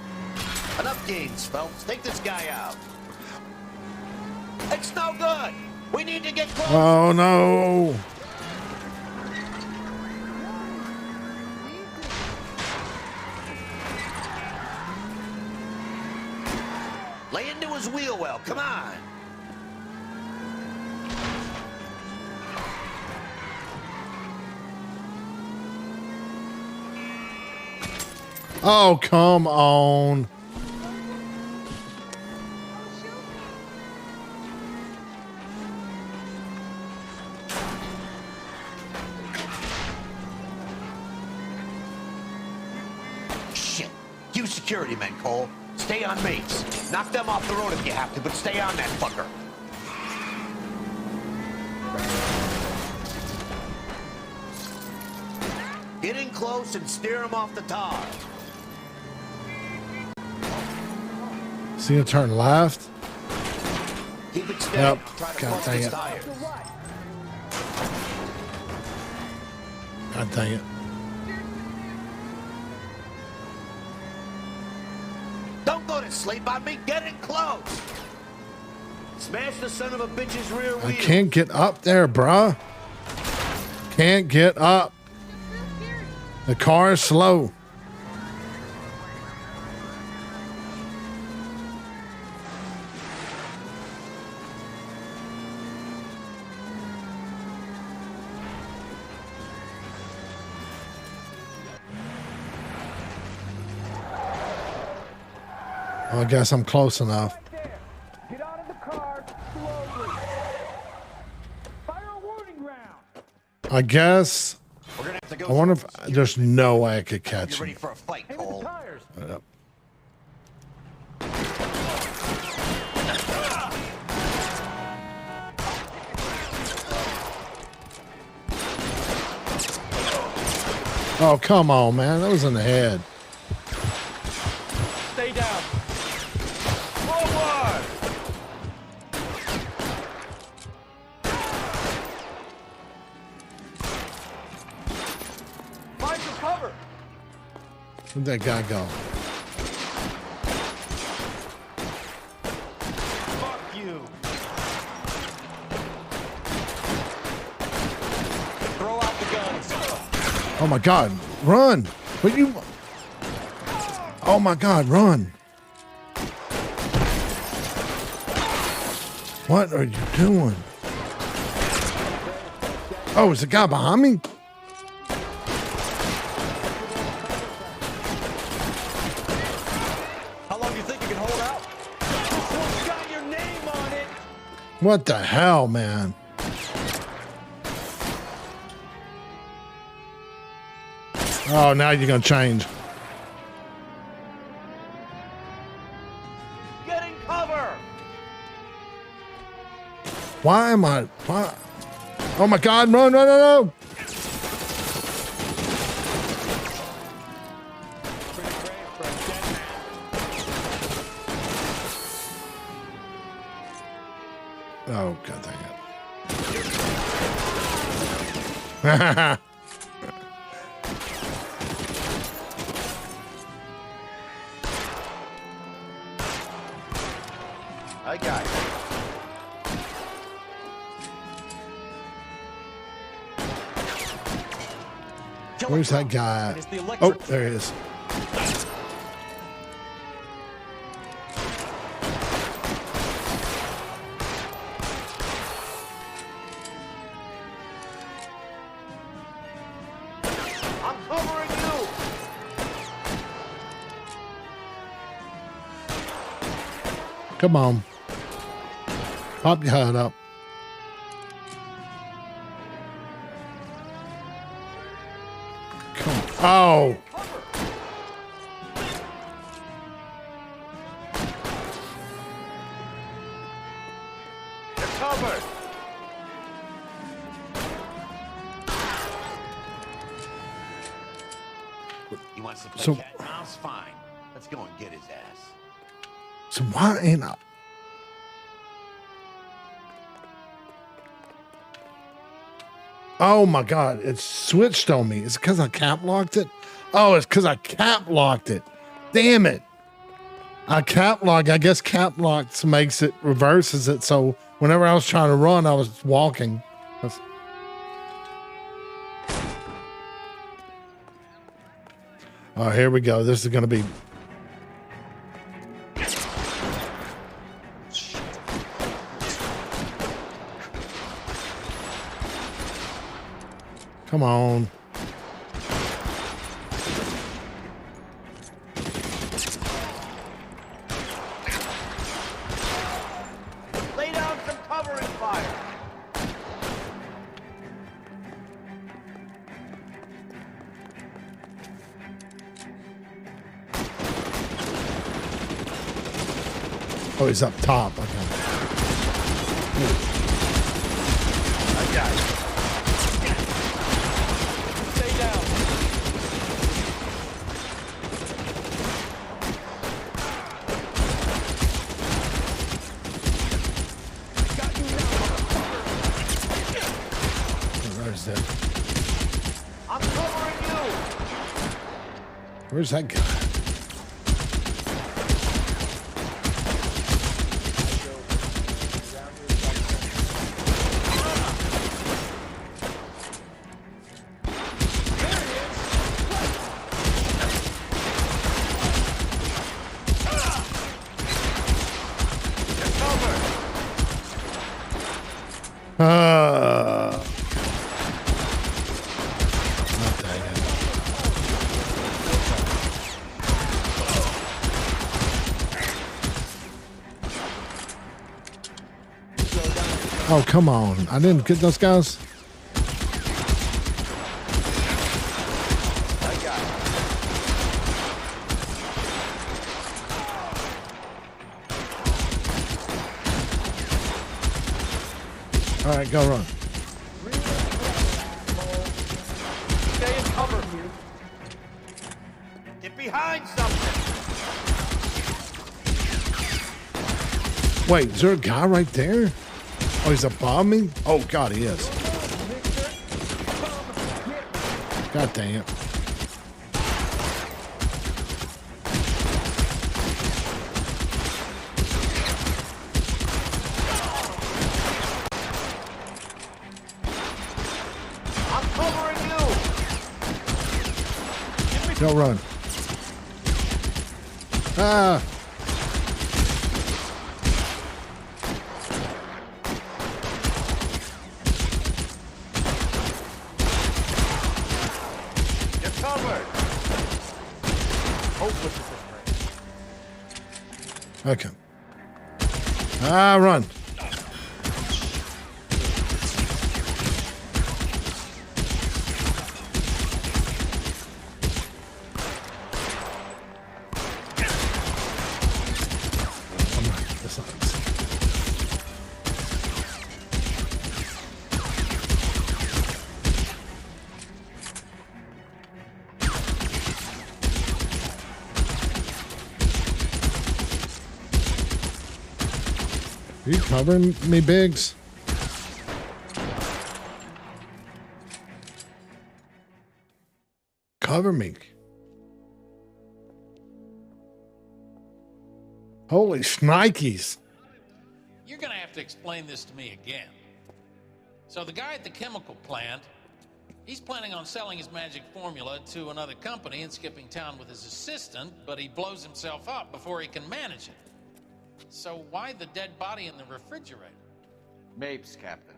Enough games, Phelps. Take this guy out. It's no good. We need to get close. Oh no. Lay into his wheel well. Come on. Oh, come on. Shit. You security men, Cole. Stay on mates. Knock them off the road if you have to, but stay on that fucker. Get in close and steer him off the tar. See it turn left? Keep it steady. Yep. Try to God bust dang his it. tires. God dang it. Don't go to sleep on me. Get in close. Smash the son of a bitch's rear wheel. I can't get up there, bruh. Can't get up. The car is slow. Well, I guess I'm close enough. Get out of the car slowly. Fire a warning round. I guess. We're gonna have to go. I wonder if there's no way I could catch You ready him. for a fight, Cole? Yep. Oh, come on, man. That was in the head. Stay down. Forward. Find some cover. Where'd that guy go? Fuck you. Throw out the guns. Oh my God, run! What you? Oh my God, run! What are you doing? Oh, is the guy behind me? How long do you think you can hold out? This one's got your name on it. What the hell, man? Oh, now you're gonna change. Get in cover. Why am I? Why? Oh my God! Run! No! No! No! Oh God dang it! I got you. Where's that guy? Oh, there he is. I'm covering you. Come on. Pop your head up. Come on. Oh. You're covered. He wants to play So- cat and mouse? Fine. Let's go and get his ass. So why ain't I? Oh my God, it's switched on me. Is it because I cap locked it? Oh, it's because I cap locked it. Damn it. I cap lock. I guess cap locks makes it, reverses it. So whenever I was trying to run, I was walking. That's- Oh, here we go. This is going to be. Come on. Oh, he's up top. Okay. I got it. Stay down. Where's that? I'm covering you. Where's that guy? Oh, come on. I didn't get those guys. All right, go run. Stay in cover. Get behind something. Wait, is there a guy right there? Oh, he's above me? Oh, God, he is. God dang it. I'm covering you. Go run. Ah. Okay. Ah, run. Are you covering me, Biggs? Cover me. Holy shnikes. You're gonna have to explain this to me again. So the guy at the chemical plant, he's planning on selling his magic formula to another company and skipping town with his assistant, but he blows himself up before he can manage it. So why the dead body in the refrigerator? Mapes, Captain.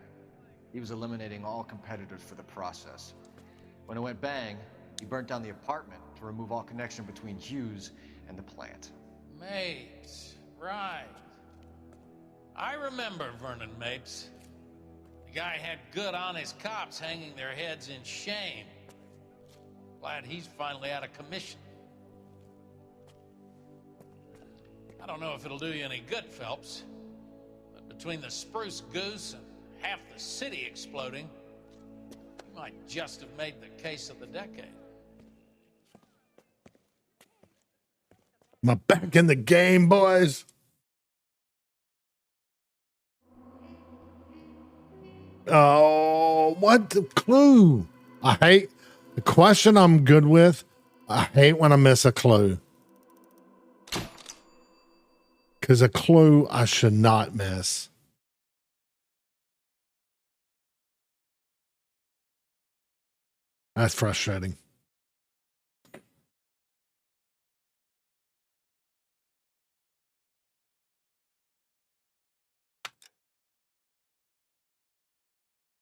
He was eliminating all competitors for the process. When it went bang, he burnt down the apartment to remove all connection between Hughes and the plant. Mapes, right. I remember Vernon Mapes. The guy had good honest cops hanging their heads in shame. Glad he's finally out of commission. I don't know if it'll do you any good, Phelps, but between the spruce goose and half the city exploding, you might just have made the case of the decade. I'm back in the game, boys. Oh, what the clue? I hate the question I'm good with. I hate when I miss a clue. Because a clue I should not miss. That's frustrating.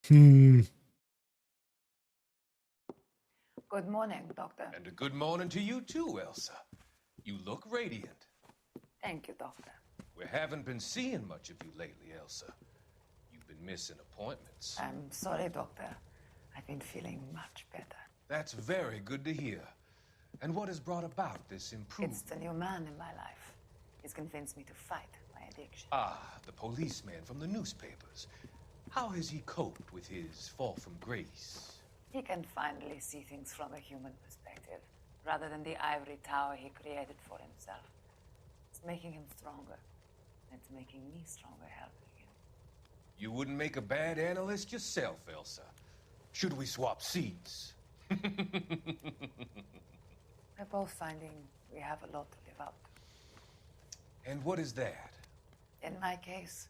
Good morning, Doctor. And a good morning to you too, Elsa. You look radiant. Thank you, Doctor. We haven't been seeing much of you lately, Elsa. You've been missing appointments. I'm sorry, Doctor. I've been feeling much better. That's very good to hear. And what has brought about this improvement? It's the new man in my life. He's convinced me to fight my addiction. Ah, the policeman from the newspapers. How has he coped with his fall from grace? He can finally see things from a human perspective, rather than the ivory tower he created for himself. It's making him stronger. It's making me stronger helping him. You wouldn't make a bad analyst yourself, Elsa. Should we swap seats? We're both finding we have a lot to live up to. And what is that? In my case,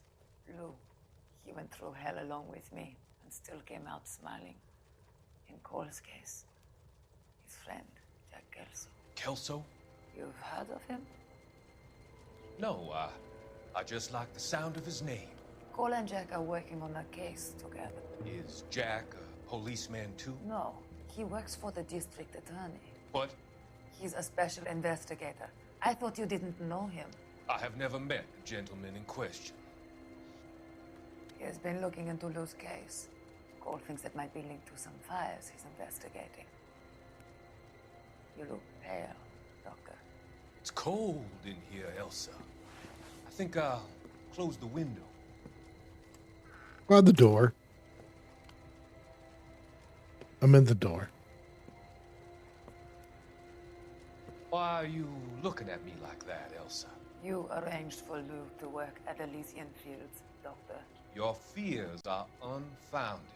Lou. He went through hell along with me and still came out smiling. In Cole's case, his friend, Jack Kelso. Kelso? You've heard of him? No, I just like the sound of his name. Cole and Jack are working on a case together. Is Jack a policeman too? No, he works for the district attorney. What? He's a special investigator. I thought you didn't know him. I have never met the gentleman in question. He has been looking into Lou's case. Cole thinks it might be linked to some fires he's investigating. You look pale, Doctor. It's cold in here, Elsa. I think I'll close the window. By the door. I'm in the door. Why are you looking at me like that, Elsa? You arranged for Lou to work at Elysian Fields, Doctor. Your fears are unfounded.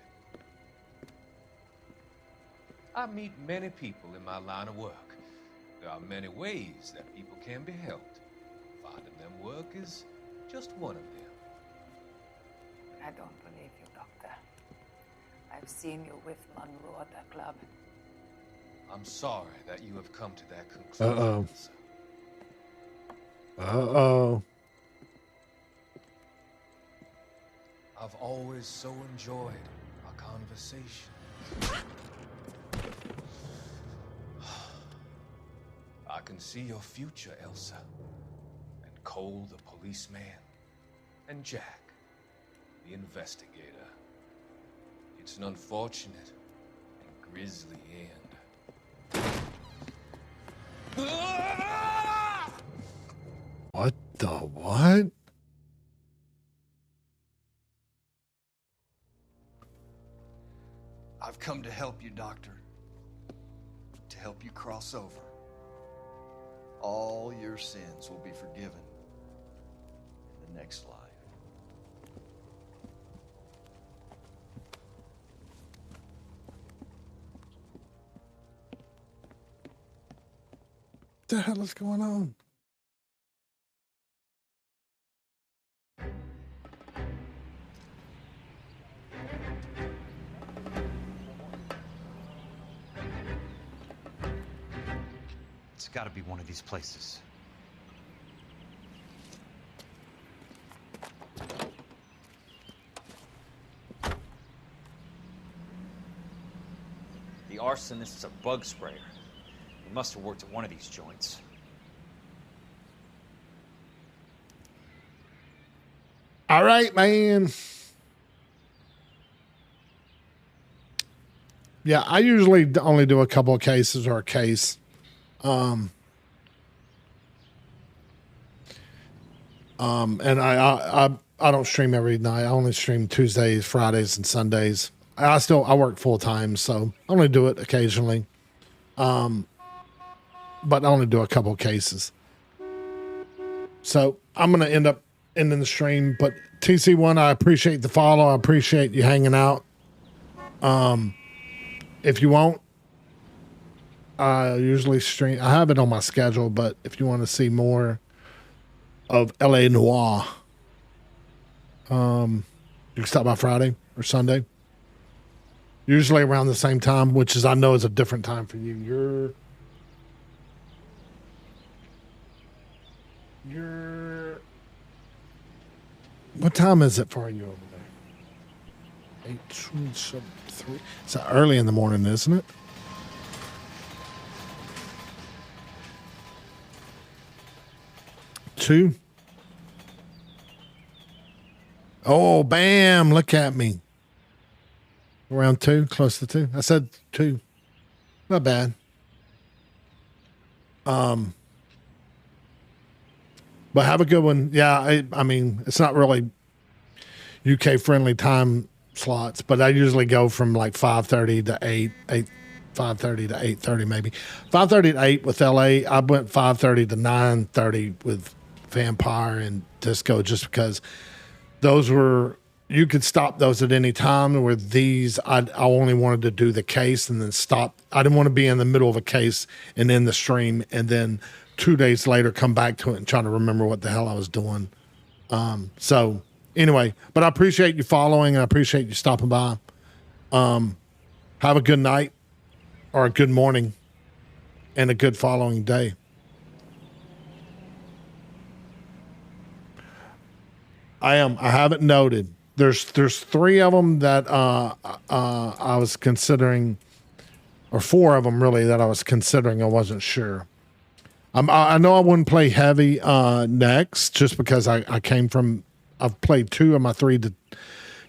I meet many people in my line of work. There are many ways that people can be helped. Finding them work is just one of them. I don't believe you, Doctor. I've seen you with Monroe at the club. I'm sorry that you have come to that conclusion. Uh-oh. Uh-oh. I've always so enjoyed our conversations. I can see your future, Elsa. And Cole, the policeman. And Jack, the investigator. It's an unfortunate and grisly end. What the what? I've come to help you, Doctor. To help you cross over. All your sins will be forgiven in the next life. What the hell is going on? It's got to be one of these places. The arsonist is a bug sprayer. He must have worked at one of these joints. All right, man. Yeah, I usually only do a couple of cases or a case. And I don't stream every night. I only stream Tuesdays, Fridays, and Sundays. I work full time, so I only do it occasionally. But I only do a couple of cases. So I'm gonna end up ending the stream. But TC1, I appreciate the follow. I appreciate you hanging out. If you won't, I usually stream. I have it on my schedule, but if you want to see more of LA Noire, you can stop by Friday or Sunday. Usually around the same time, which is I know is a different time for you. You're. What time is it for you over there? 8:73. It's early in the morning, isn't it? Two. Oh, bam! Look at me. Around 2, close to 2. I said 2. Not bad. But have a good one. Yeah, I mean, it's not really UK friendly time slots, but I usually go from like 5:30 to 5:30 to 8:30 maybe. 5:30 to 8 with LA. I went 5:30 to 9:30 with Vampire and Disco just because those were, you could stop those at any time. Where these, I only wanted to do the case and then stop. I didn't want to be in the middle of a case and in the stream and then 2 days later come back to it and try to remember what the hell I was doing. So anyway, but I appreciate you following and I appreciate you stopping by. Have a good night or a good morning and a good following day. I have it noted. There's 3 of them that I was considering, or 4 of them really that I was considering. I wasn't sure. I know I wouldn't play heavy next just because I've played 2 of my 3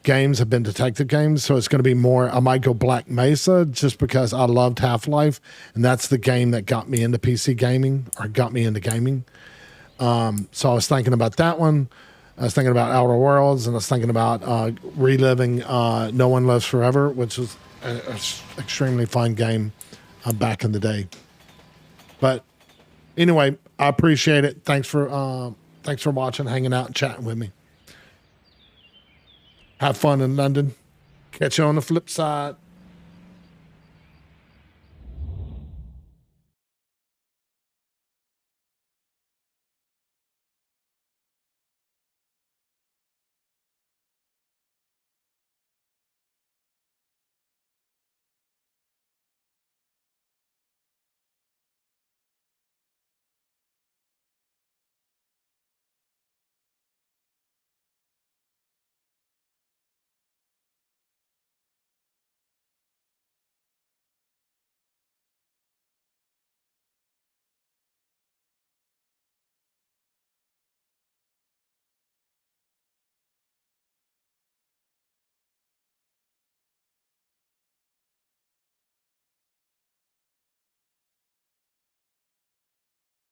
games have been detective games, so it's going to be more. I might go Black Mesa just because I loved Half-Life, and that's the game that got me into PC gaming or got me into gaming. So I was thinking about that one. I was thinking about Outer Worlds, and I was thinking about reliving No One Lives Forever, which was an extremely fun game back in the day. But anyway, I appreciate it. Thanks for watching, hanging out, and chatting with me. Have fun in London. Catch you on the flip side.